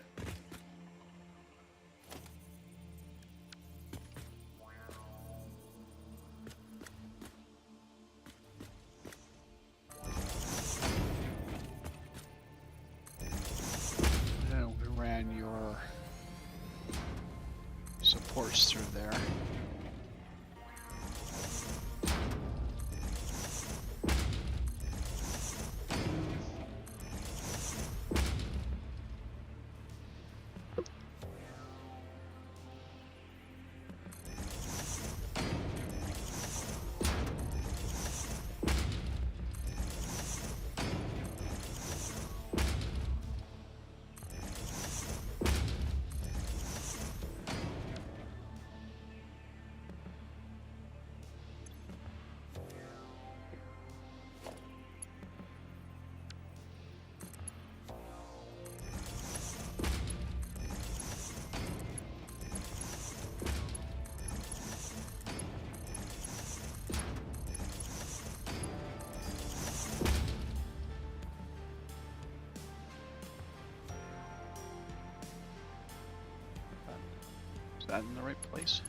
And we ran your supports through there. Is that in the right place?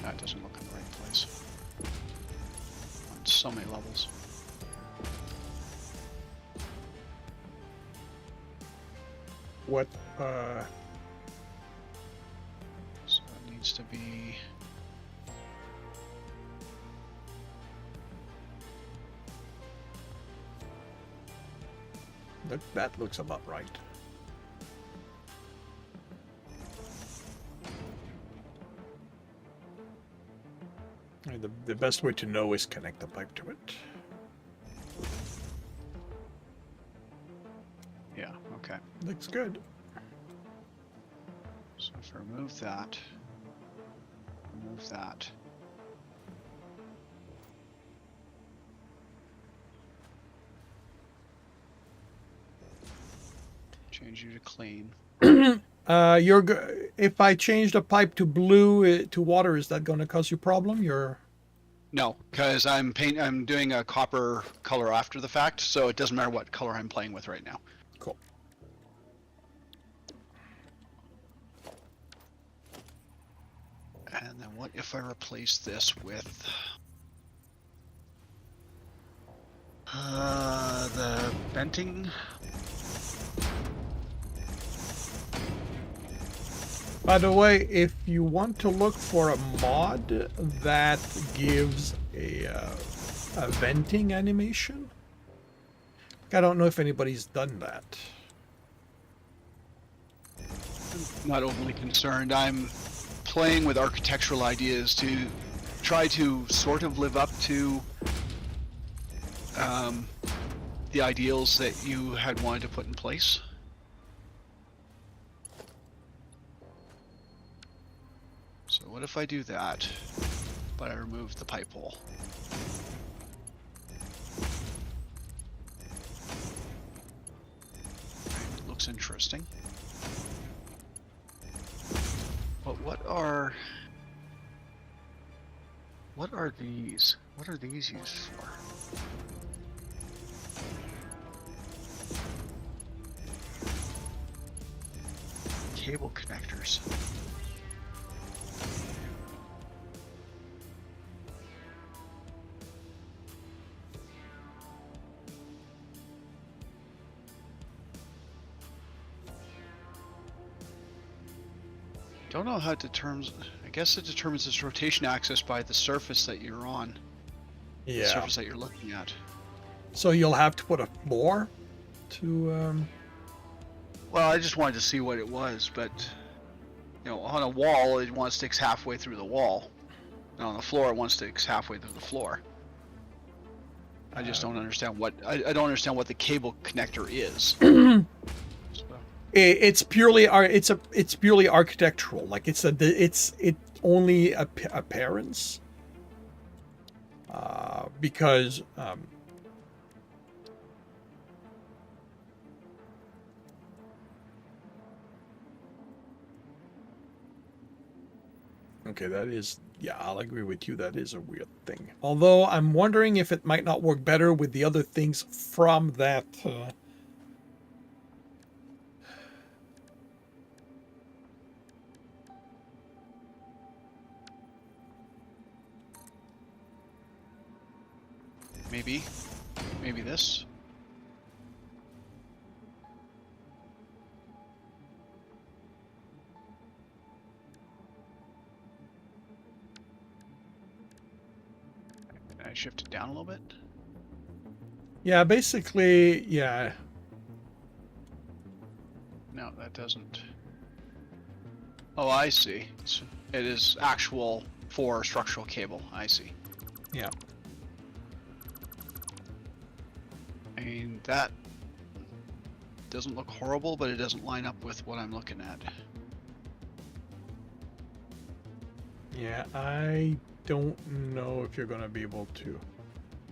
No, it doesn't look in the right place. On so many levels. What, So it needs to be... that looks about right. And the best way to know is connect the pipe to it. Yeah, okay. Looks good. So if I remove that, change you to clean. If I change the pipe to blue to water, is that going to cause you problem? No, because I'm doing a copper color after the fact, so it doesn't matter what color I'm playing with right now. Cool. And then what if I replace this with the venting? By the way, if you want to look for a mod that gives a venting animation, I don't know if anybody's done that. Not overly concerned. I'm playing with architectural ideas to try to sort of live up to the ideals that you had wanted to put in place. So what if I do that, but I remove the pipe hole? Looks interesting. But what are these? What are these used for? Cable connectors. Don't know how it determines. I guess it determines its rotation axis by the surface that you're on. Yeah. The surface that you're looking at. So you'll have to put a floor to. Well, I just wanted to see what it was, but you know, on a wall it one sticks halfway through the wall, and on the floor it one sticks halfway through the floor. I just don't understand what I don't understand what the cable connector is. It's purely architectural. Like it's only appearance. Because okay, that is, yeah, I'll agree with you. That is a weird thing. Although I'm wondering if it might not work better with the other things from that. Maybe this. Can I shift it down a little bit? Yeah, basically, yeah. No, that doesn't. Oh, I see. It is actual for structural cable. I see. Yeah. I mean, that doesn't look horrible, but it doesn't line up with what I'm looking at. Yeah, I don't know if you're gonna be able to.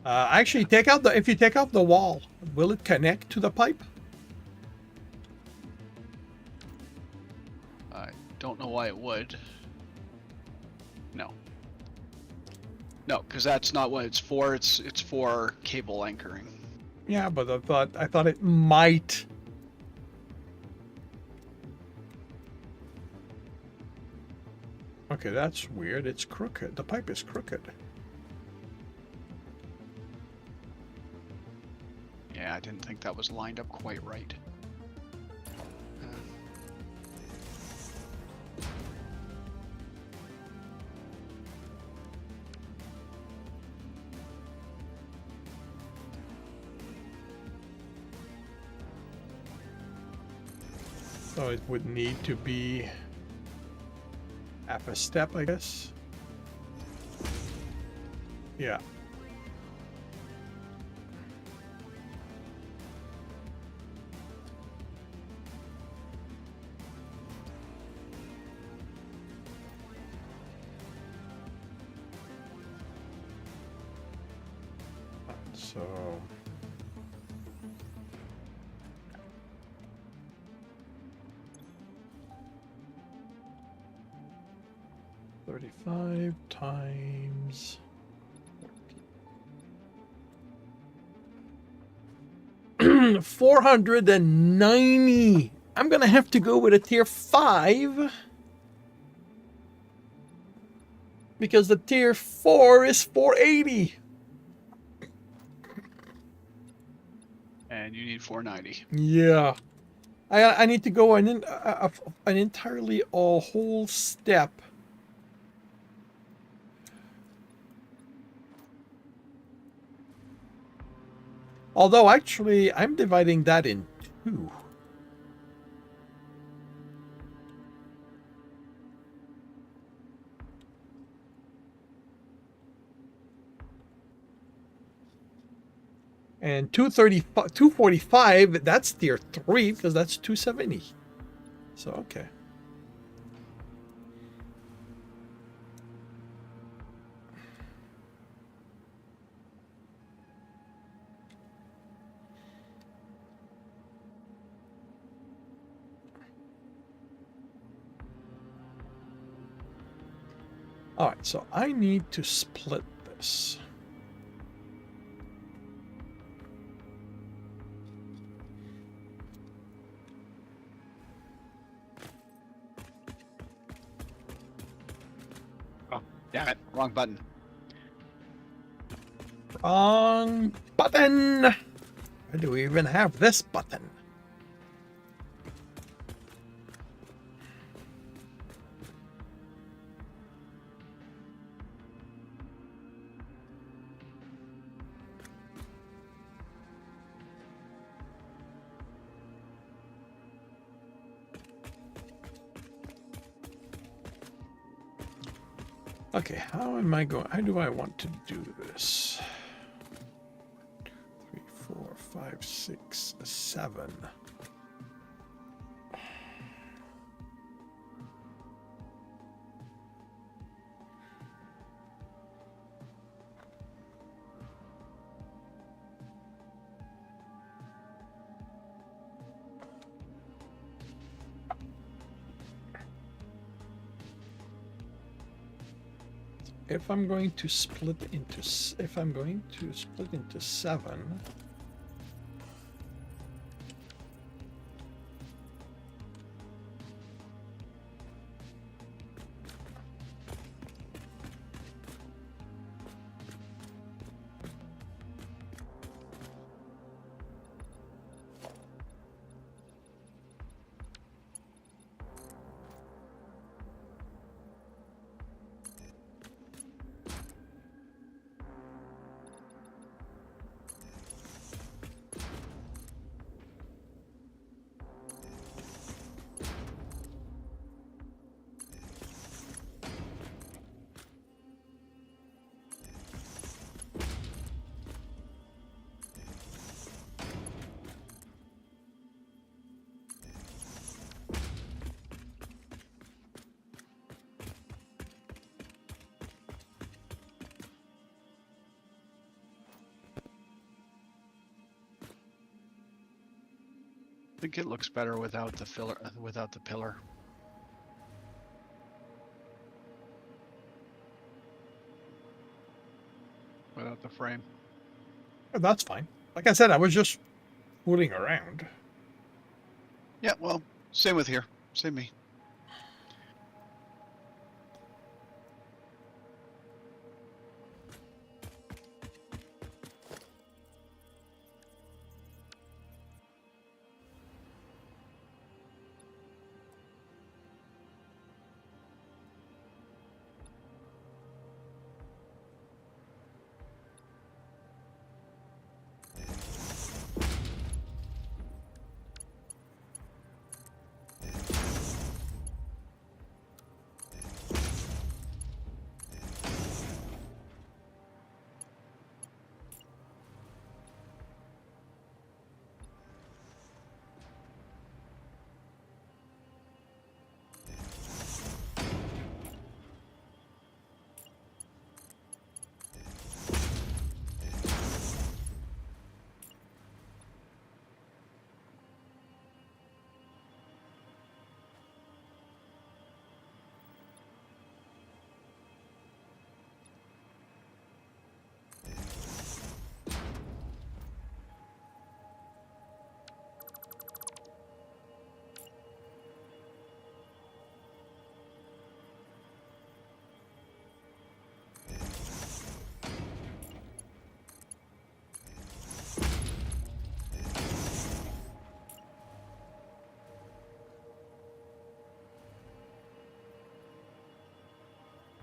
Actually, if you take out the wall, will it connect to the pipe? I don't know why it would. No. No, because that's not what it's for. It's for cable anchoring. Yeah, but I thought it might. Okay, that's weird. It's crooked. The pipe is crooked. Yeah, I didn't think that was lined up quite right. So it would need to be half a step, I guess. Yeah. So 35 times 490. I'm gonna have to go with a tier 5 because the tier 4 is 480. And you need 490. Yeah. I need to go an entirely a whole step. Although actually I'm dividing that in two. And 245, that's tier 3 because that's 270. So okay. All right, so I need to split this. Oh, damn it. Wrong button. Wrong button. Where do we even have this button? Okay, how am I going? How do I want to do this? 3, 4, 5, 6, 7. If I'm going to split into 7, I think it looks better without the filler, without the pillar. Without the frame. that's fine. Like I said, I was just fooling around. Yeah, well, same with here. Same me.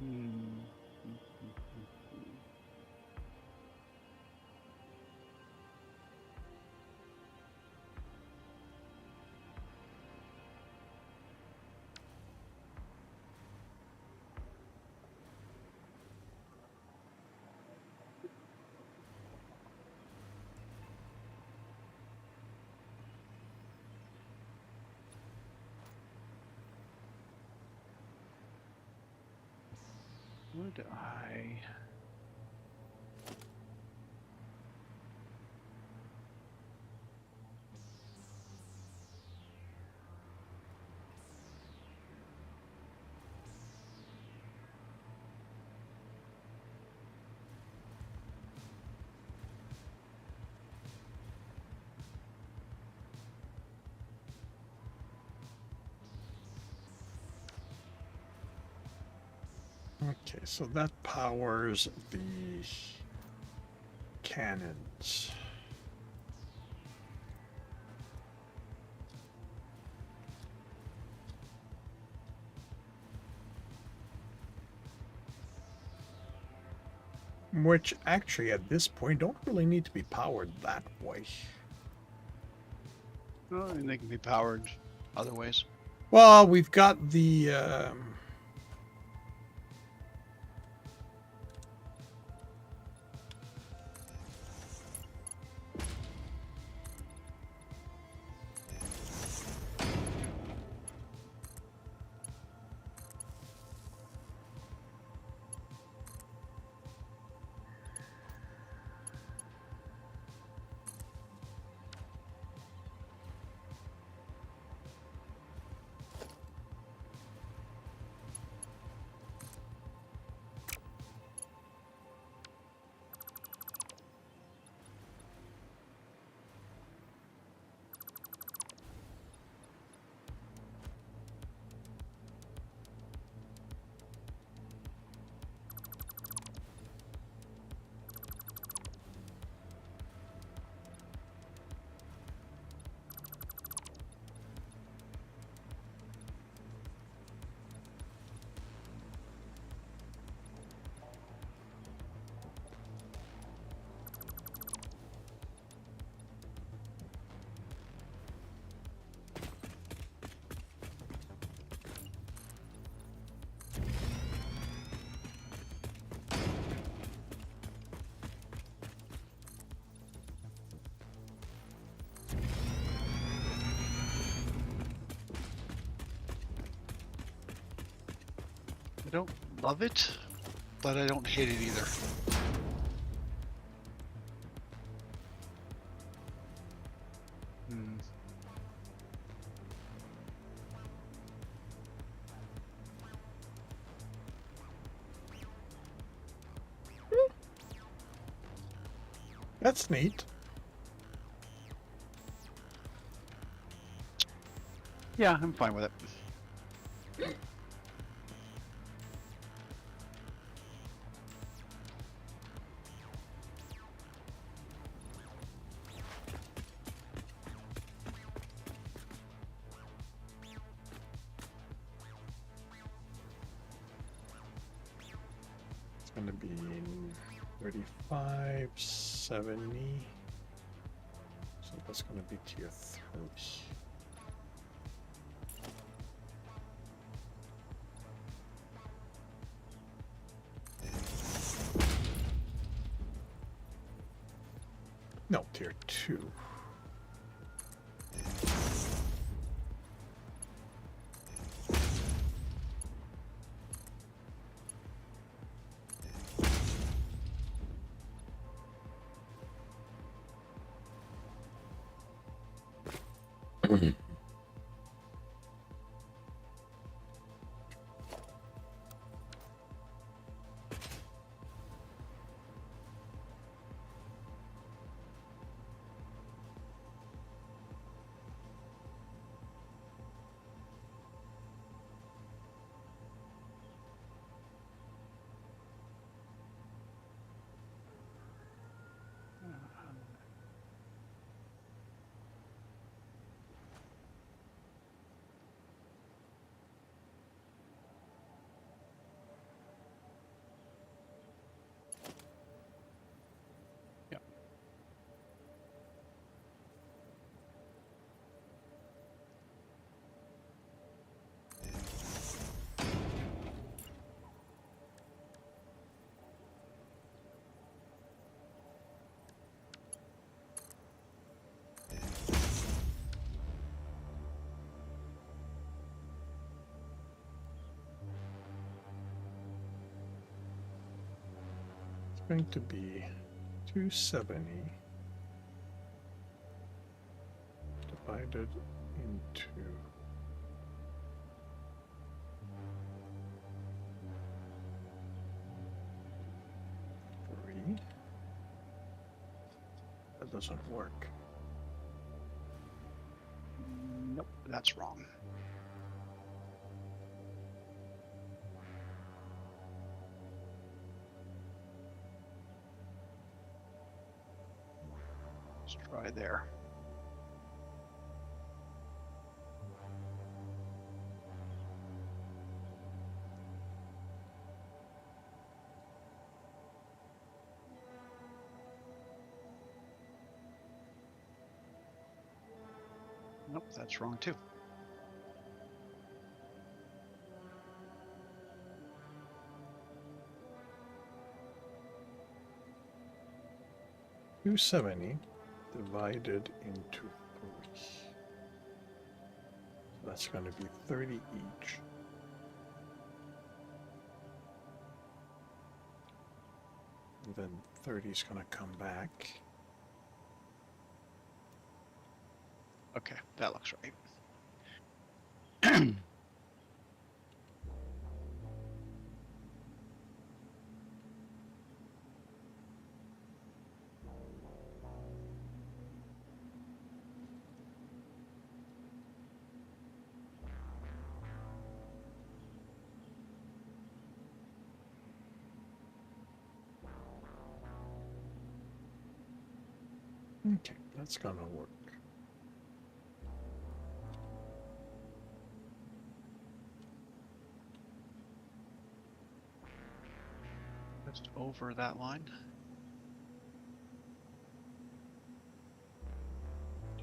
Hmm. Would I? Okay, so that powers the cannons. Which actually at this point don't really need to be powered that way. Oh, and they can be powered other ways. Well, we've got the I don't love it, but I don't hate it either. Hmm. that's neat. Yeah, I'm fine with it. It's going to be 35, 70. So that's going to be tier 3. No, tier 2. going to be 270 divided into 3. That doesn't work. Nope, that's wrong. Let's try there. Nope, that's wrong too. $270 divided into 3. That's going to be 30 each. And then 30 is going to come back. Okay, that looks right. Okay, that's going to work. Just over that line.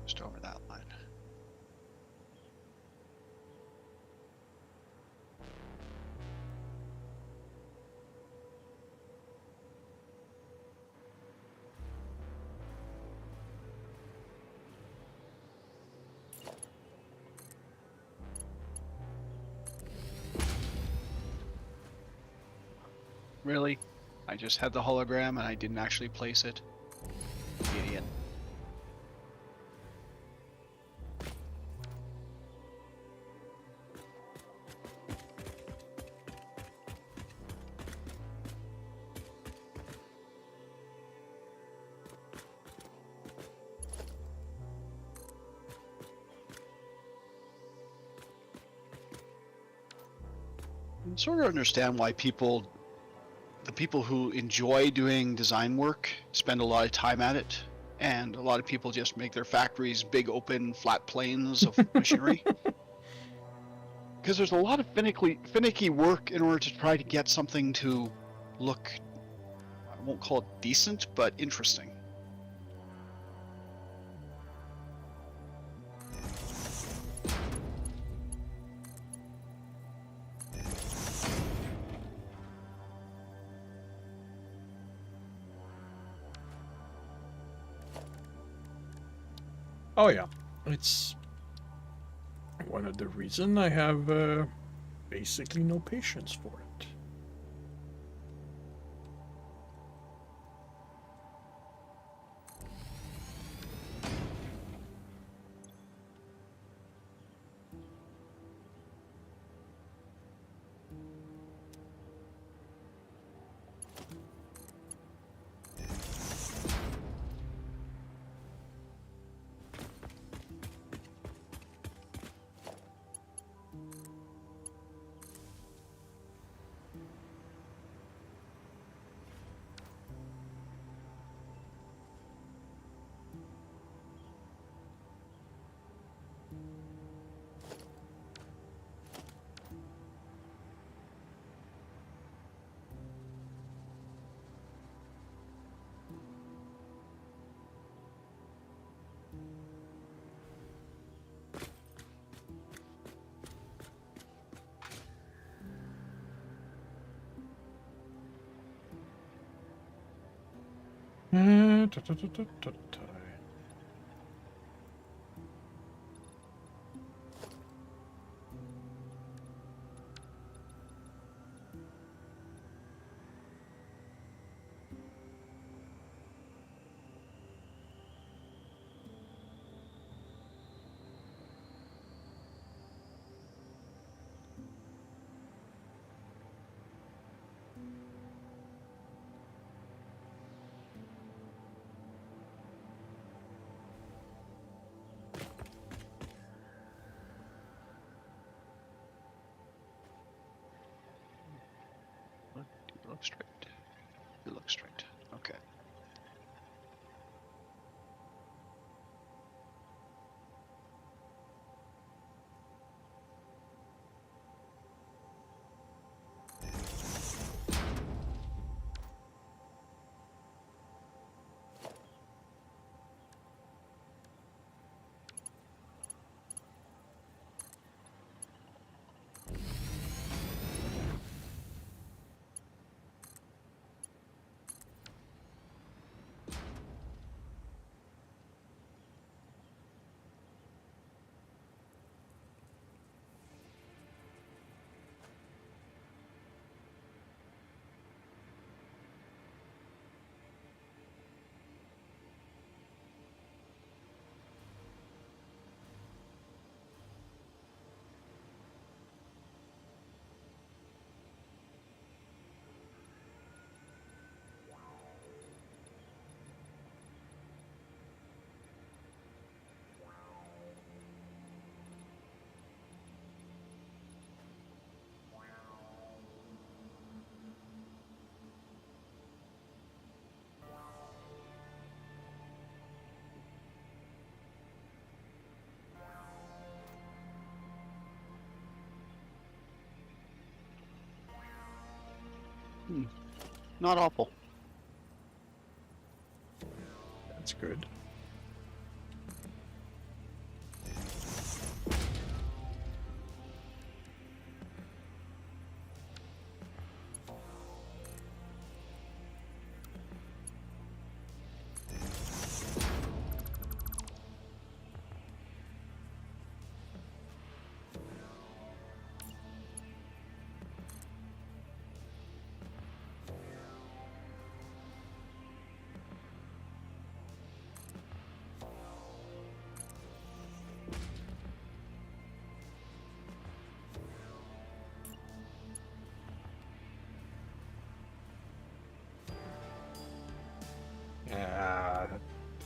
Just over that line. Really? I just had the hologram and I didn't actually place it. Idiot. I sort of understand why the people who enjoy doing design work spend a lot of time at it, and a lot of people just make their factories big open flat plains of machinery. Because there's a lot of finicky work in order to try to get something to look, I won't call it decent, but interesting. Oh yeah, it's one of the reasons I have basically no patience for it. Ta, ta, ta, ta, ta, ta. look straight. You look straight. Okay. Not awful. That's good.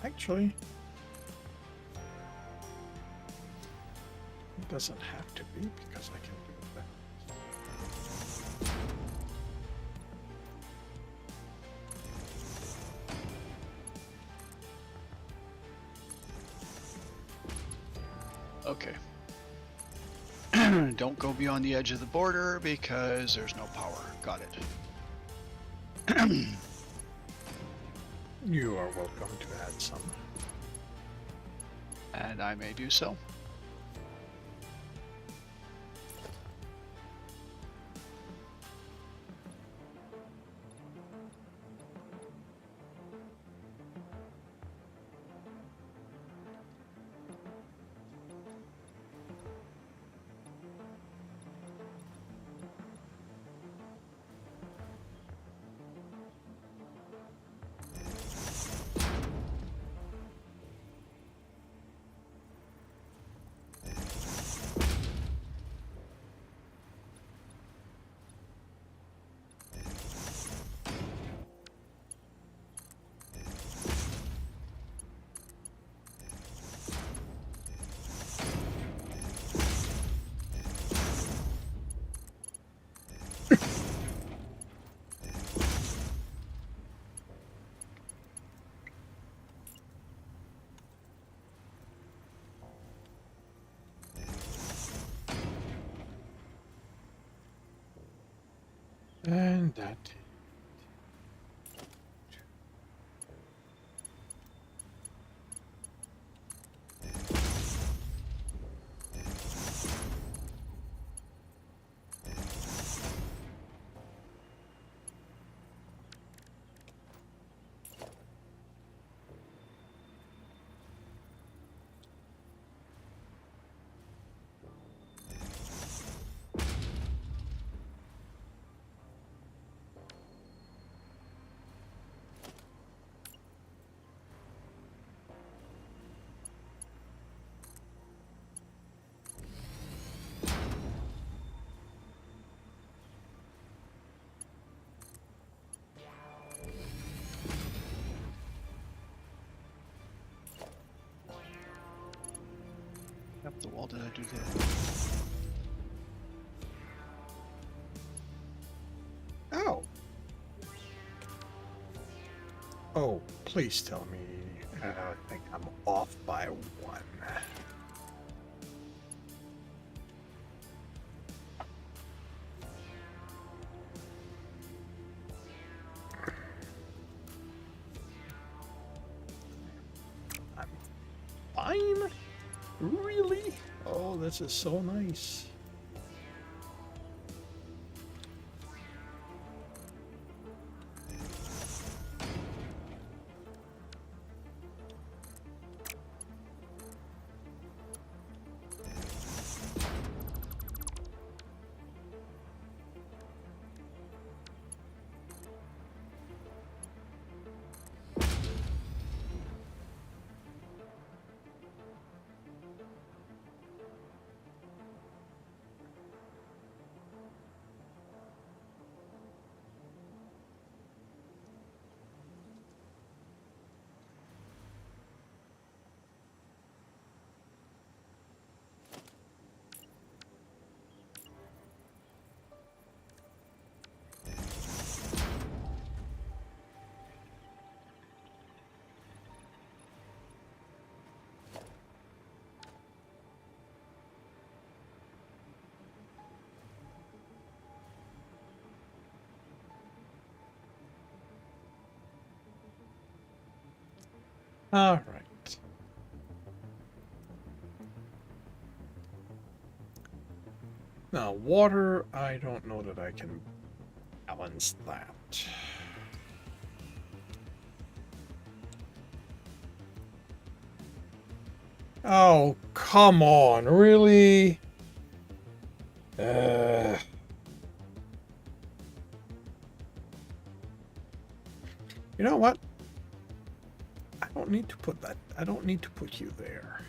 Actually, it doesn't have to be because I can do that. Okay. Don't go beyond the edge of the border because there's no power. Got it. You are welcome to add some. And I may do so. And that. Up the wall, did I do that? Oh, Oh, please tell me. I think I'm off by 1. I'm fine? Really? Oh, this is so nice. All right. Now, water, I don't know that I can balance that. Oh, come on, really? You know what? I don't need to put that. I don't need to put you there.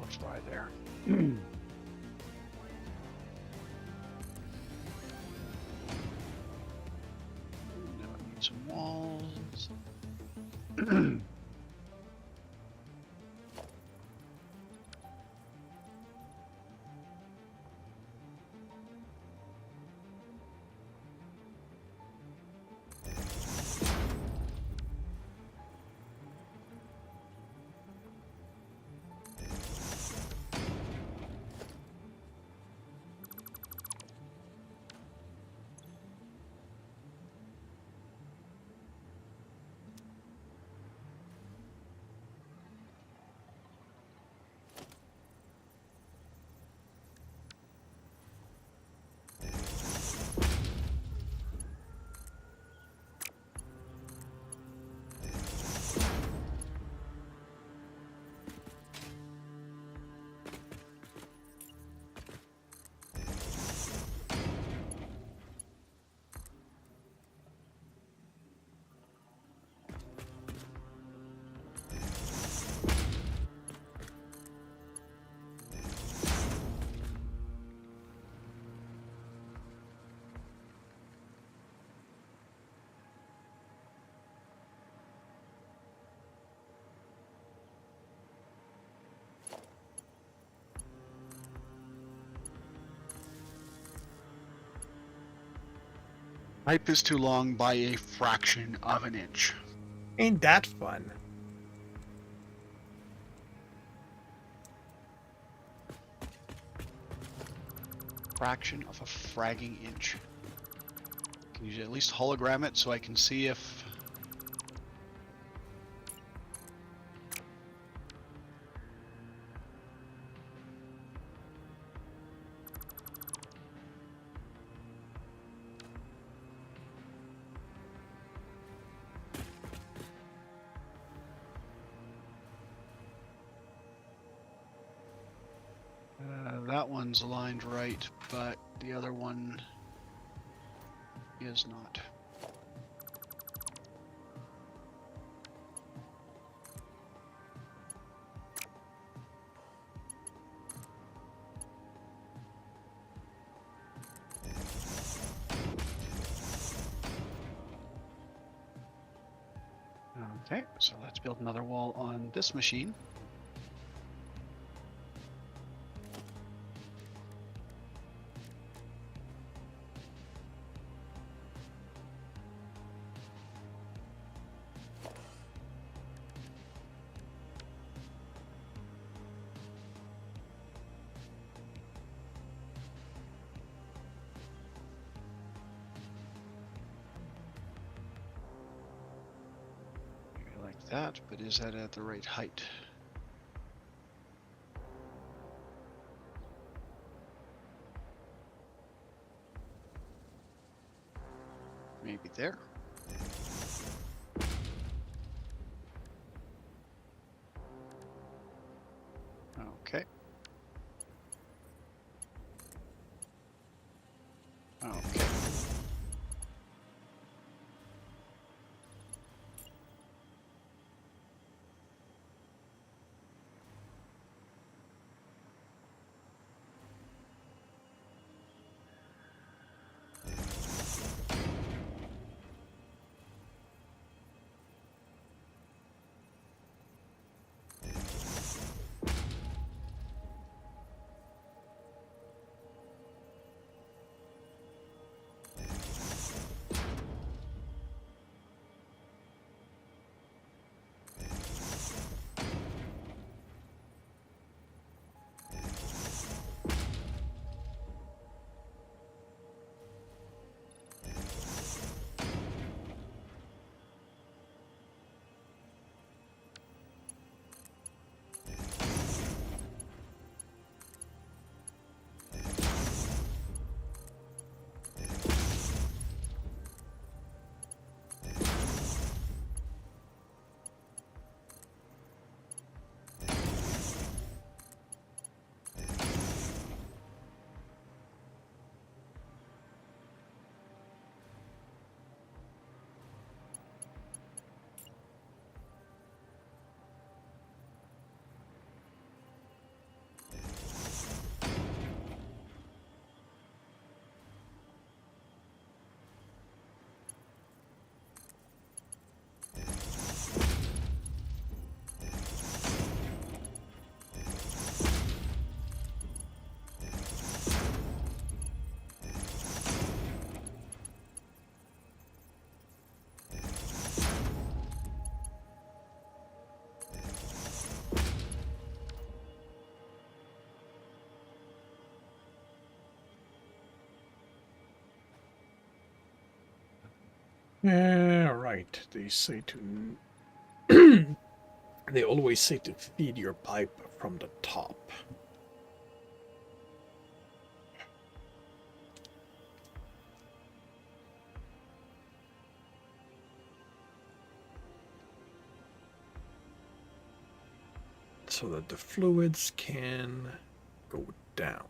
Let's try there. Now I need some walls. Pipe is too long by a fraction of an inch. Ain't that fun? fraction of a fragging inch. Can you at least hologram it so I can see if... that one's aligned right, but the other one is not. Okay, so let's build another wall on this machine. Like that, but is that at the right height? Maybe there. Okay. Okay. Right. They say to. They always say to feed your pipe from the top. So that the fluids can go down.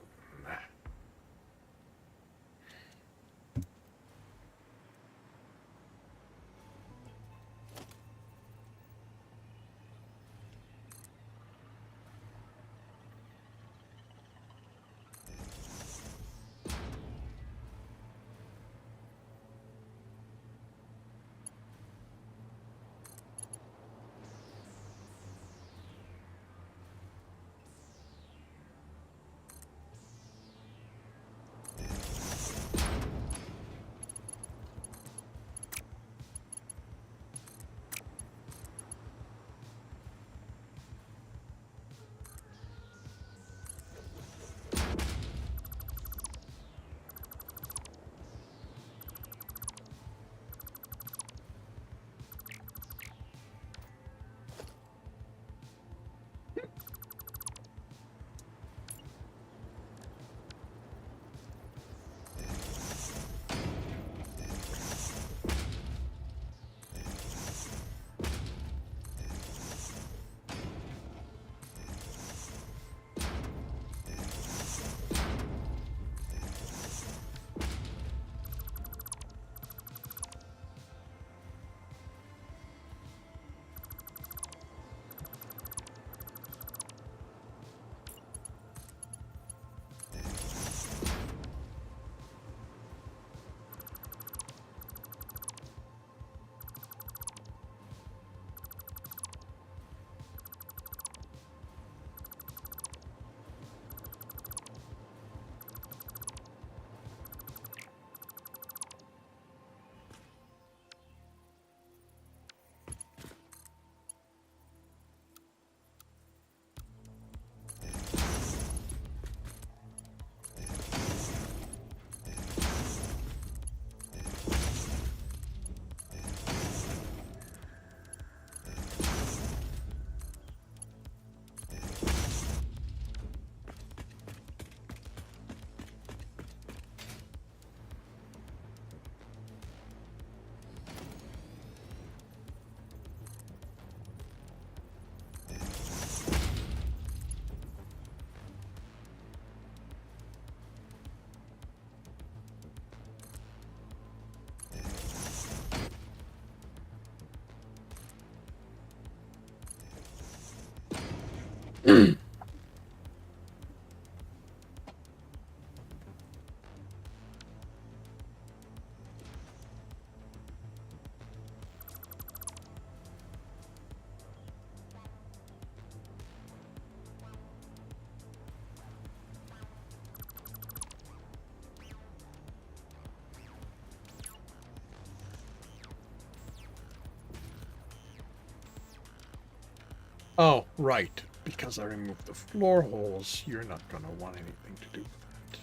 Oh, right. Because I removed the floor holes, you're not going to want anything to do with that.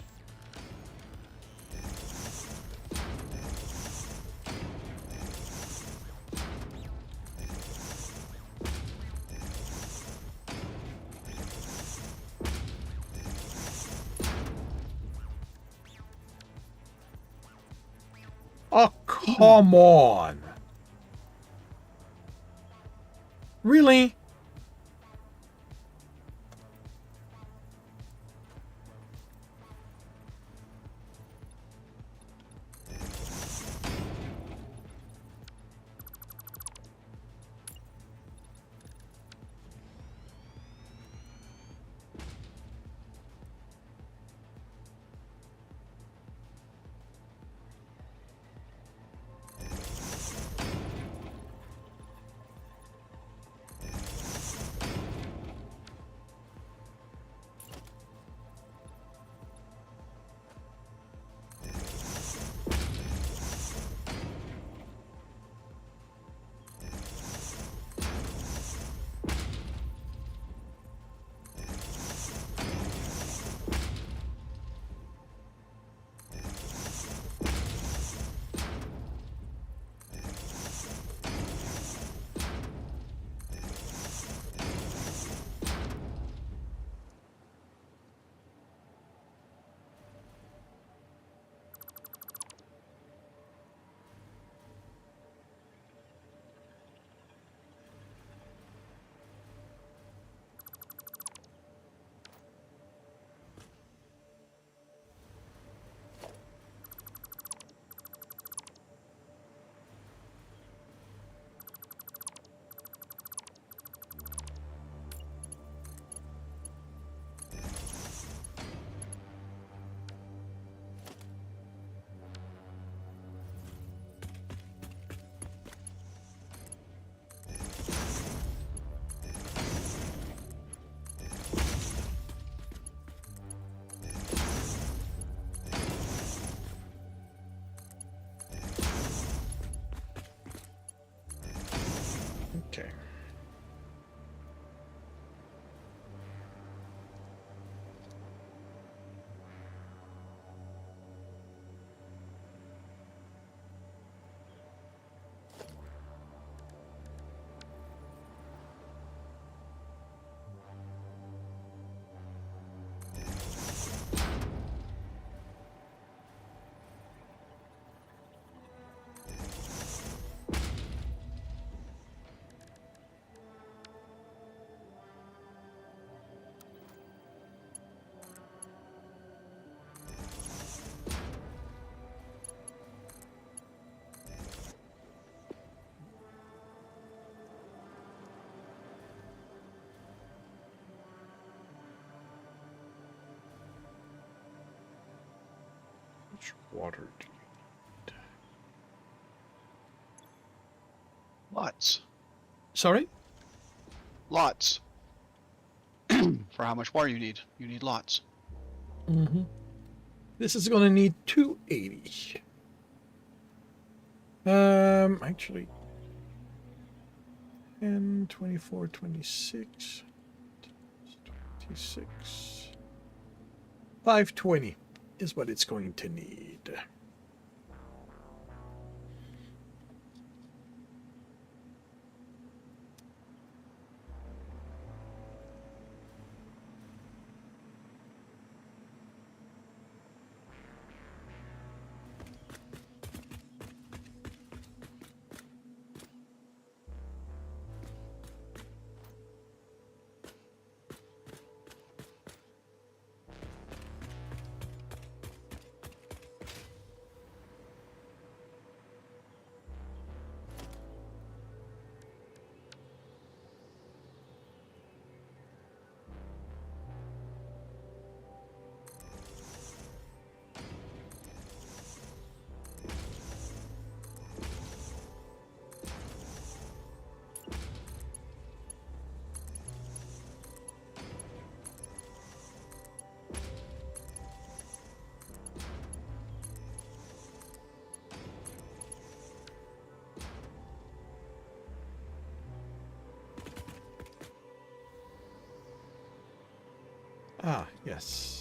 Oh, come on. Really? Okay. Which water do you need? Lots. Sorry? Lots. For how much water you need. You need lots. Mm-hmm. This is going to need 280. Actually, 10, 24, 26, 26. 520 is what it's going to need. Ah, yes.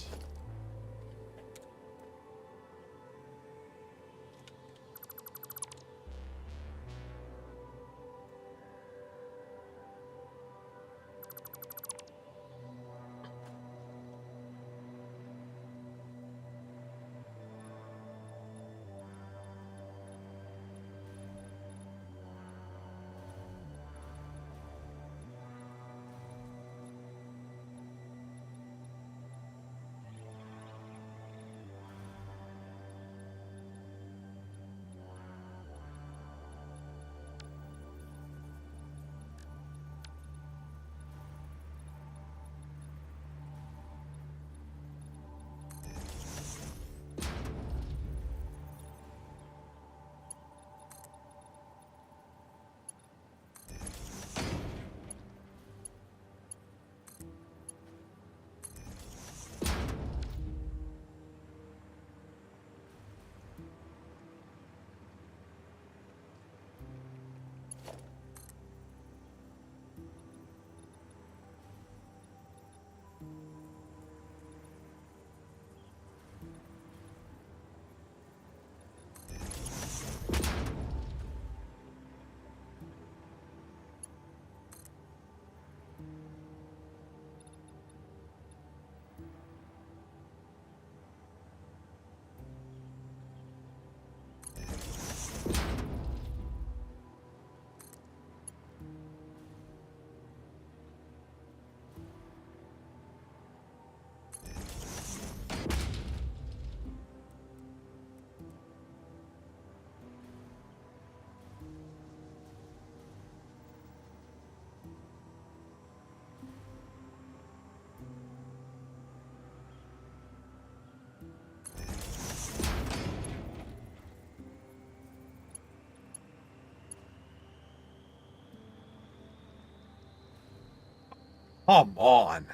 Come on.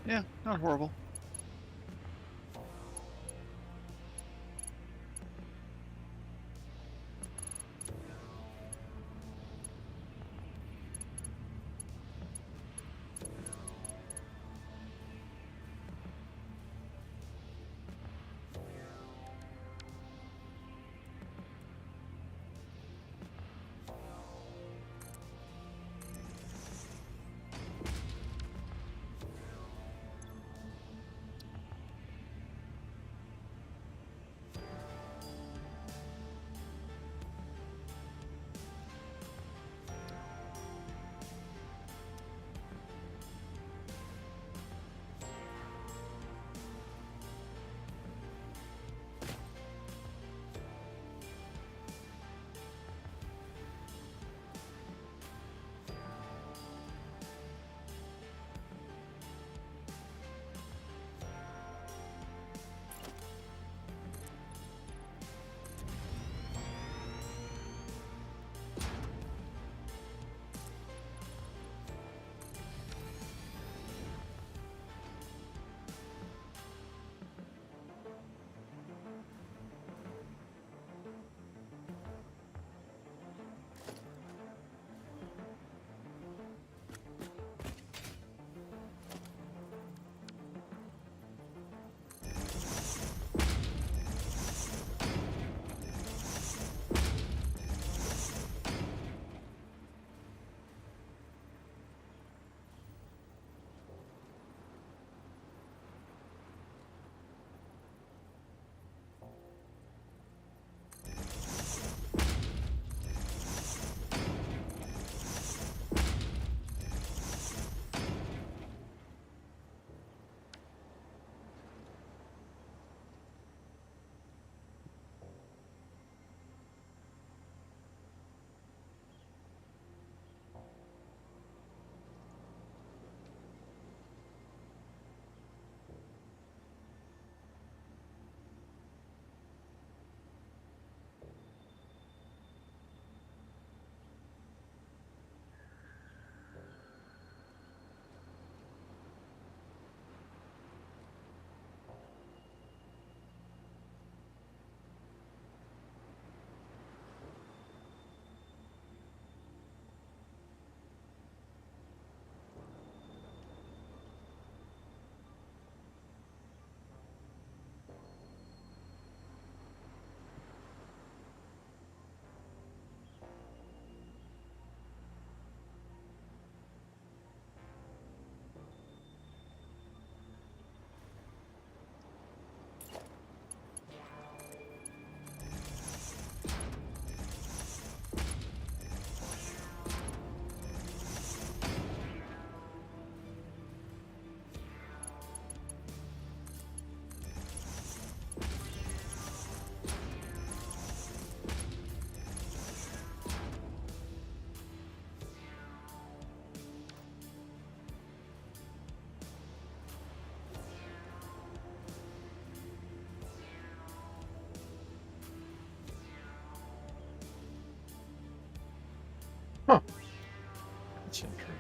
Yeah, not horrible.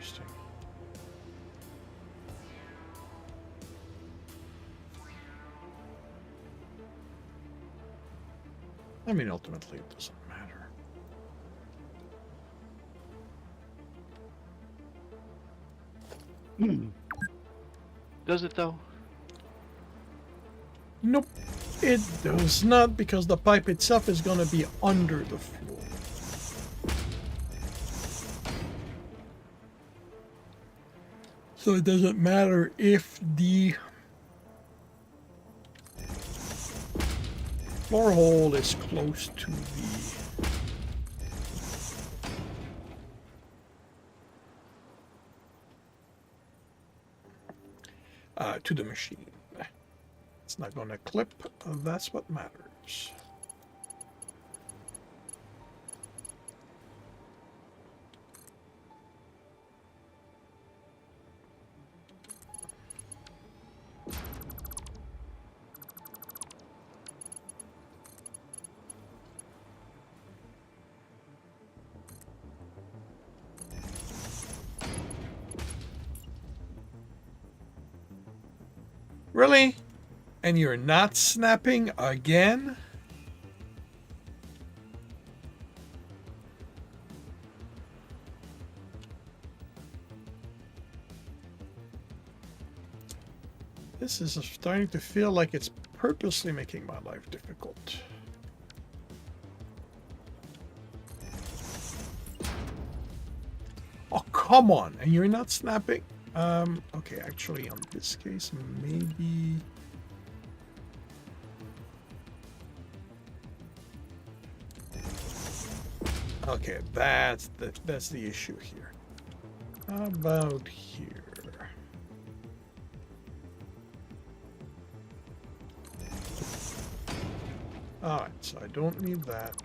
Interesting. I mean, ultimately, it doesn't matter. Does it though? Nope, it does not, because the pipe itself is going to be under the floor. So it doesn't matter if the floor hole is close to the machine. It's not going to clip. That's what matters. Really? And you're not snapping again? This is starting to feel like it's purposely making my life difficult. Oh, come on. And you're not snapping? Okay, actually, on this case, maybe... Okay, that's the issue here. How about here? Alright, so I don't need that.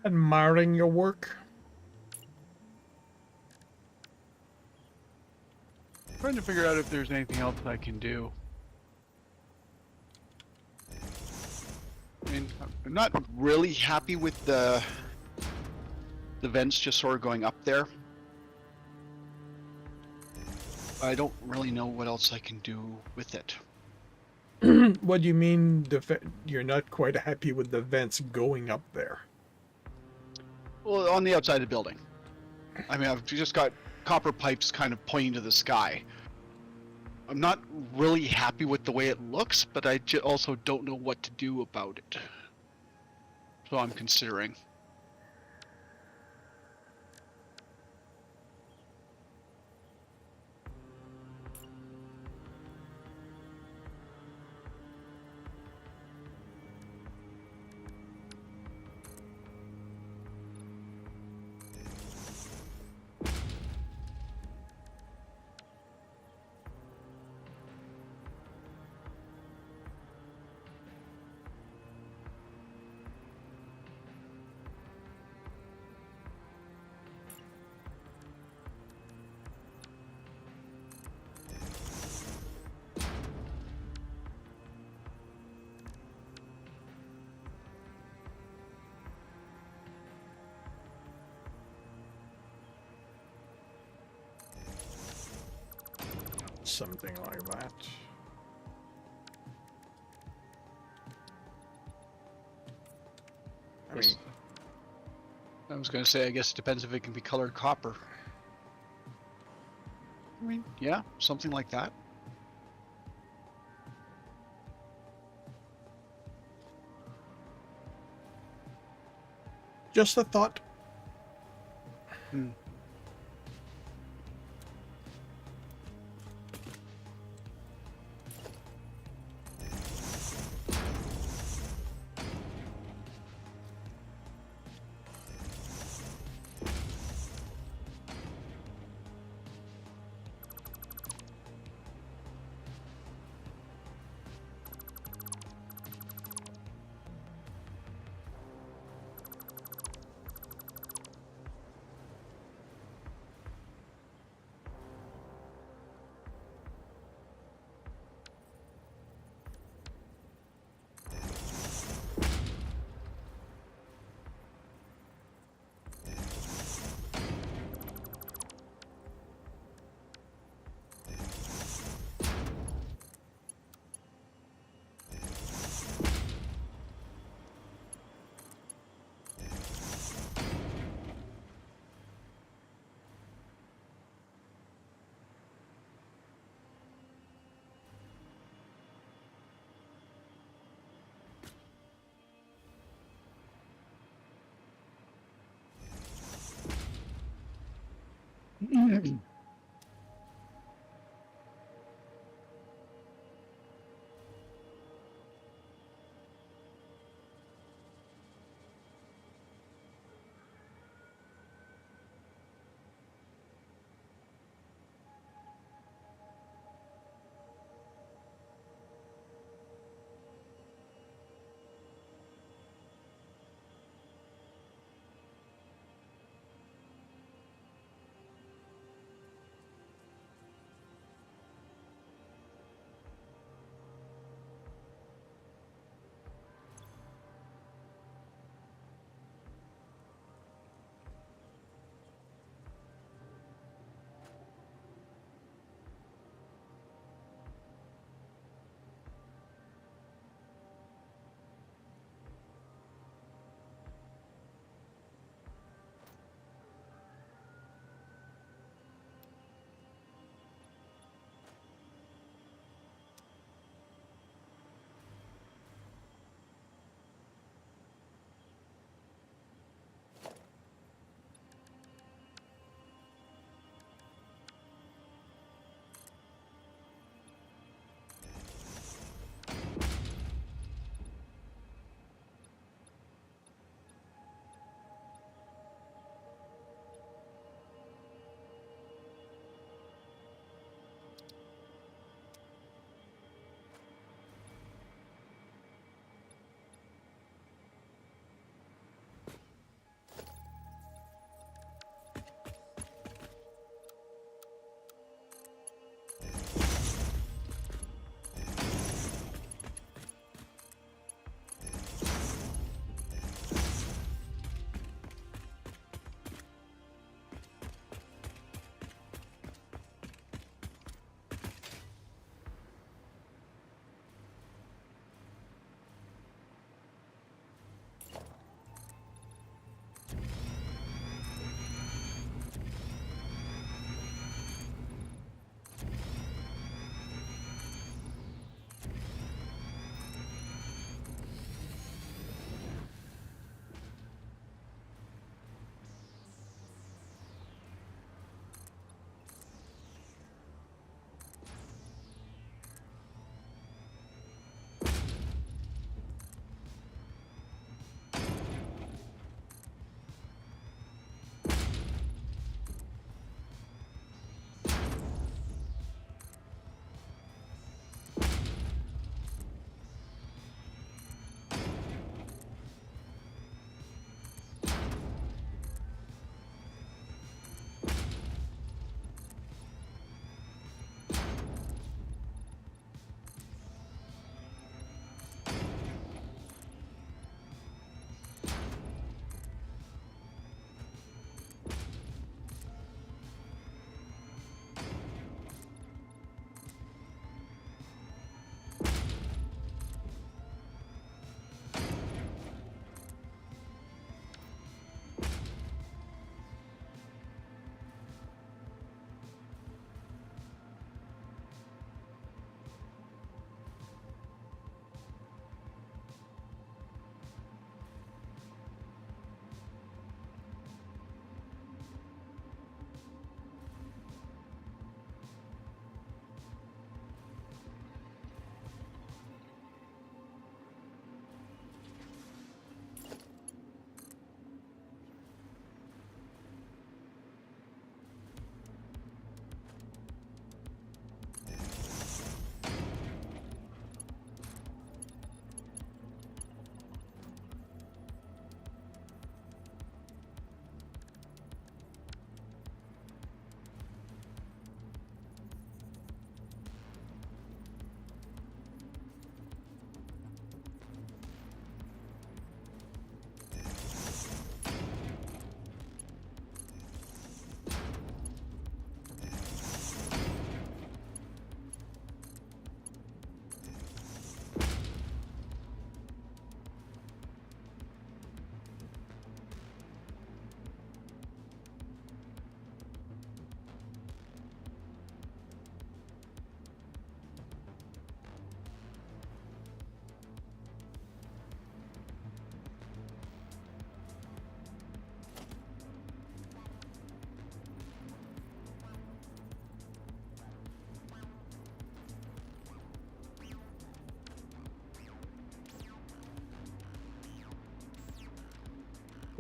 Admiring your work. Trying to figure out if there's anything else I can do. I mean, I'm not really happy with the vents just sort of going up there. I don't really know what else I can do with it. What do you mean you're not quite happy with the vents going up there? Well, on the outside of the building. I mean, I've just got copper pipes kind of pointing to the sky. I'm not really happy with the way it looks, but I also don't know what to do about it. So I'm considering. something like that. I mean, Yes. I was going to say, I guess it depends if it can be colored copper. I mean, yeah, something like that. just a thought. Hmm.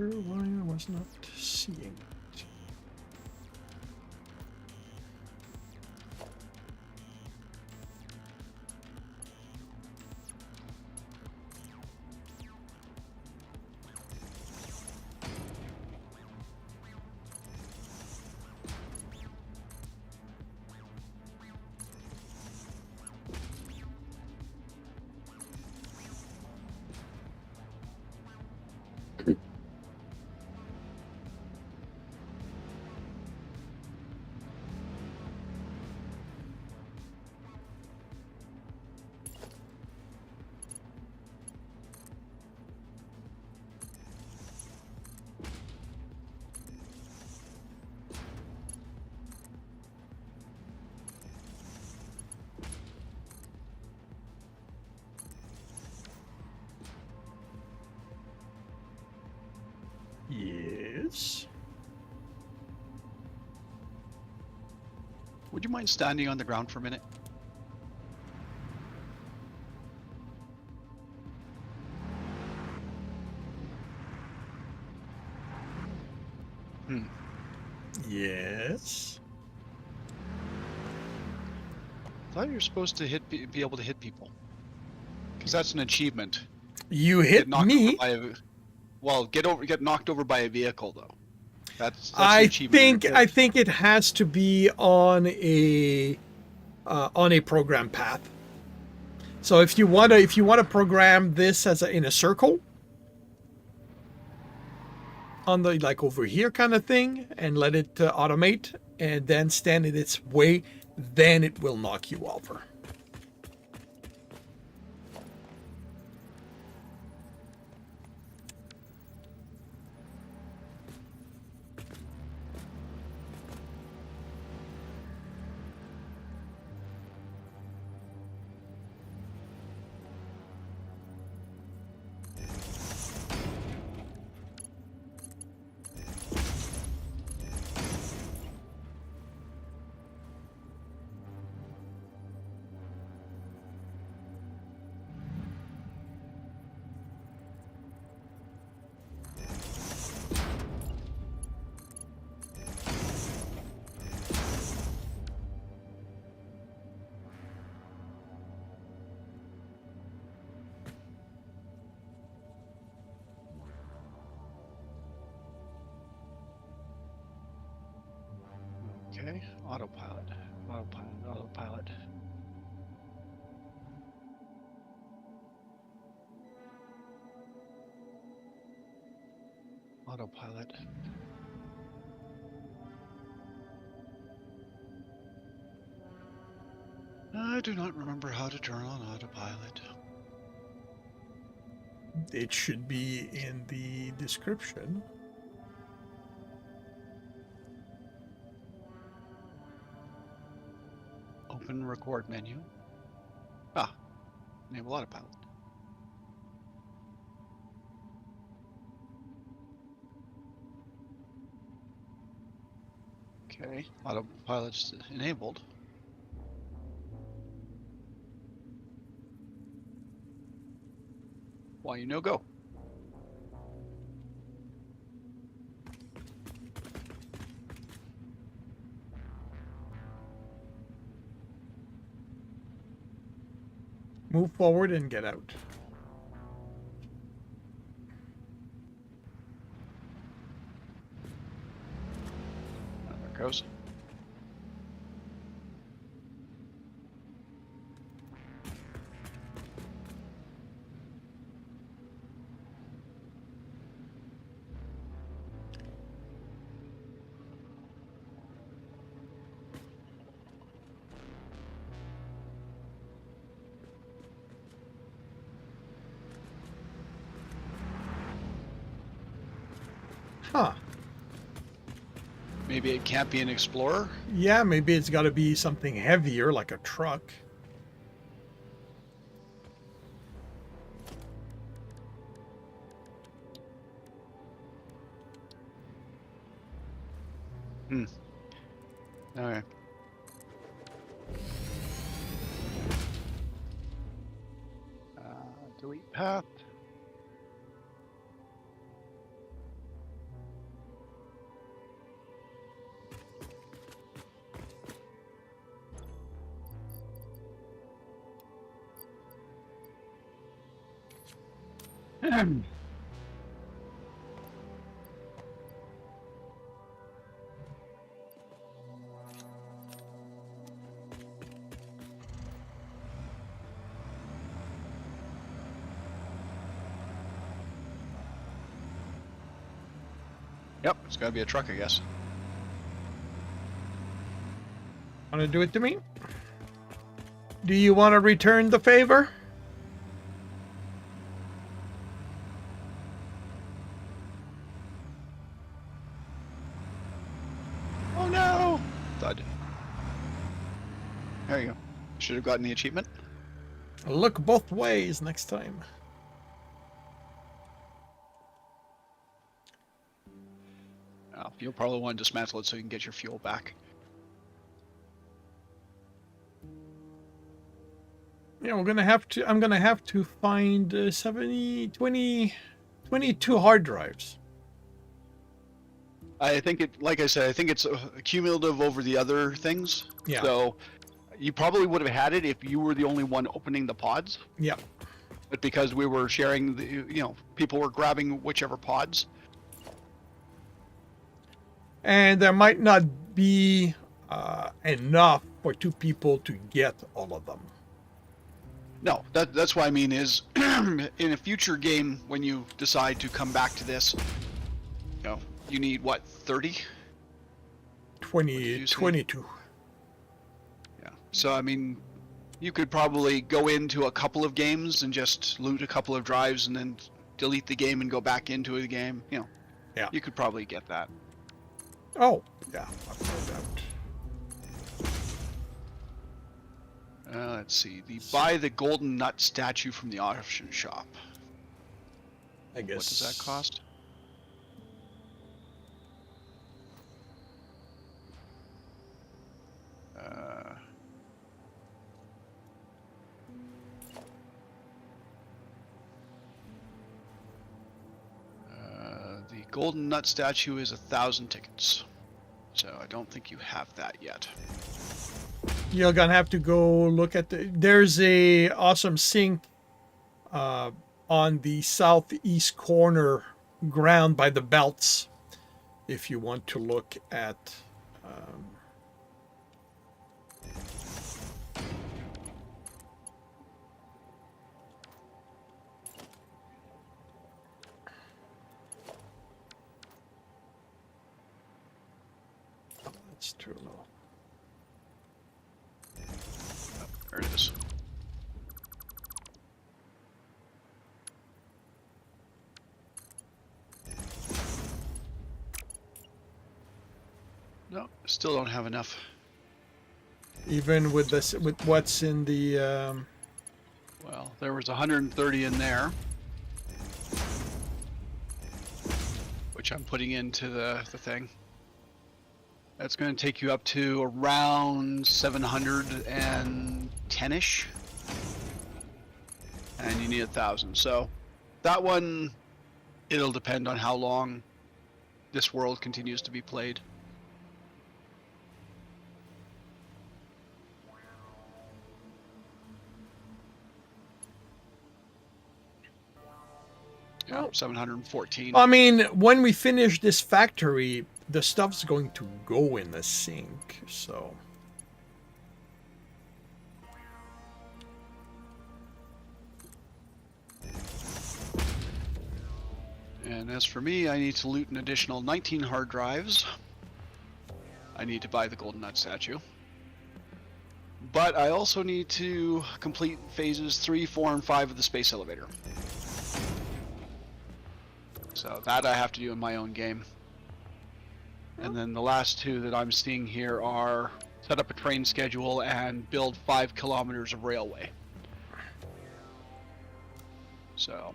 why I was not seeing it. Yes. Would you mind standing on the ground for a minute? Yes. I thought you were supposed to be able to hit people. Because that's an achievement. You hit knocked me. Over by get knocked over by a vehicle though. That's an I achievement. think it has to be on a program path. So if you want to program this as in a circle on the like over here kind of thing and let it automate and then stand in its way, then it will knock you over. Okay, autopilot. I do not remember how to turn on autopilot. It should be in the description. Open record menu. Enable autopilot. Okay, autopilot's enabled. Why you no go? Move forward and get out. There it goes. Huh. Maybe it can't be an explorer? Yeah, maybe it's got to be something heavier like a truck. Okay. Delete path. Yep, it's gotta be a truck, I guess. Want to do it to me? Do you want to return the favor? Oh no! Thud. There you go. Should have gotten the achievement. Look both ways next time. Oh, you'll probably want to dismantle it so you can get your fuel back. Yeah, we're gonna have to. I'm gonna have to find 22 hard drives. I think it, like I said, I think it's cumulative over the other things. Yeah. So you probably would have had it if you were the only one opening the pods. Yeah. But because we were sharing, people were grabbing whichever pods. And there might not be enough for 2 people to get all of them. No, that's what I mean is, in a future game, when you decide to come back to this, you need, what, 30? 22. Yeah. So, I mean, you could probably go into a couple of games and just loot a couple of drives and then delete the game and go back into the game. Yeah. You could probably get that. Oh, yeah. I've no doubt. Let's see. Buy the golden nut statue from the auction shop. I guess. What does that cost? The golden nut statue is 1,000 tickets. So I don't think you have that yet. You're gonna have to go look at there's a awesome sink on the southeast corner ground by the belts if you want to look at that's too low. There it is. No, still don't have enough. Even with this, with what's in the Well, there was 130 in there, which I'm putting into the thing. That's going to take you up to around 710-ish. And you need 1,000. So that one, it'll depend on how long this world continues to be played. Yeah, 714. I mean, when we finish this factory, the stuff's going to go in the sink, so. And as for me, I need to loot an additional 19 hard drives. I need to buy the golden nut statue. But I also need to complete phases 3, 4, and 5 of the space elevator. So that I have to do in my own game. And then the last 2 that I'm seeing here are set up a train schedule and build 5 kilometers of railway. So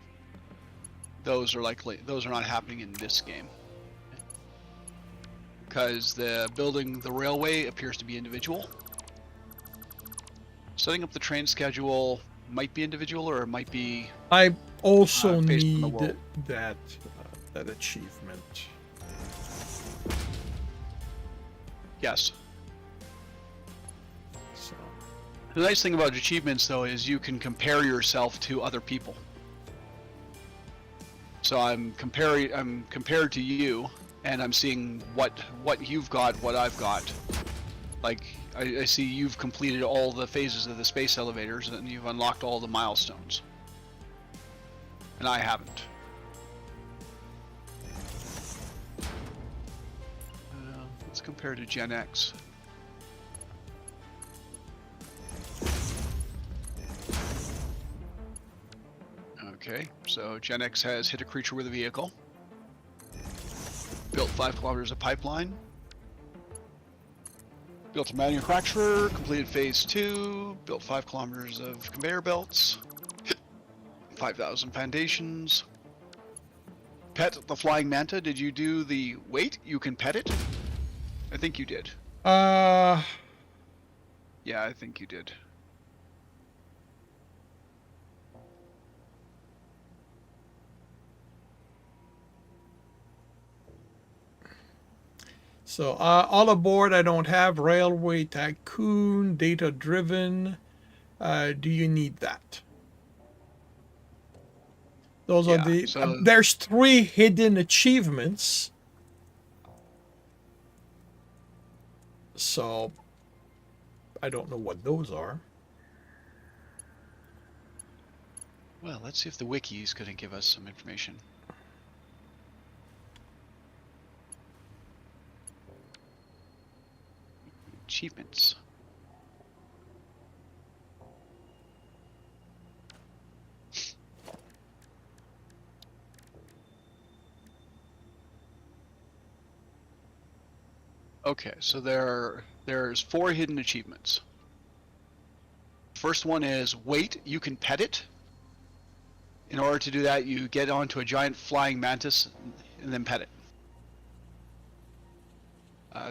those are not happening in this game. Because the building the railway appears to be individual. Setting up the train schedule might be individual, or it might be I also based on the need world. that achievement. Yes. So The nice thing about achievements, though, is you can compare yourself to other people. So I'm compared to you, and I'm seeing what you've got, what I've got. Like I see you've completed all the phases of the space elevators and you've unlocked all the milestones, and I haven't. Let's compare to Gen X. Okay, so Gen X has hit a creature with a vehicle, built 5 kilometers of pipeline, built a manufacturer, completed phase 2, built 5 kilometers of conveyor belts, 5,000 foundations, pet the flying manta. Did you do the wait? You can pet it? I think you did. Uh, Yeah, I think you did. so all aboard. I don't have railway tycoon, data driven. Do you need that? Those are Yeah, the. so There's 3 hidden achievements. So I don't know what those are. well, let's see if the wiki is going to give us some information. Achievements. Okay, so there's 4 hidden achievements. First one is wait, you can pet it. In order to do that, you get onto a giant flying mantis and then pet it.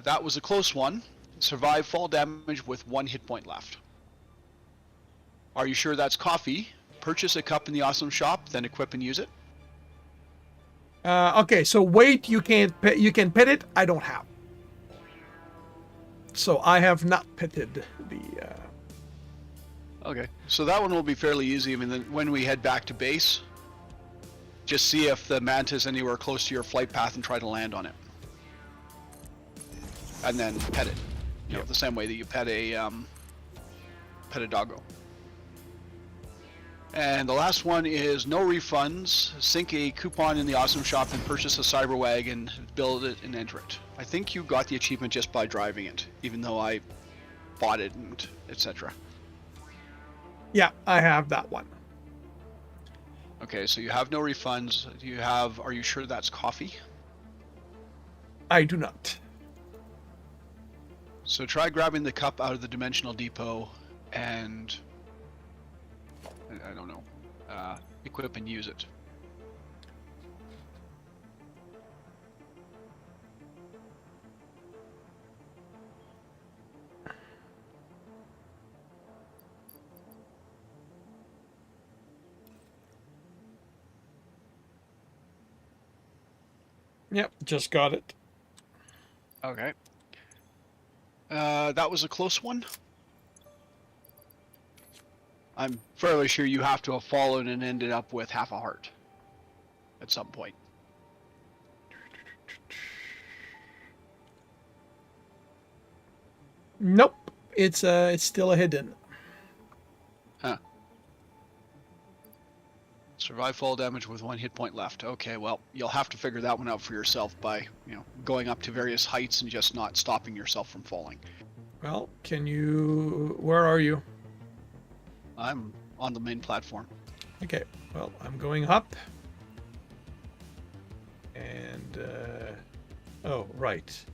That was a close one. Survive fall damage with 1 hit point left. Are you sure that's coffee? Purchase a cup in the awesome shop, then equip and use it. Okay, so wait, you can pet it. I don't have. So I have not petted the. Okay, so that one will be fairly easy. I mean, then when we head back to base, just see if the manta is anywhere close to your flight path and try to land on it. And then pet it. You know, the same way that you pet a doggo. And the last one is no refunds. Sink a coupon in the awesome shop and purchase a cyber wagon, build it and enter it. I think you got the achievement just by driving it, even though I bought it and etc. Yeah, I have that one. Okay, so you have no refunds. Are you sure that's coffee? I do not. So try grabbing the cup out of the dimensional depot and I don't know, equip and use it. Yep, just got it. Okay. That was a close one. I'm fairly sure you have to have fallen and ended up with half a heart at some point. Nope, it's still a hidden. Huh. Survive fall damage with 1 hit point left. Okay, well, you'll have to figure that one out for yourself by, going up to various heights and just not stopping yourself from falling. Well, can you? Where are you? I'm on the main platform. Okay. Well, I'm going up. And oh, right.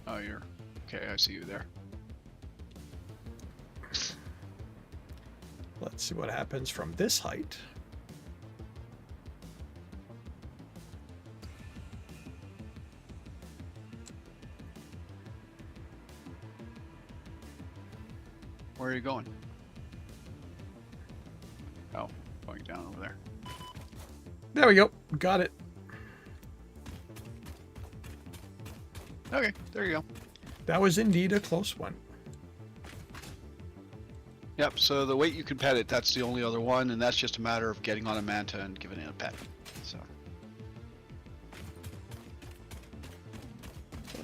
Oh, you're okay. I see you there. Let's see what happens from this height. Where are you going? Oh, going down over there. There we go. Got it. Okay, there you go. That was indeed a close one. Yep, so the weight you can pet it, that's the only other one, and that's just a matter of getting on a manta and giving it a pet. So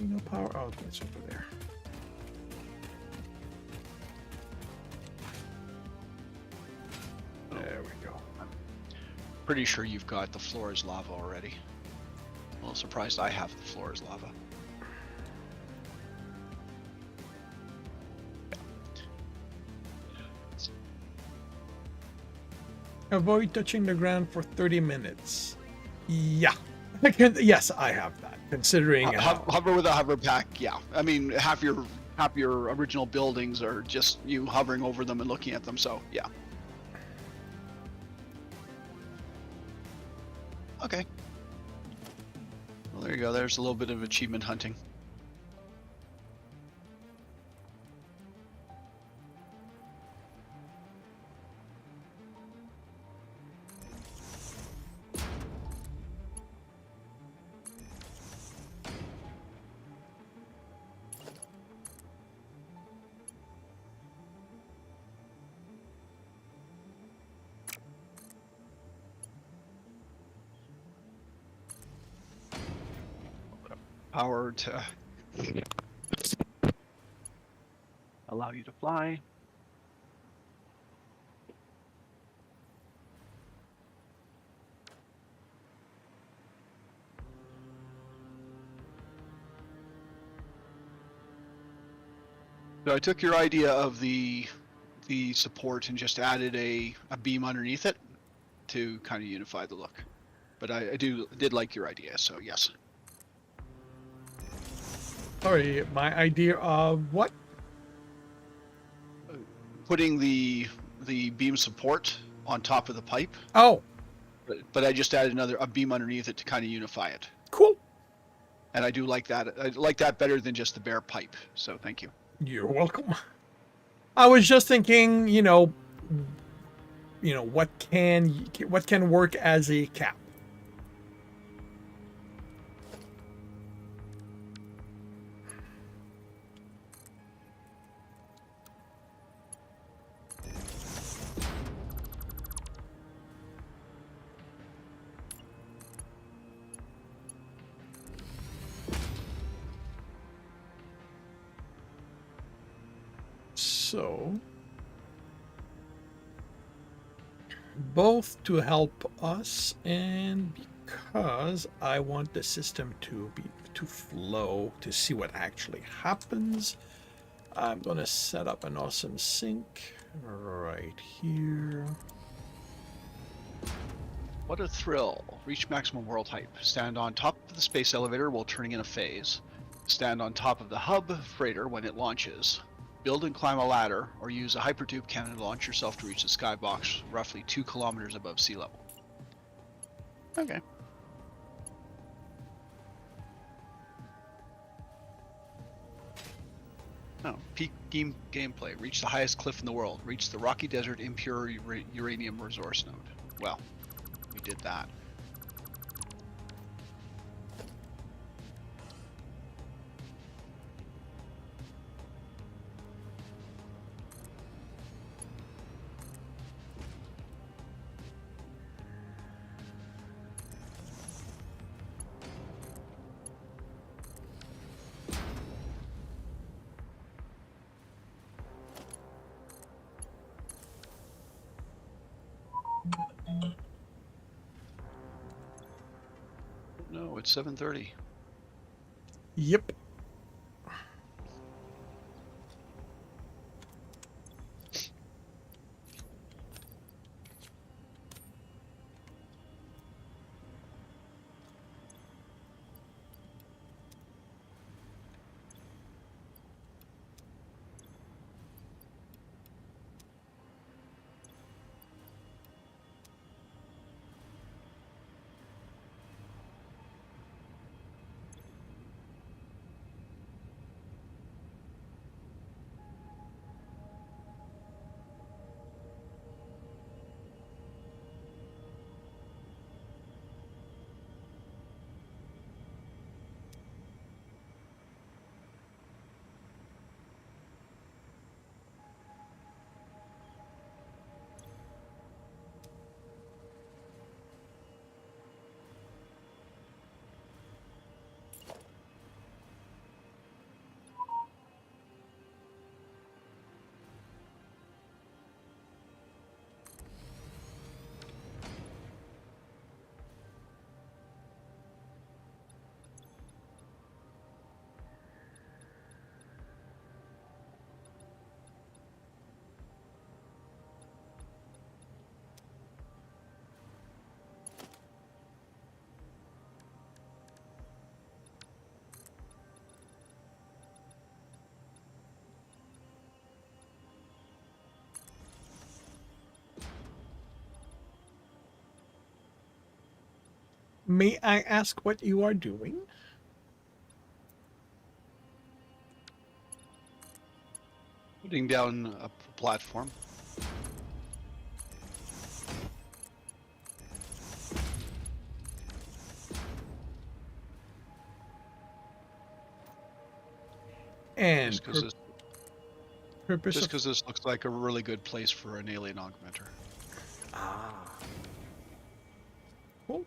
No power. Oh, okay, it's over there. There we go. pretty sure you've got the floor is lava already. A little surprised I have the floor is lava. Avoid touching the ground for 30 minutes. Yeah. I can, yes, I have that. Considering Hover with a hover pack, yeah. I mean, half your original buildings are just you hovering over them and looking at them. So yeah. Okay. Well, there you go. There's a little bit of achievement hunting. Power to allow you to fly. So I took your idea of the support and just added a beam underneath it to kind of unify the look. But I did like your idea, so yes. sorry, my idea of what? Putting the beam support on top of the pipe, Oh, but I just added a beam underneath it to kind of unify it. cool. And I do like that. I like that better than just the bare pipe. So thank you. You're welcome. I was just thinking, what can work as a cap. So, both to help us and because I want the system to flow to see what actually happens, I'm gonna set up an awesome sink right here. What a thrill. Reach maximum world height. Stand on top of the space elevator while turning in a phase. Stand on top of the hub freighter when it launches. Build and climb a ladder, or use a hypertube cannon to launch yourself to reach the skybox roughly 2 kilometers above sea level. Okay. Oh, peak gameplay. Reach the highest cliff in the world. Reach the Rocky Desert impure uranium resource node. Well, we did that. No, it's 7:30. Yep. May I ask what you are doing? Putting down a platform. And Just because purpose of... this looks like a really good place for an alien augmenter. Ah. Cool.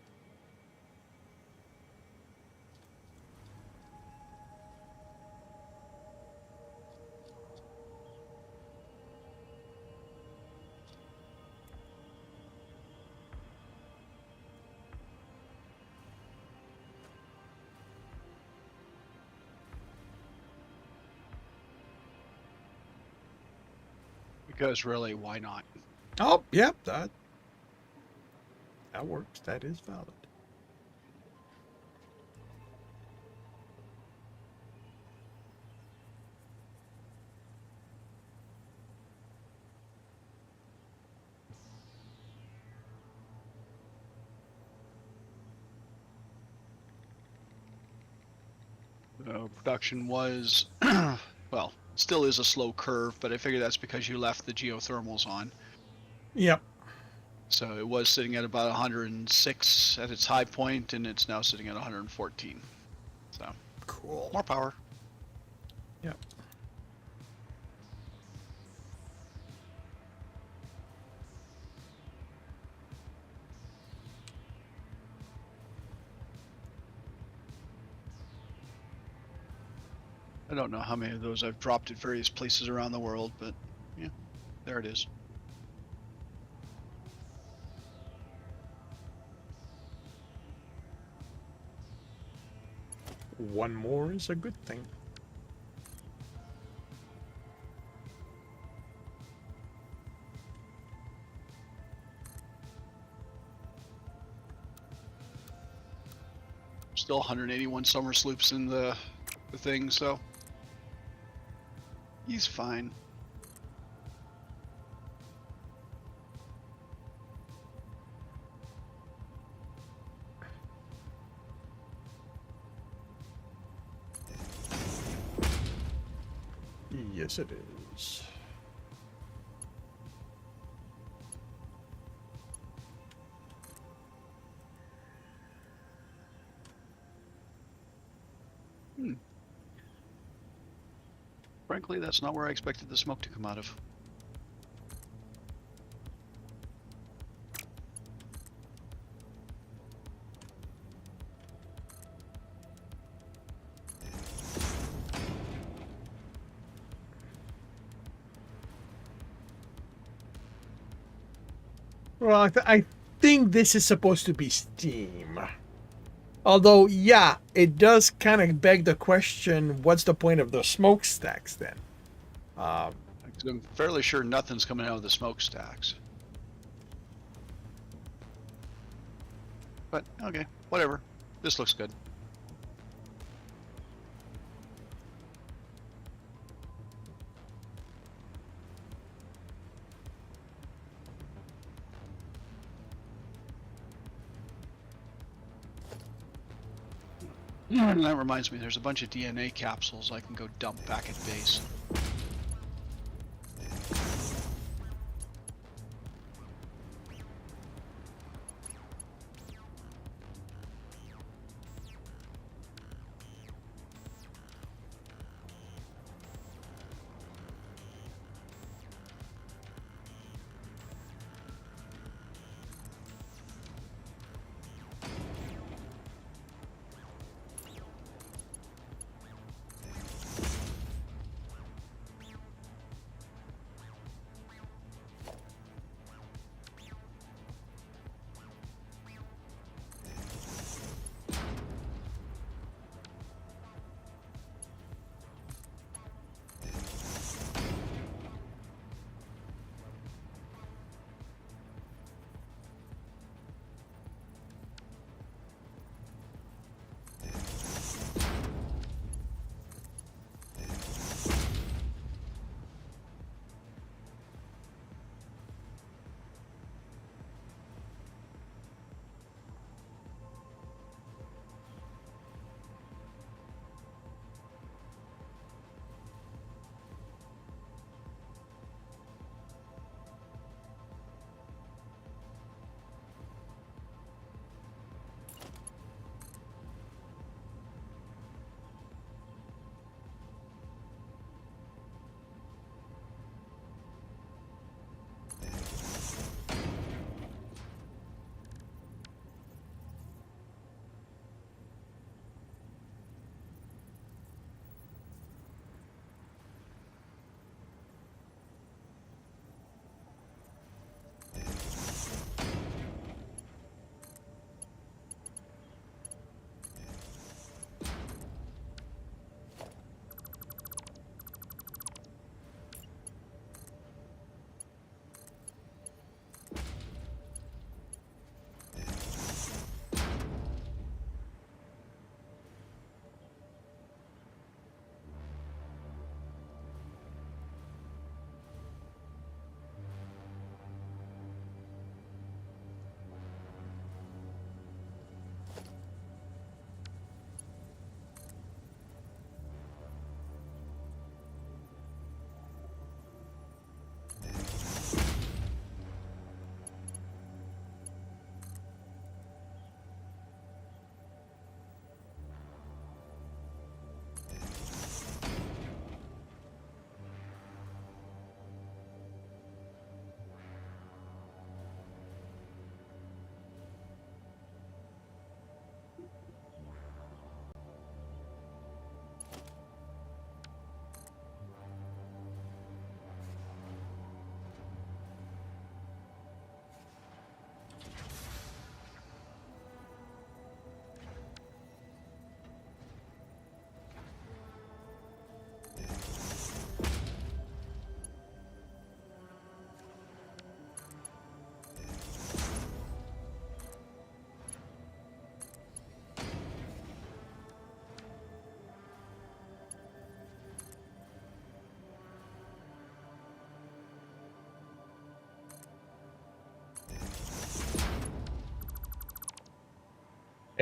Because really, why not? Oh, yep, that works. That is valid. Production was, well, still is a slow curve, but I figure that's because you left the geothermals on. Yep. So it was sitting at about 106 at its high point, and it's now sitting at 114. So Cool. more power. Yep. I don't know how many of those I've dropped at various places around the world, but yeah, there it is. One more is a good thing. Still 181 summer sloops in the thing, so he's fine. Yes, it is. Frankly, that's not where I expected the smoke to come out of. Well, I think this is supposed to be steam. Although, yeah, it does kind of beg the question, what's the point of the smokestacks then? I'm fairly sure nothing's coming out of the smokestacks. But, okay, whatever. This looks good. And that reminds me, there's a bunch of DNA capsules I can go dump back at base.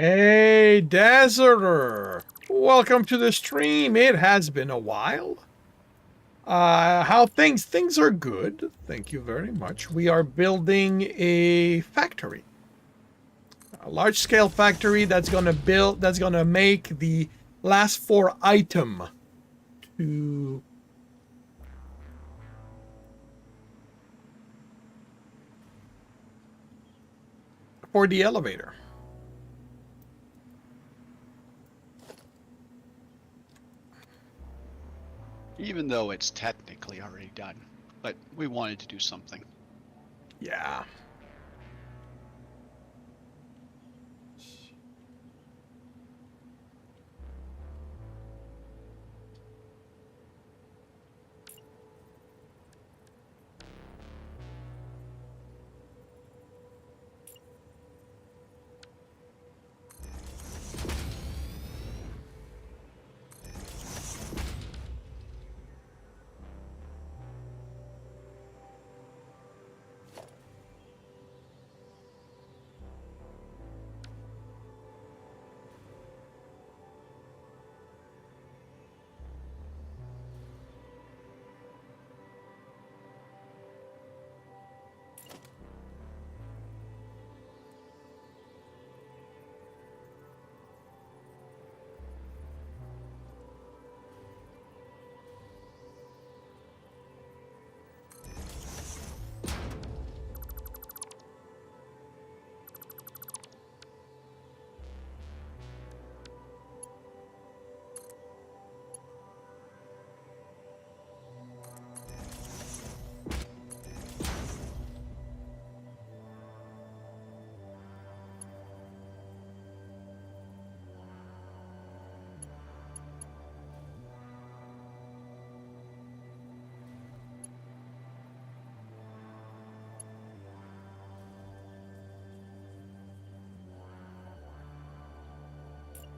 Hey, Deserter! Welcome to the stream. It has been a while. How things? Things are good. Thank you very much. We are building a factory. A large-scale factory that's gonna make the last 4 item to for the elevator. Even though it's technically already done, but we wanted to do something. Yeah.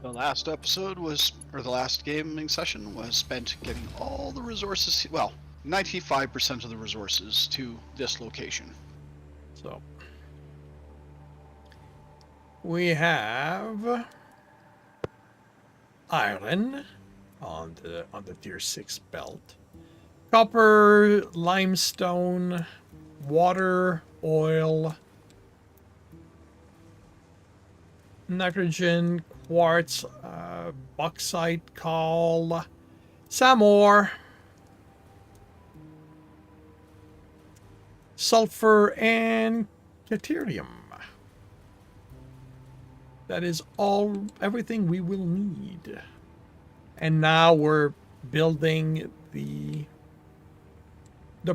The last episode was, or the last gaming session was spent getting all the resources, well, 95% of the resources to this location. So we have iron on the tier 6 belt, copper, limestone, water, oil, nitrogen, quartz, bauxite, coal, some more, sulfur, and deuterium. That is everything we will need. And now we're building the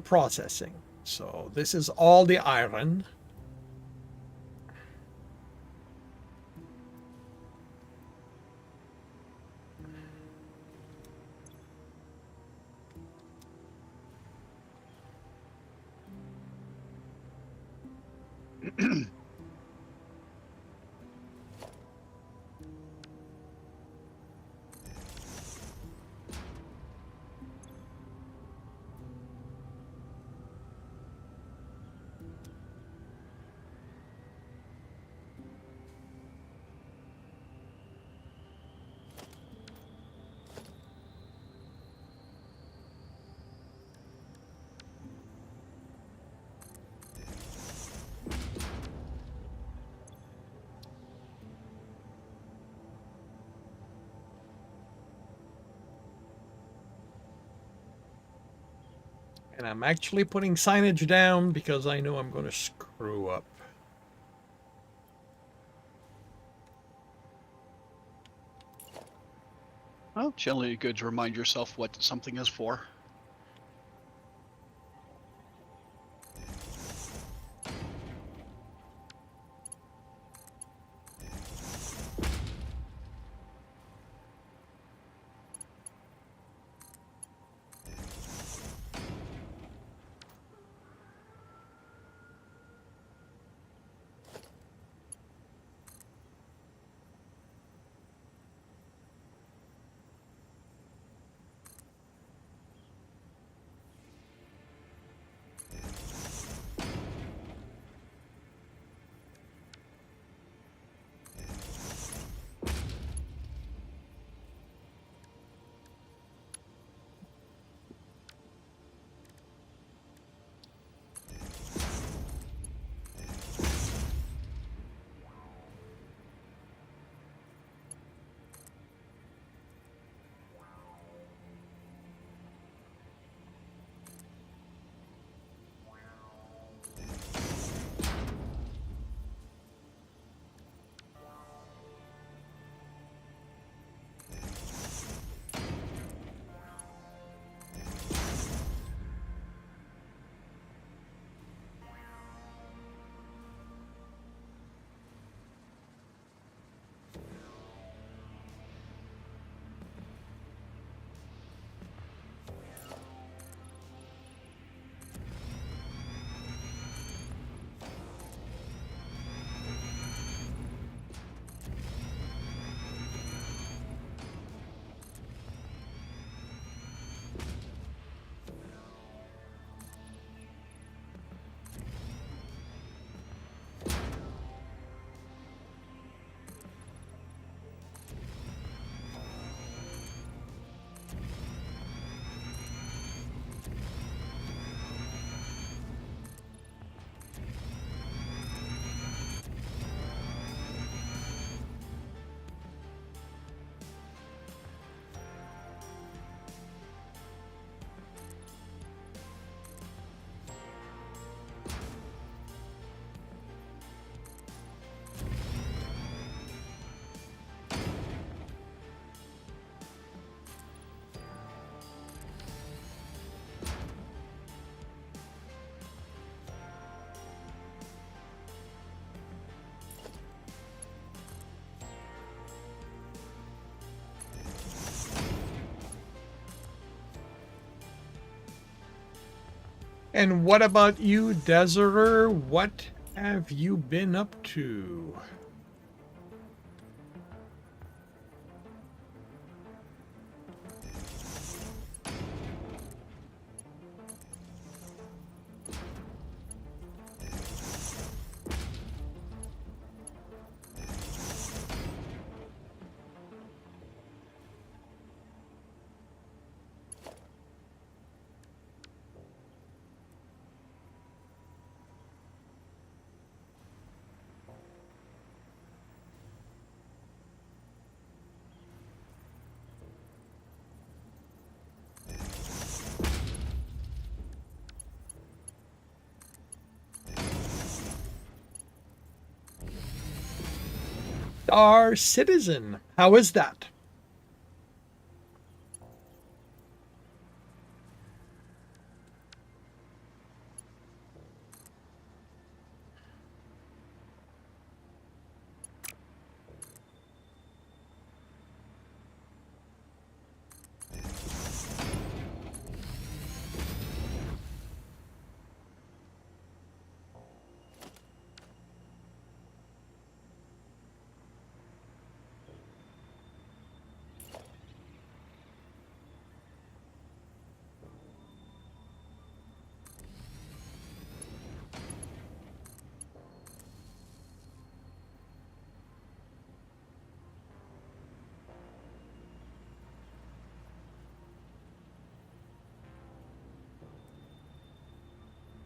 processing. So this is all the iron. And I'm actually putting signage down because I know I'm going to screw up. Well, generally good to remind yourself what something is for. And what about you, Deserter? What have you been up to? Our citizen, how is that?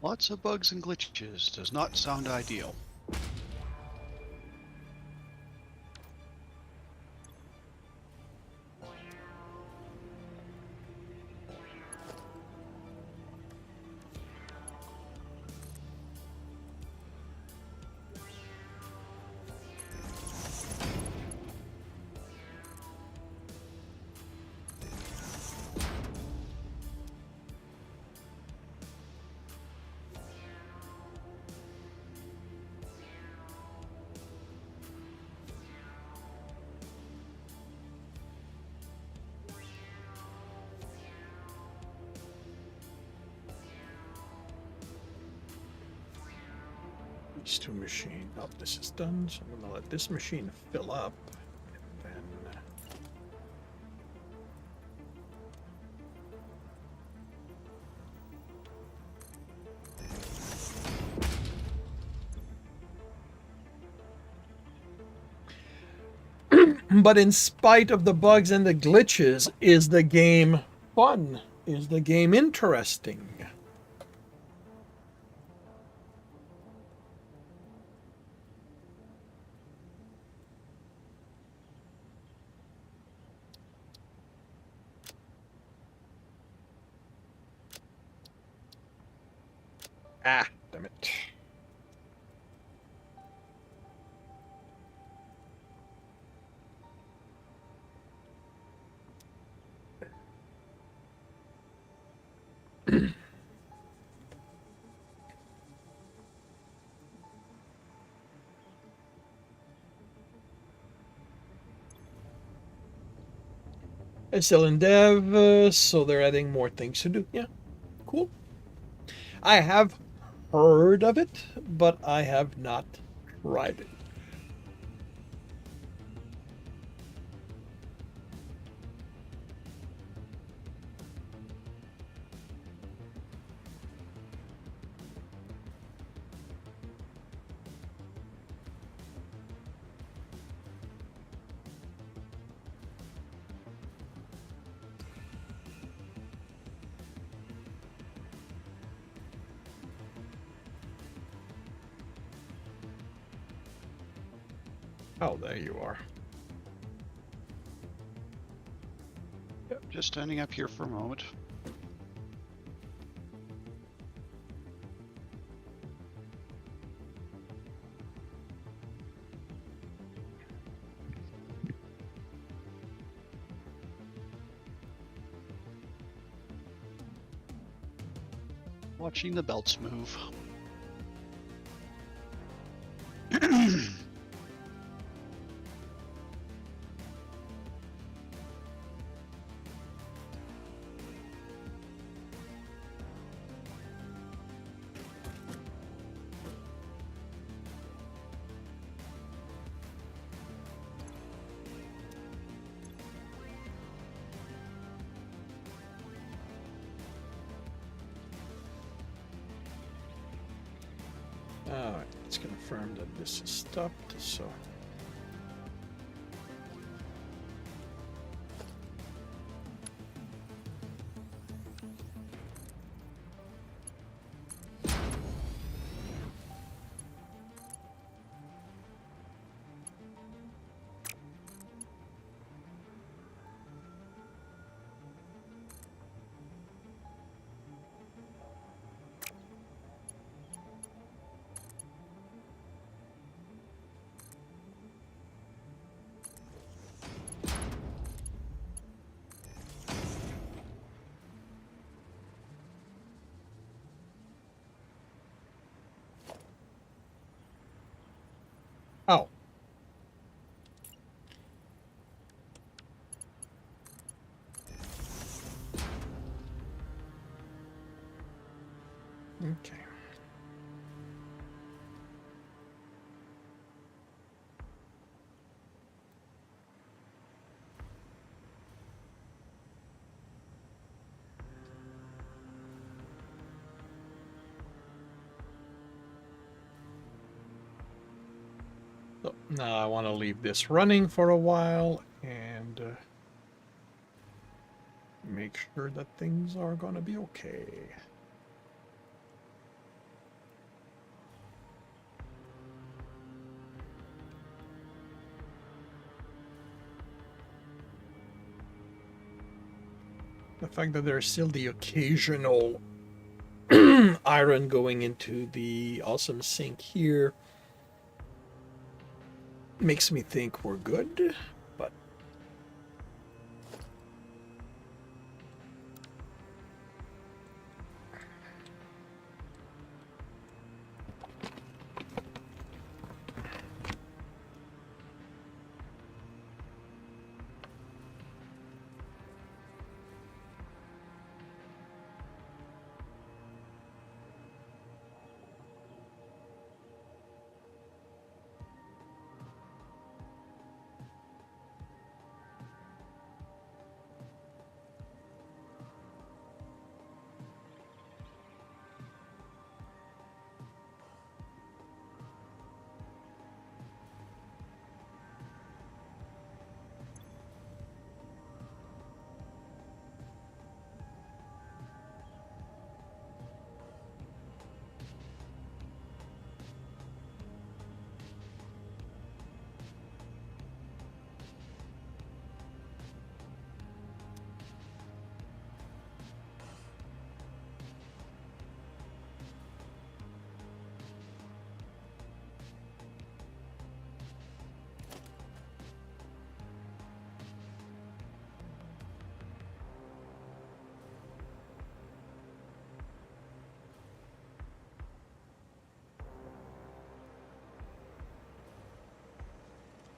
Lots of bugs and glitches does not sound ideal. These two machines. Oh, this is done. So I'm going to let this machine fill up. And then but in spite of the bugs and the glitches, is the game fun? Is the game interesting? Ah, damn it. It's still in dev, so they're adding more things to do. Yeah, cool. I have heard of it, but I have not tried it. Oh, there you are. Yep, just standing up here for a moment. Watching the belts move. Alright, let's confirm that this is stopped, so... Oh. Okay. So now I want to leave this running for a while and make sure that things are going to be okay. The fact that there's still the occasional iron going into the awesome sink here makes me think we're good, but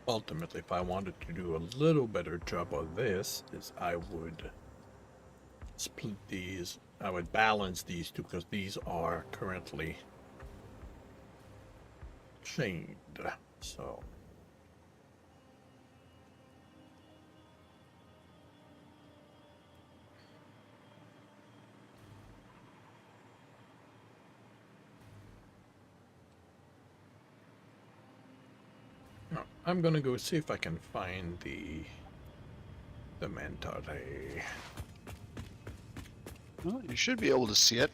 ultimately, if I wanted to do a little better job of this, is I would split these. I would balance these two because these are currently chained. So no, I'm gonna go see if I can find the Mentare. Well, you should be able to see it.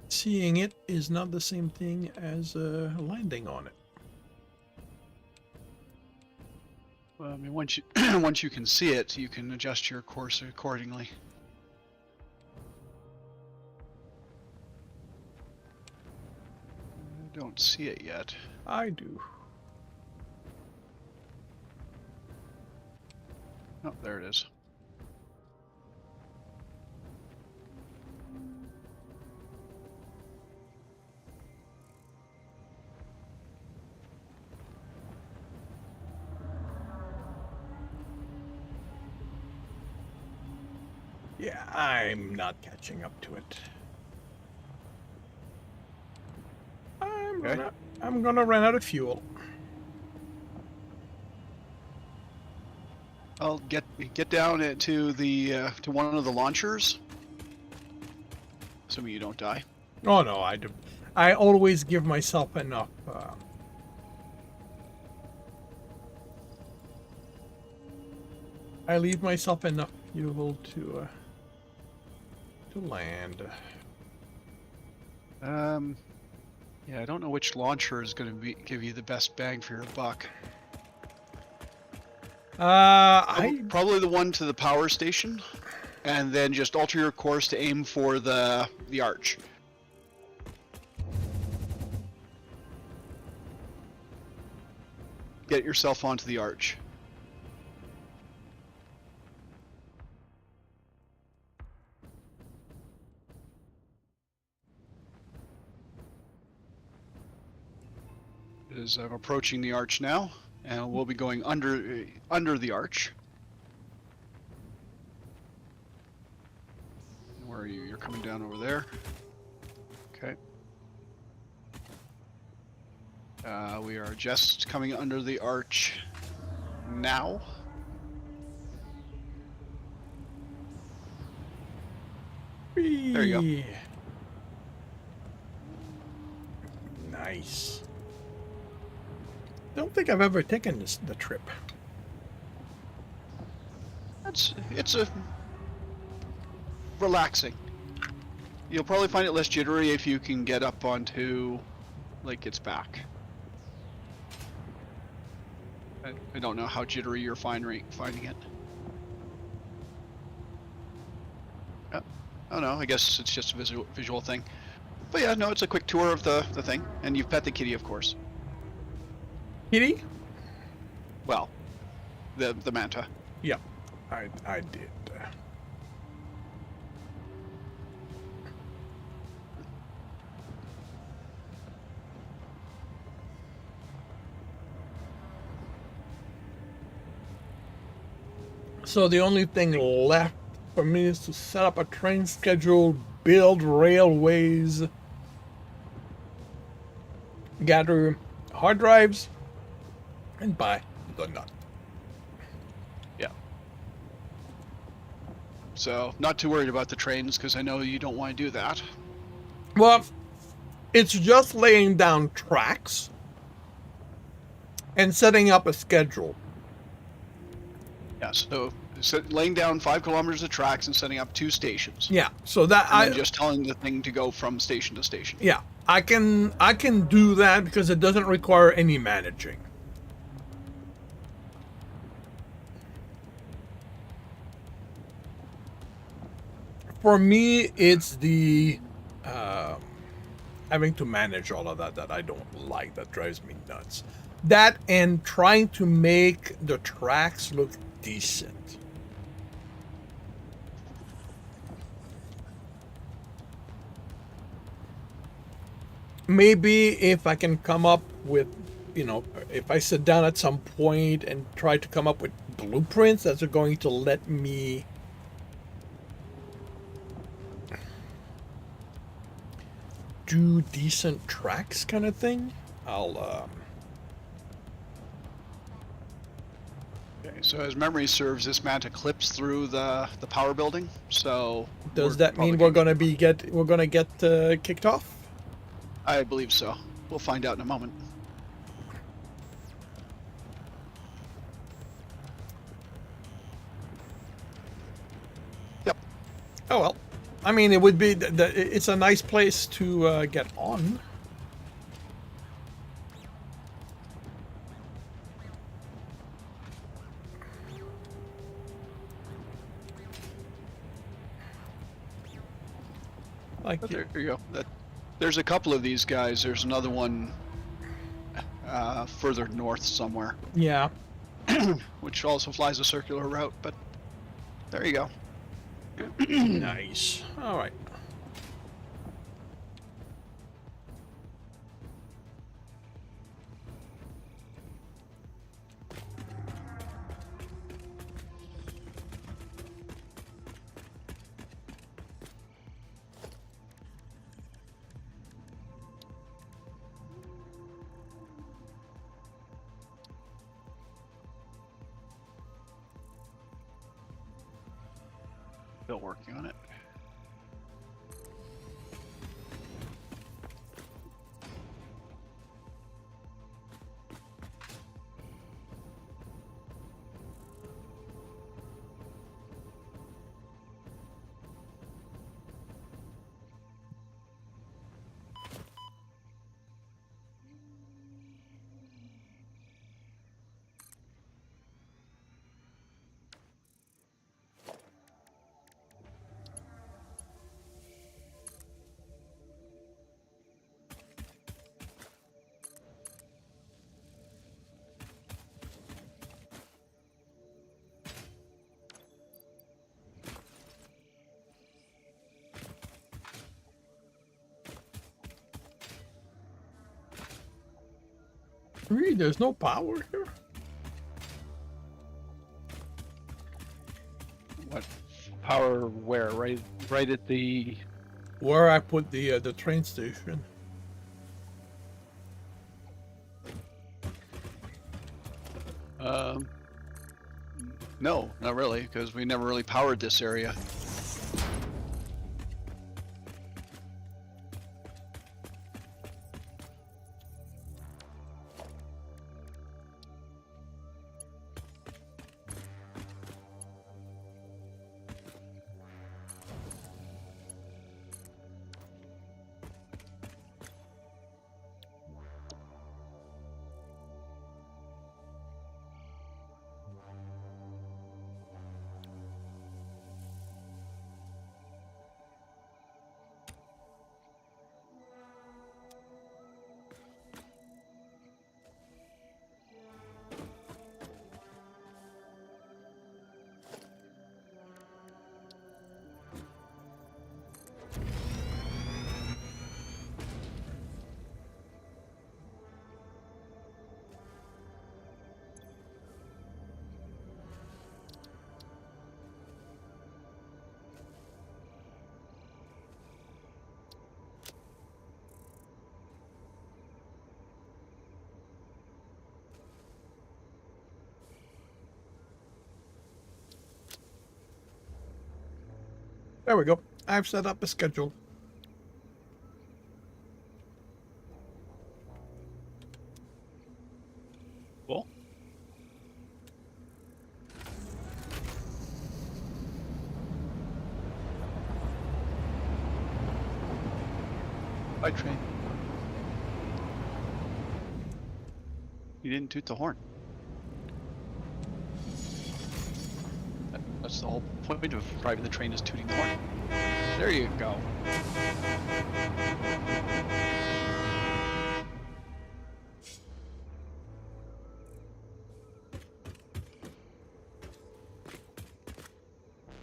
Seeing it is not the same thing as landing on it. Well, I mean, once you once you can see it, you can adjust your course accordingly. I don't see it yet. I do. Oh, there it is. Yeah, I'm not catching up to it. Okay. I'm gonna run out of fuel. I'll get down to the to one of the launchers. Assuming you don't die. Oh no, I do. I always give myself enough. I leave myself enough fuel to land. Yeah, I don't know which launcher is going to give you the best bang for your buck. Probably the one to the power station, and then just alter your course to aim for the arch. Get yourself onto the arch. I'm approaching the arch now, and we'll be going under the arch. Where are you? You're coming down over there. Okay. We are just coming under the arch now. There you go. Nice. Don't think I've ever taken the trip. It's a relaxing. You'll probably find it less jittery if you can get up onto like its back. I don't know how jittery you're finding it. Oh no, I guess it's just a visual thing. But yeah, no, it's a quick tour of the thing, and you've pet the kitty, of course. Kitty? Well, the manta. Yeah, I did. So the only thing left for me is to set up a train schedule, build railways, gather hard drives, and buy the nut. Yeah. So, not too worried about the trains, because I know you don't want to do that. Well, it's just laying down tracks and setting up a schedule. Yeah, so laying down 5 kilometers of tracks and setting up 2 stations. Yeah, so that and then just telling the thing to go from station to station. Yeah, I can do that because it doesn't require any managing. For me, it's the having to manage all of that I don't like. That drives me nuts. That and trying to make the tracks look decent. Maybe if I can come up with, if I sit down at some point and try to come up with blueprints that are going to let me do decent tracks kind of thing, I'll Okay, so as memory serves, this manta clips through the power building. So does that mean we're gonna get kicked off? I believe so. We'll find out in a moment. Yep. Oh well. I mean, it would be it's a nice place to get on. Like There you go. There's a couple of these guys. There's another one further north somewhere, yeah. which also flies a circular route. But there you go. Nice. All right. Still working on it. Really, there's no power here. What power? Where? Right at the. Where I put the train station. No, not really, because we never really powered this area. There we go. I've set up a schedule. Cool. Bye, train. You didn't toot the horn. That's the whole point of driving the train, is tooting the horn. There you go.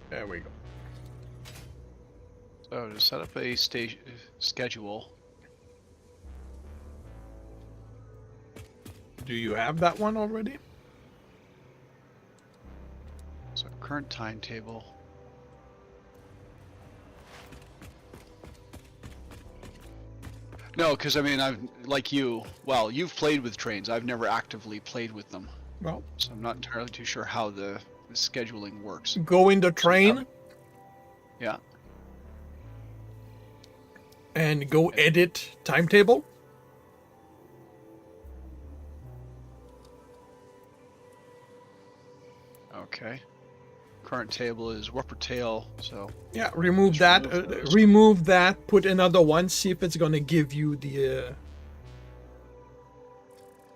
There we go. So to set up a schedule. Do you have that one already? So current timetable. No, because I mean, I've like you. Well, you've played with trains. I've never actively played with them, Well, so I'm not entirely too sure how the scheduling works. go in the train Yeah. and go edit timetable. Okay. Current table is Whopper Tail, so Yeah, remove Just that. remove those. Remove that. Put another one. See if it's gonna give you the.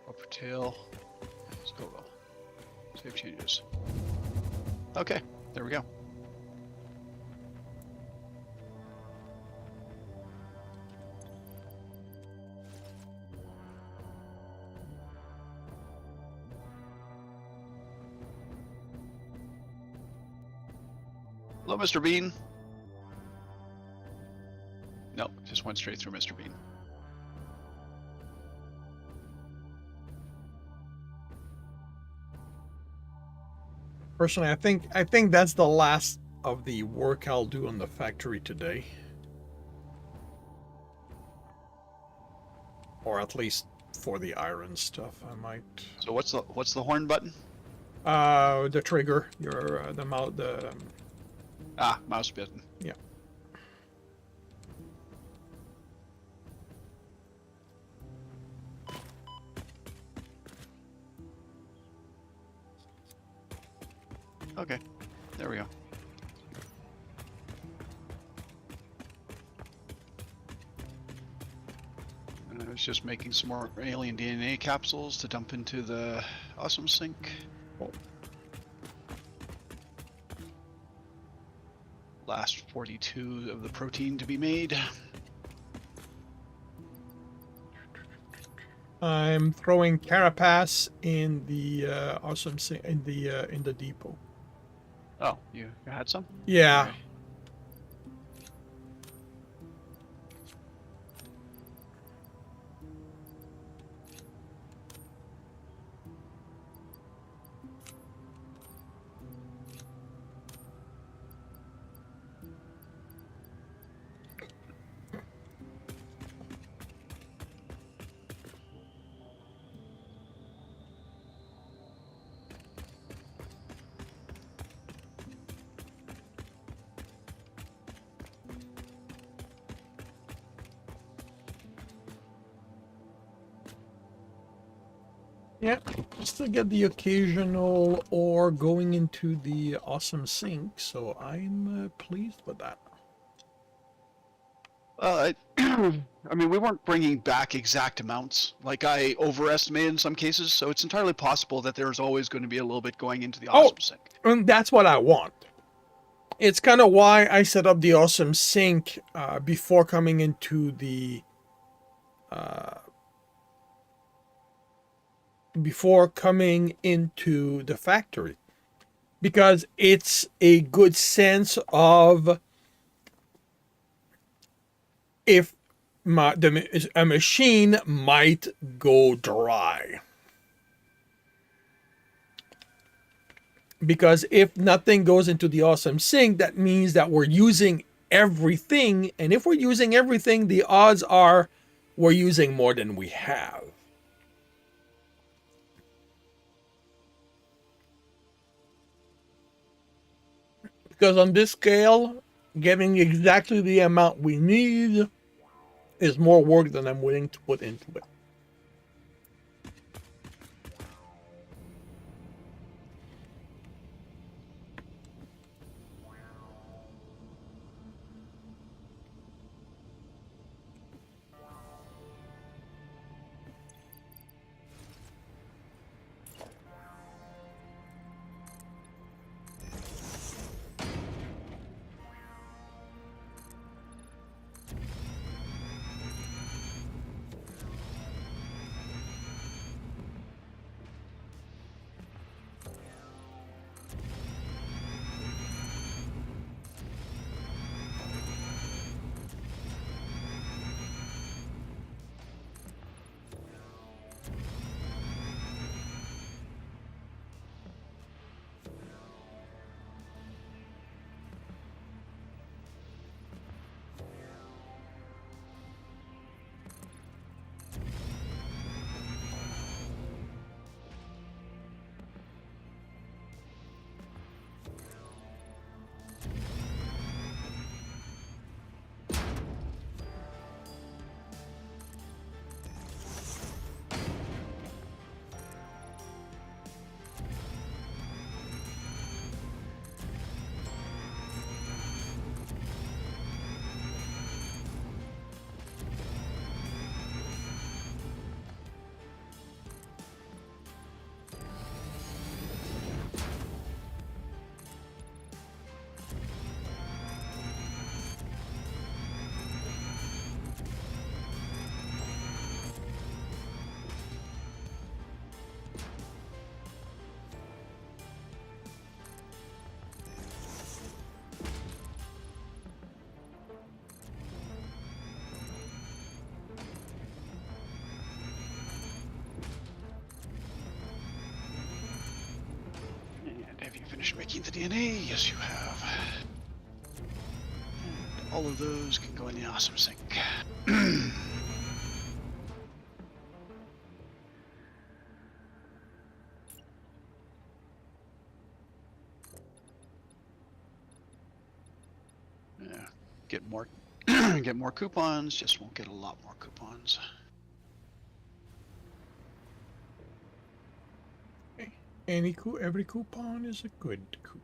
Whopper Tail. Let's go. Save changes. Okay, there we go. Hello, Mr. Bean. No, just went straight through Mr. Bean. Personally, I think that's the last of the work I'll do on the factory today, or at least for the iron stuff. I might. So what's the horn button? The trigger, your the Ah, mouse button. Yeah. Okay, there we go. And I was just making some more alien DNA capsules to dump into the awesome sink. Cool. Last 42 of the protein to be made. I'm throwing carapace in the awesome in the depot. Oh, you had some? Yeah. Okay. Yeah, just to get the occasional ore going into the awesome sink, so I'm pleased with that. Well, I mean, we weren't bringing back exact amounts. Like, I overestimated in some cases, so it's entirely possible that there's always going to be a little bit going into the Oh, awesome sink. and that's what I want. It's kind of why I set up the awesome sink before coming into the factory, because it's a good sense of if a machine might go dry. Because if nothing goes into the awesome sink, that means that we're using everything. And if we're using everything, the odds are we're using more than we have. Because on this scale, getting exactly the amount we need is more work than I'm willing to put into it. And have you finished making the DNA? Yes, you have. And all of those can go in the awesome sink. get more get more coupons, just won't get a lot more coupons. Every coupon is a good coupon.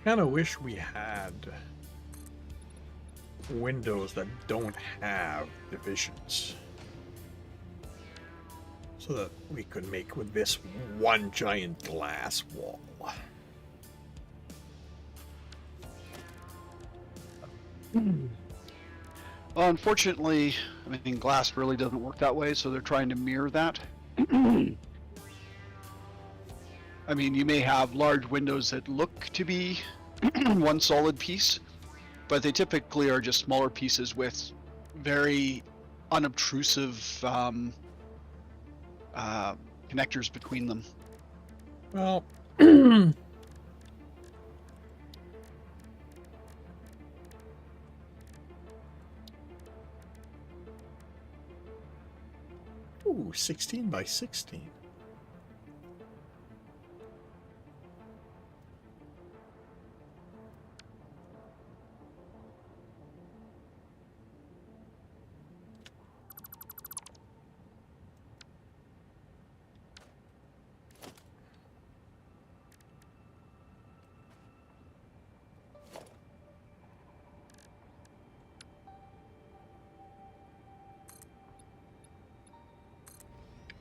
Kind of wish we had windows that don't have divisions, so that we could make with this one giant glass wall. Well, unfortunately, I mean, glass really doesn't work that way, so they're trying to mirror that. I mean, you may have large windows that look to be one solid piece, but they typically are just smaller pieces with very unobtrusive connectors between them. Well, ooh, 16 by 16.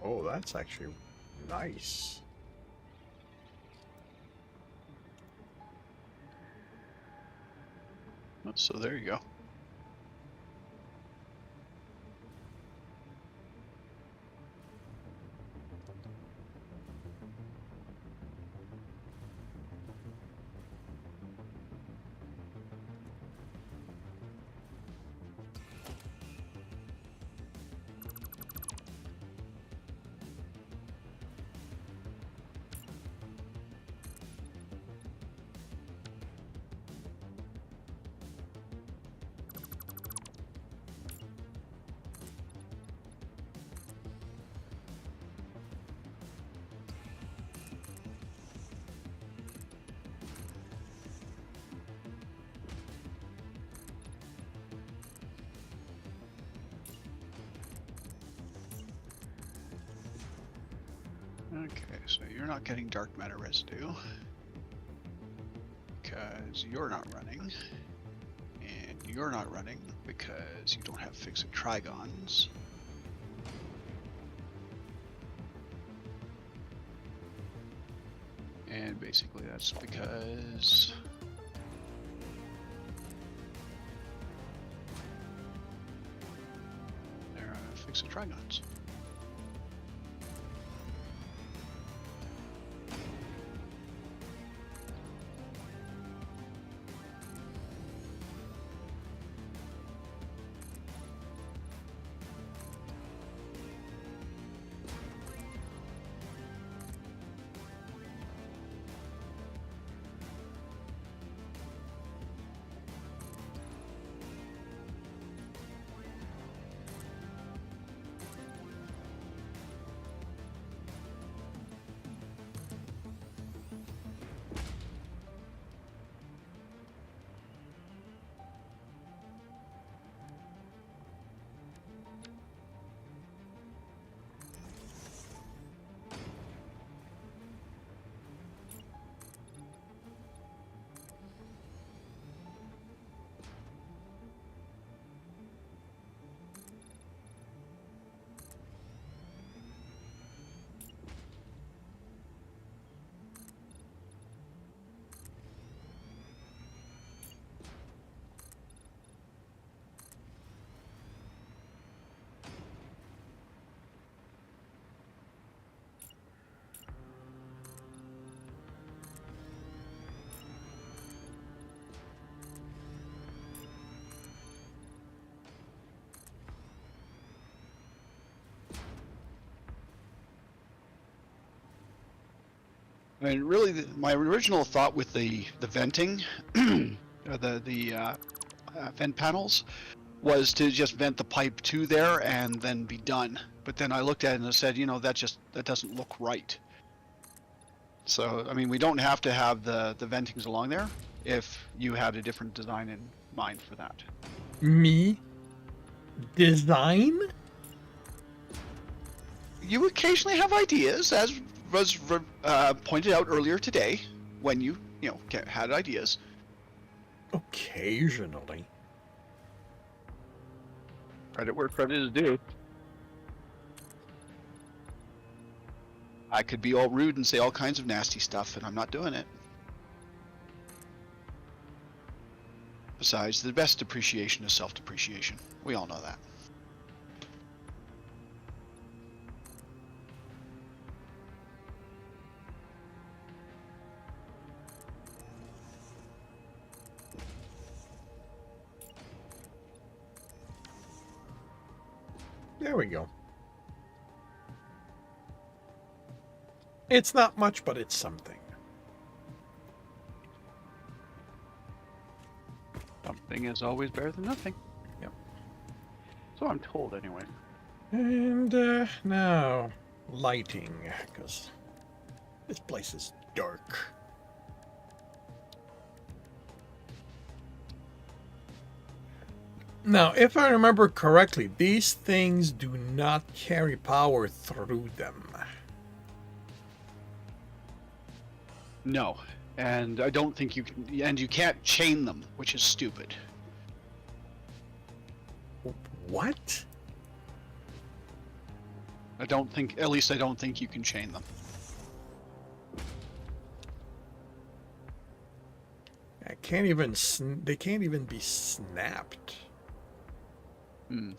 Oh, that's actually nice. So there you go. Okay, so you're not getting dark matter residue because you're not running, and you're not running because you don't have fixed trigons. And basically that's because they're fixed trigons. I mean, really, my original thought with the venting, the vent panels, was to just vent the pipe to there and then be done. But then I looked at it and I said, that doesn't look right. So, I mean, we don't have to have the ventings along there if you had a different design in mind for that. Me? Design? You occasionally have ideas, as was pointed out earlier today, when you had ideas. Occasionally. Credit where credit is due. I could be all rude and say all kinds of nasty stuff, and I'm not doing it. Besides, the best depreciation is self-depreciation. We all know that. There we go. It's not much, but it's something. Something is always better than nothing. Yep. So I'm told, anyway. And now, lighting, because this place is dark. Now, if I remember correctly, these things do not carry power through them. No, and I don't think you can, and you can't chain them, which is stupid. What? At least I don't think you can chain them. I can't even. They can't even be snapped. Hmm.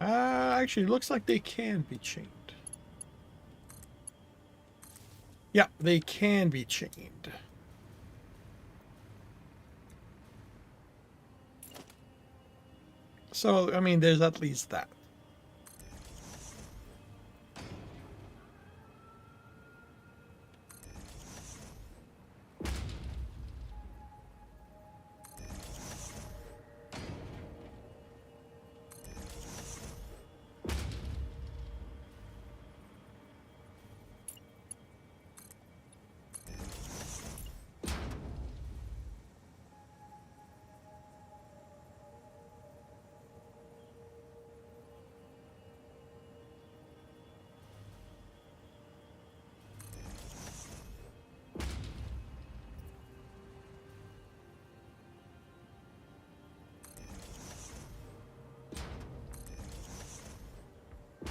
Actually, it looks like they can be chained. Yeah, they can be chained. So, I mean, there's at least that.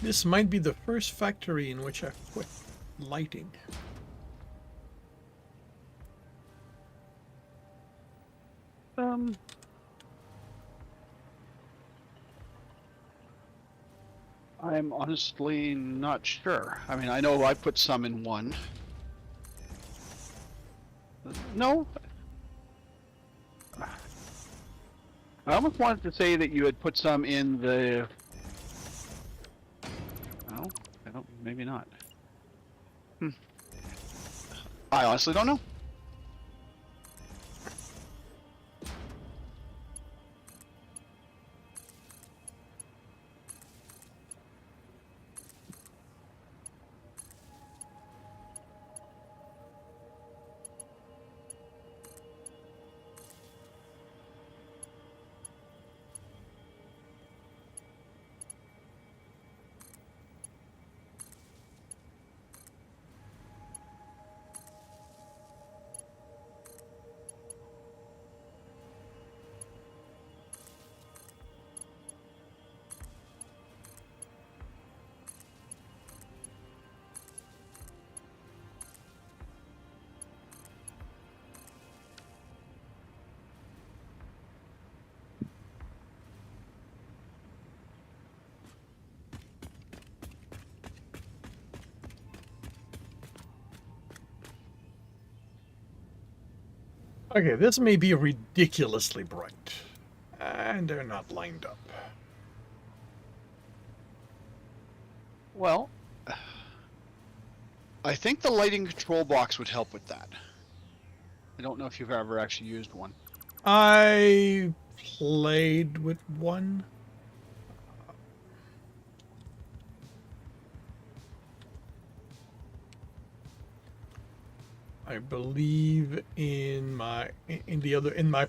This might be the first factory in which I've put lighting. I'm honestly not sure. I mean, I know I put some in one. No. I almost wanted to say that you had put some in the... No, I don't, maybe not. I honestly don't know. Okay, this may be ridiculously bright. And they're not lined up. Well, I think the lighting control box would help with that. I don't know if you've ever actually used one. I played with one. I believe in my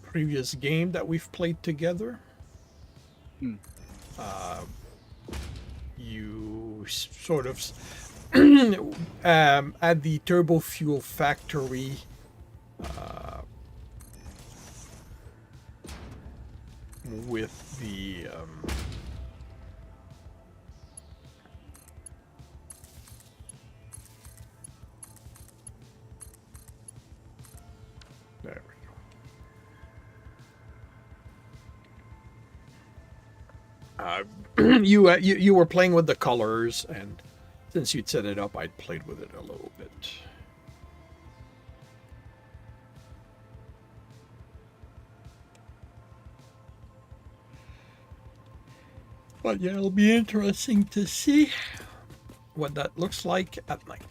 previous game that we've played together. Hmm. You sort of at the Turbo Fuel Factory. With the there we go. You were playing with the colors, and since you'd set it up, I'd played with it a little bit. But yeah, it'll be interesting to see what that looks like at night.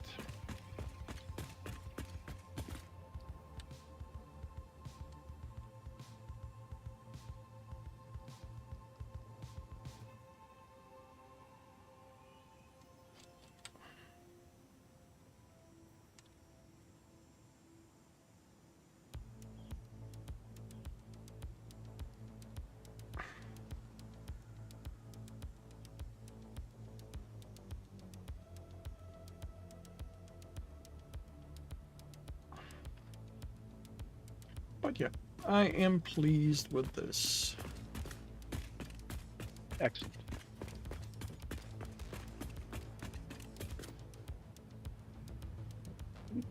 But yeah, I am pleased with this. Excellent.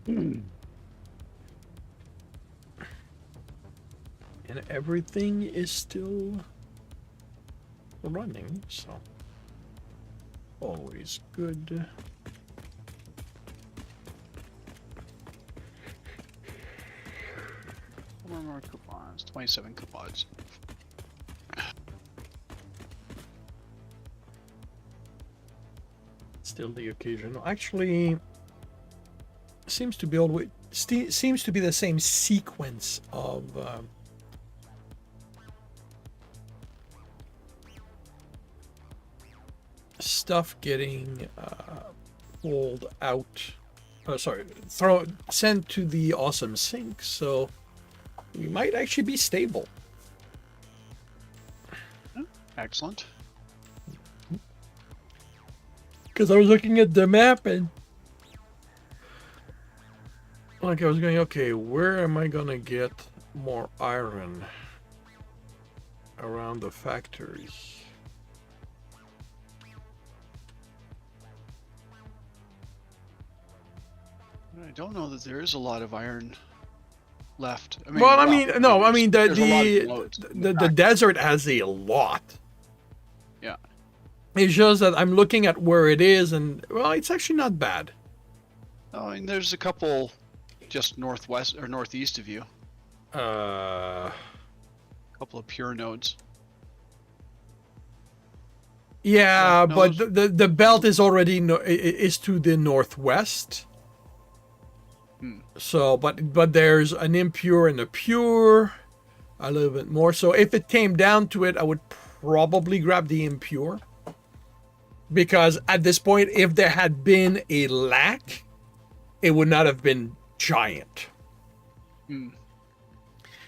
And everything is still running, so always good. More coupons. 27 coupons. Still the occasional. Actually, seems to be always seems to be the same sequence of stuff getting pulled out. Sorry, sent to the awesome sink. So we might actually be stable. Excellent. Because I was looking at the map and like I was going, okay, where am I gonna get more iron around the factory? I don't know that there is a lot of iron left. I mean, there's a lot of loads in the fact. desert has a lot. Yeah. It shows that I'm looking at where it is, and well, it's actually not bad. Oh, and there's a couple just northwest or northeast of you. Uh, A couple of pure nodes. yeah, no, but those- the belt is already is to the northwest. So, but there's an impure and a pure, a little bit more. So if it came down to it, I would probably grab the impure. Because at this point, if there had been a lack, it would not have been giant.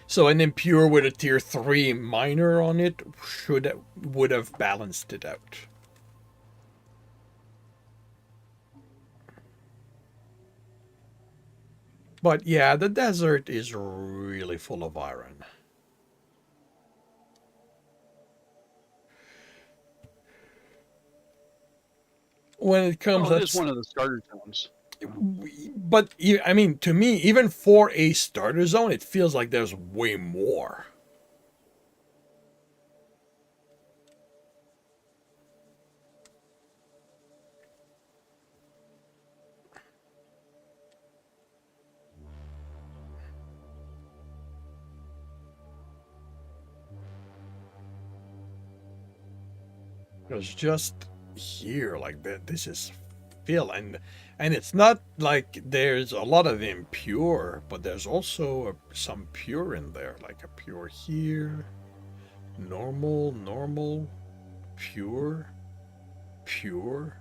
So an impure with a tier 3 minor on it would have balanced it out. But yeah, the desert is really full of iron. When it comes, Well, it is one of the starter zones. but I mean, to me, even for a starter zone, it feels like there's way more. Because just here, like that, this is fill, and it's not like there's a lot of impure, but there's also some pure in there, like a pure here, normal, normal, pure, pure.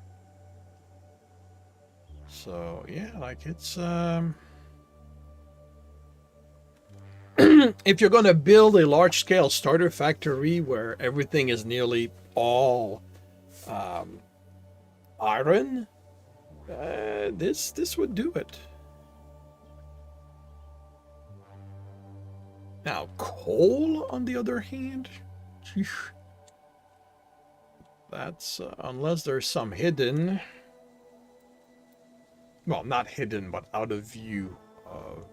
So yeah, like it's if you're gonna build a large-scale starter factory where everything is nearly all iron, this would do it. Now coal, on the other hand, that's unless there's some hidden, well, not hidden, but out of view of.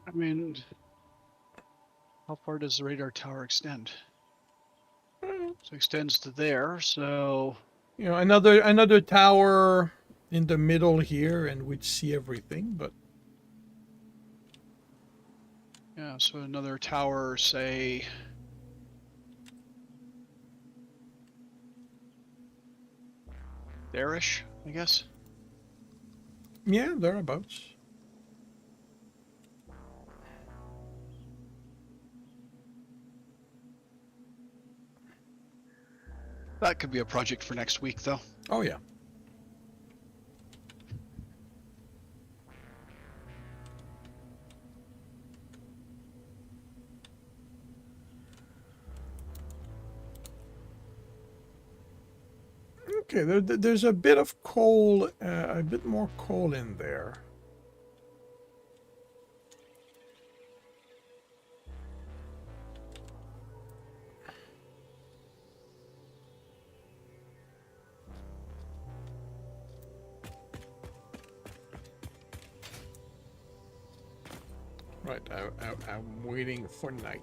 I mean, how far does the radar tower extend? So it extends to there, so You know, another tower in the middle here, and we'd see everything. But yeah, so another tower, say there-ish, I guess. yeah, thereabouts. That could be a project for next week, though. Oh yeah. Okay, there's a bit of coal, a bit more coal in there. Right, I'm waiting for night.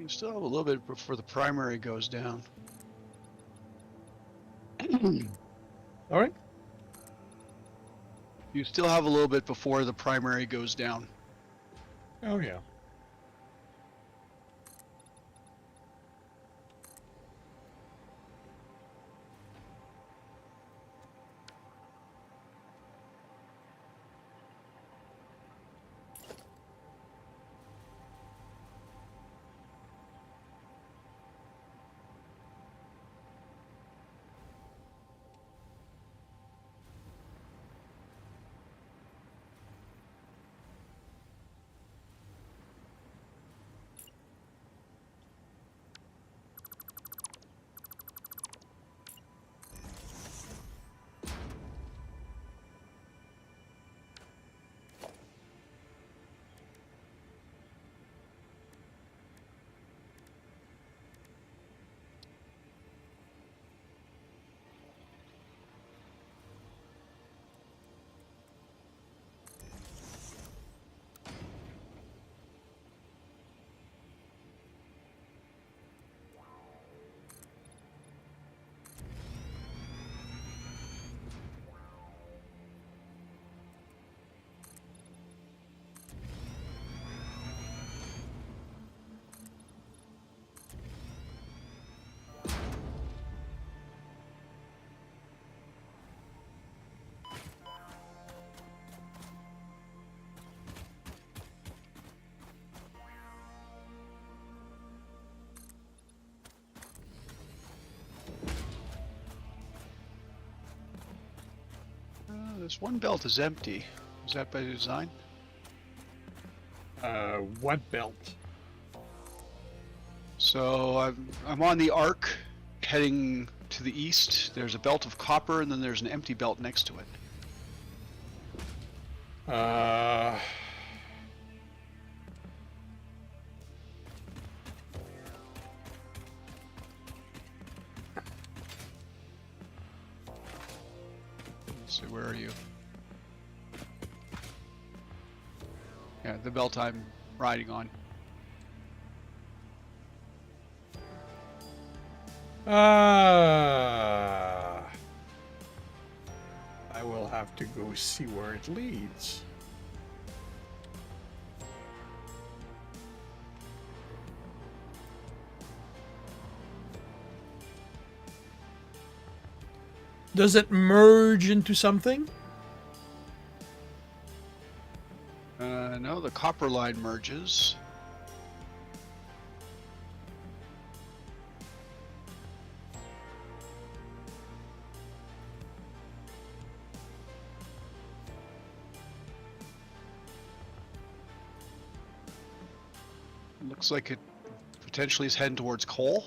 You still have a little bit before the primary goes down. All right. You still have a little bit before the primary goes down. Oh yeah. This one belt is empty. Is that by design? What belt? So I'm on the arc heading to the east. There's a belt of copper, and then there's an empty belt next to it. Let's see, where are you? Yeah, the belt I'm riding on. I will have to go see where it leads. Does it merge into something? No, the copper line merges. Looks like it potentially is heading towards coal.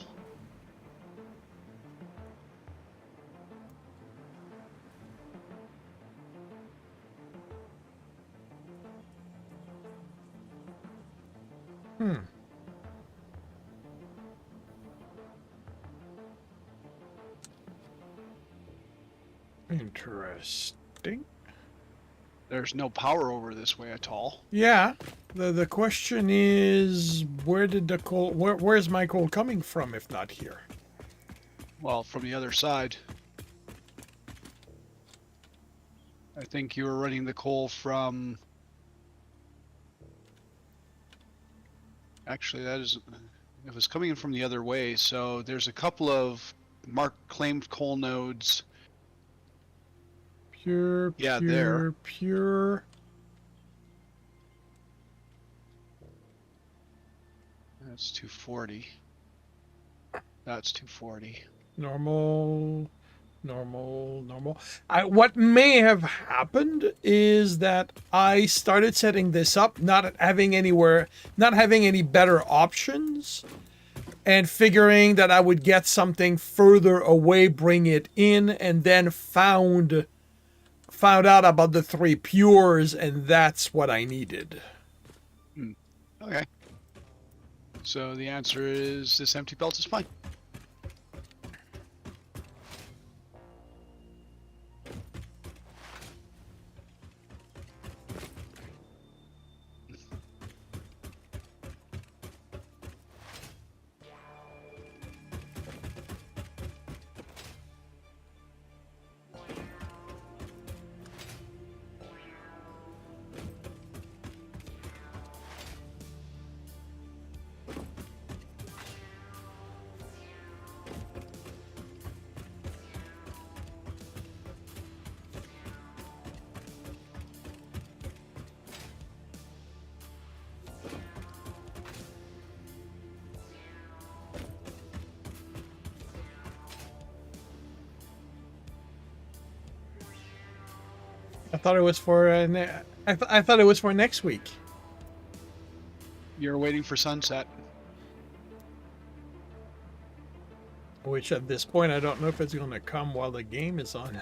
Interesting. There's no power over this way at all. Yeah. The question is, where did the coal? Where's my coal coming from, if not here? Well, from the other side. I think you were running the coal from... Actually, that is... It was coming in from the other way, so there's a couple of marked claimed coal nodes. Pure, Yeah, pure, there. pure. That's 240. That's 240. Normal, normal, normal. What may have happened is that I started setting this up, not having any better options, and figuring that I would get something further away, bring it in, and then found out about the 3 pures, and that's what I needed. Okay. So the answer is this empty belt is fine. I thought it was for I thought it was for next week. You're waiting for sunset. Which at this point I don't know if it's going to come while the game is on.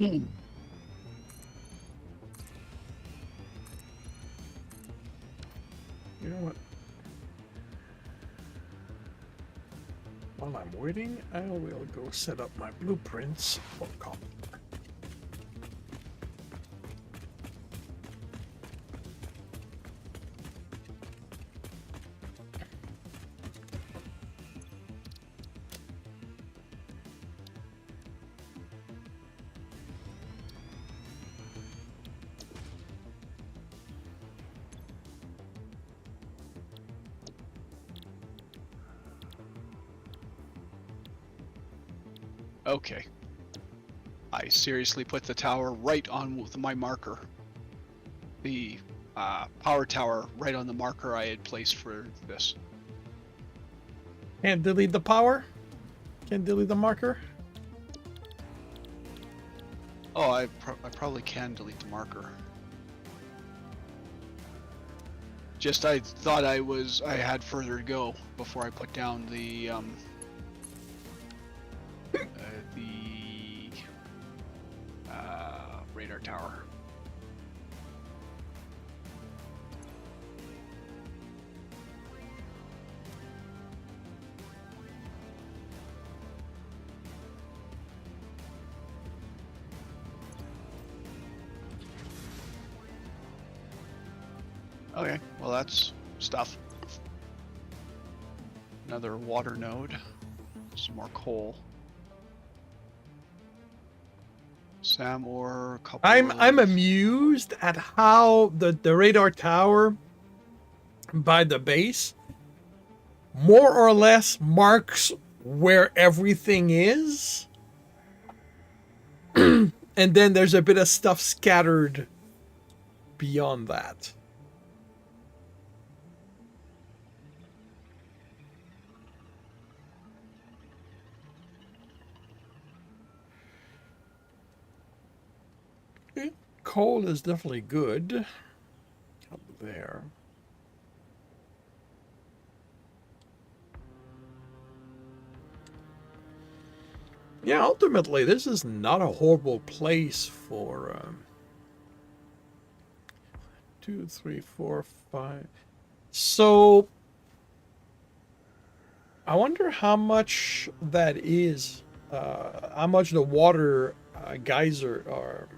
You know what? While I'm waiting, I will go set up my blueprints for copper. Okay. I seriously put the tower right on with my marker. The power tower right on the marker I had placed for this. Can't delete the power? Can't delete the marker? Oh, I probably can delete the marker. Just I thought I had further to go before I put down the radar tower. Okay, well that's stuff. Another water node. Some more coal. Sam ore, couple I'm of... amused at how the radar tower by the base more or less marks where everything is. And then there's a bit of stuff scattered beyond that. Okay. Coal is definitely good. Up there. Yeah, ultimately, this is not a horrible place for 2, 3, 4, 5. So I wonder how much that is, how much the water geyser or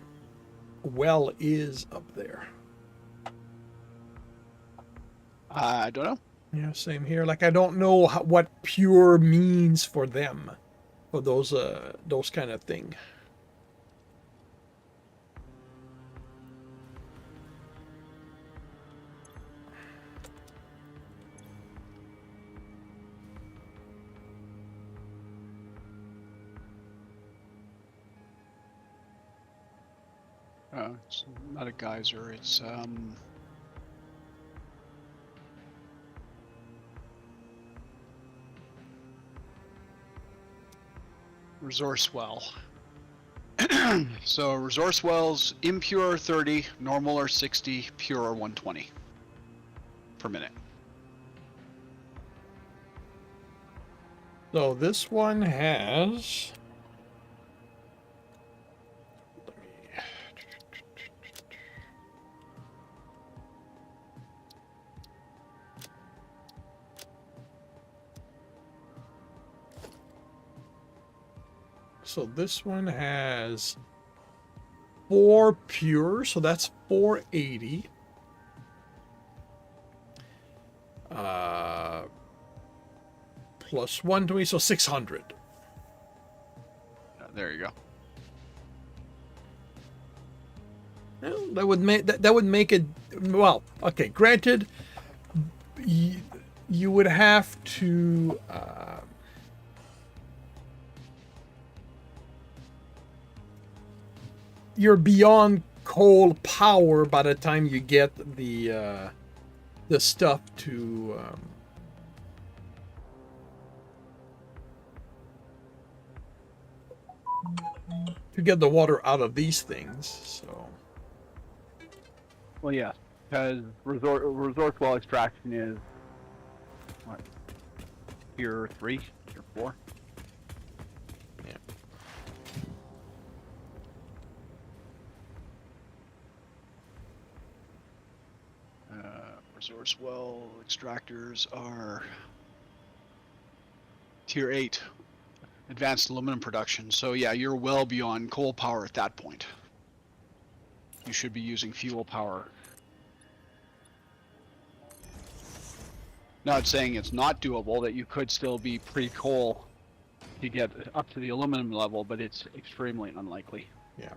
well is up there. I don't know. Yeah, same here. Like I don't know what pure means for them, for those kind of thing. It's not a geyser, it's resource well. So resource wells, impure 30, normal are 60, pure are 120 per minute. So this one has. Let me. So this one has 4 pure, so that's 480. Plus 120, so 600. There you go. Well, that would make that would make it, well, okay, granted, you would have to you're beyond coal power by the time you get the stuff to get the water out of these things. So Well, yeah, because resource well extraction is what, tier 3, tier 4. yeah. Resource well extractors are tier 8, advanced aluminum production. So yeah, you're well beyond coal power at that point. You should be using fuel power. Not saying it's not doable, that you could still be pre-coal to get up to the aluminum level, but it's extremely unlikely. Yeah.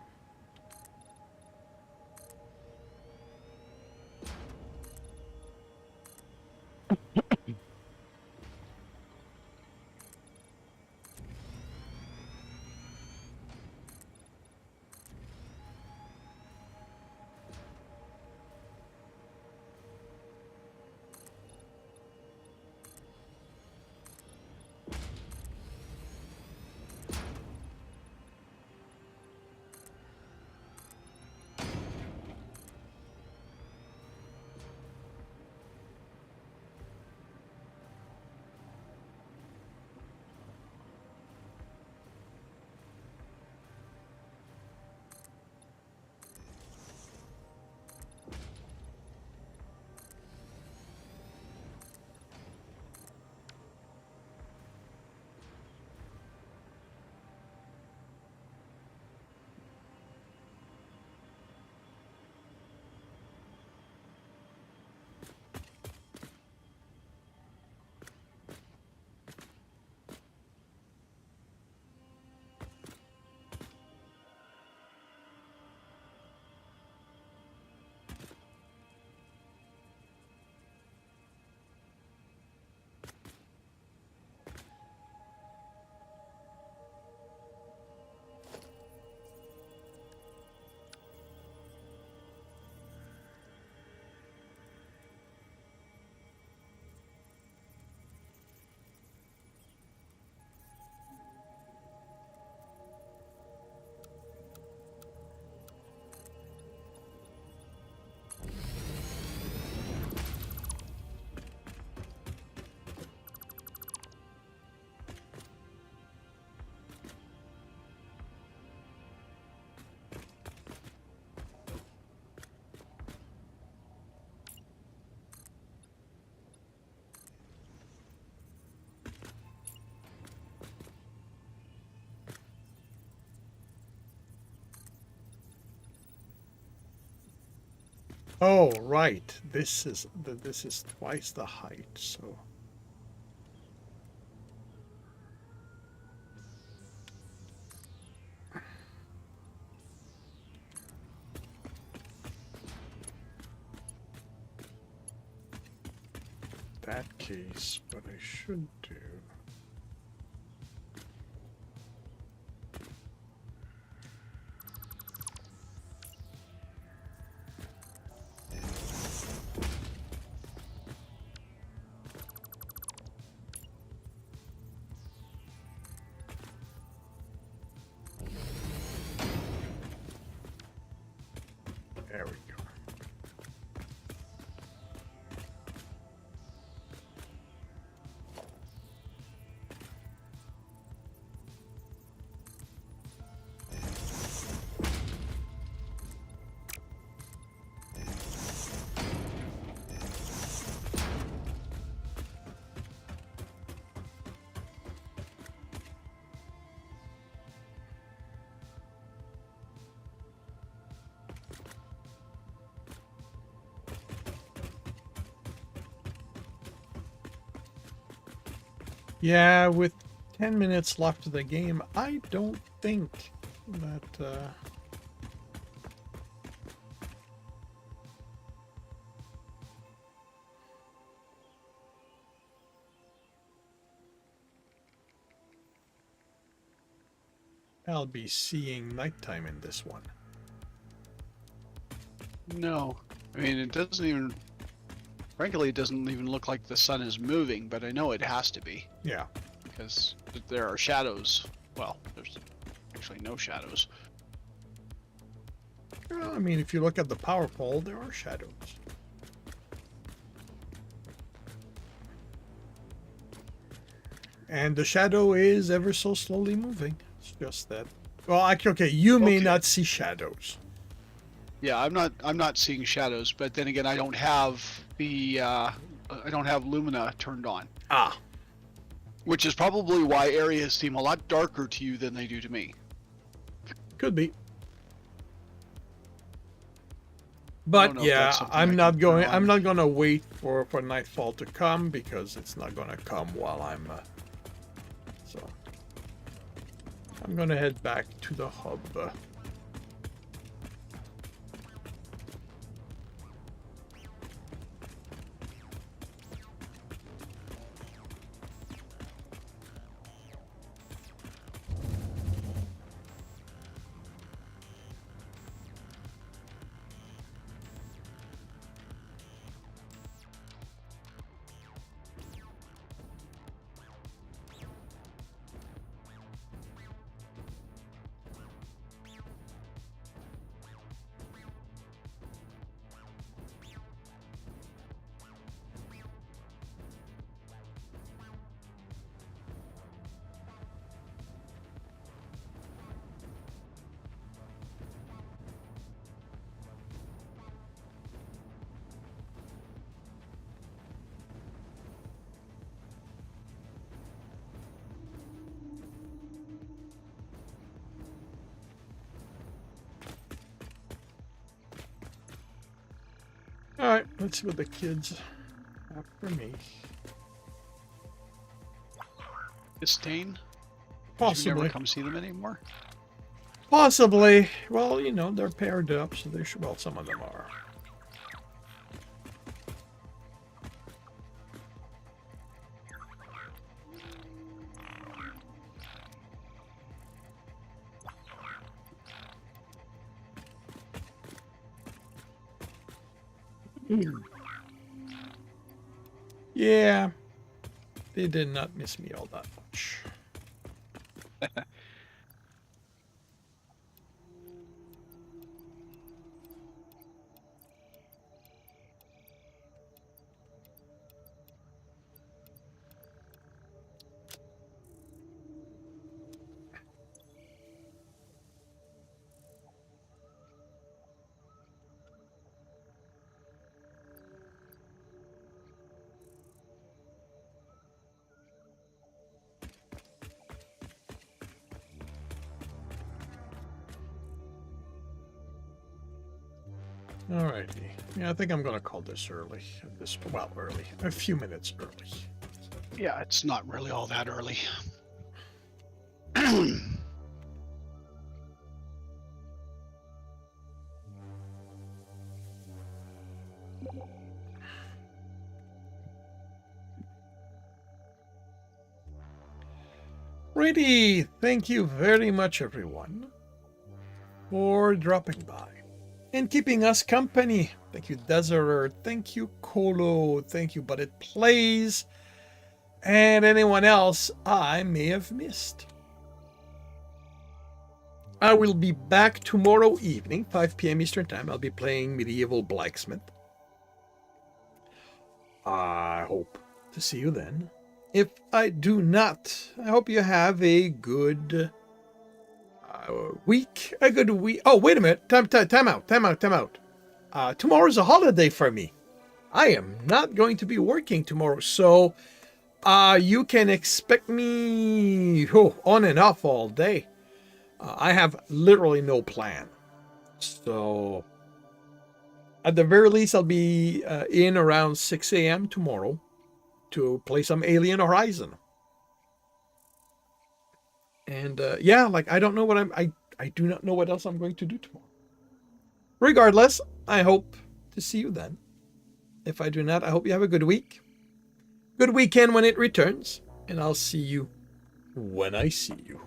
Oh, right. This is twice the height, so that case, what I should do. There we go. Yeah, with 10 minutes left of the game, I don't think that... I'll be seeing nighttime in this one. No. I mean, it doesn't even... Frankly, it doesn't even look like the sun is moving, but I know it has to be. Yeah. Because there are shadows. Well, there's actually no shadows. I mean, if you look at the power pole, there are shadows. And the shadow is ever so slowly moving. It's just that... Well, okay, you may Okay. not see shadows. Yeah, I'm not seeing shadows, but then again, I don't have the I don't have Lumina turned on, Ah, which is probably why areas seem a lot darker to you than they do to me. could be. I But don't know if yeah, that's something I I'm can not turn going. on. I'm not gonna wait for nightfall to come because it's not gonna come while I'm. So I'm gonna head back to the hub. All right, let's see what the kids have for me. Disdain? Did you Possibly. never come see them anymore? Possibly. Well, you know, they're paired up, so they should. Well, some of them are. Yeah, they did not miss me all that much. Alrighty. Yeah, I think I'm gonna call this early. Early. A few minutes early. Yeah, it's not really all that early. Righty. Thank you very much, everyone, for dropping by and keeping us company. Thank you, Deserter. Thank you, Colo. Thank you, But It Plays. And anyone else I may have missed. I will be back tomorrow evening, 5 p.m. Eastern Time. I'll be playing Medieval Blacksmith. I hope to see you then. If I do not, I hope you have a good week. A good week. Oh, wait a minute. Time out. Tomorrow's a holiday for me. I am not going to be working tomorrow, so you can expect me on and off all day. I have literally no plan. So, at the very least, I'll be in around 6 a.m. tomorrow to play some Alien Horizon. And yeah, like I don't know what I do not know what else I'm going to do tomorrow. Regardless, I hope to see you then. If I do not, I hope you have a good week. Good weekend when it returns, and I'll see you when I see you.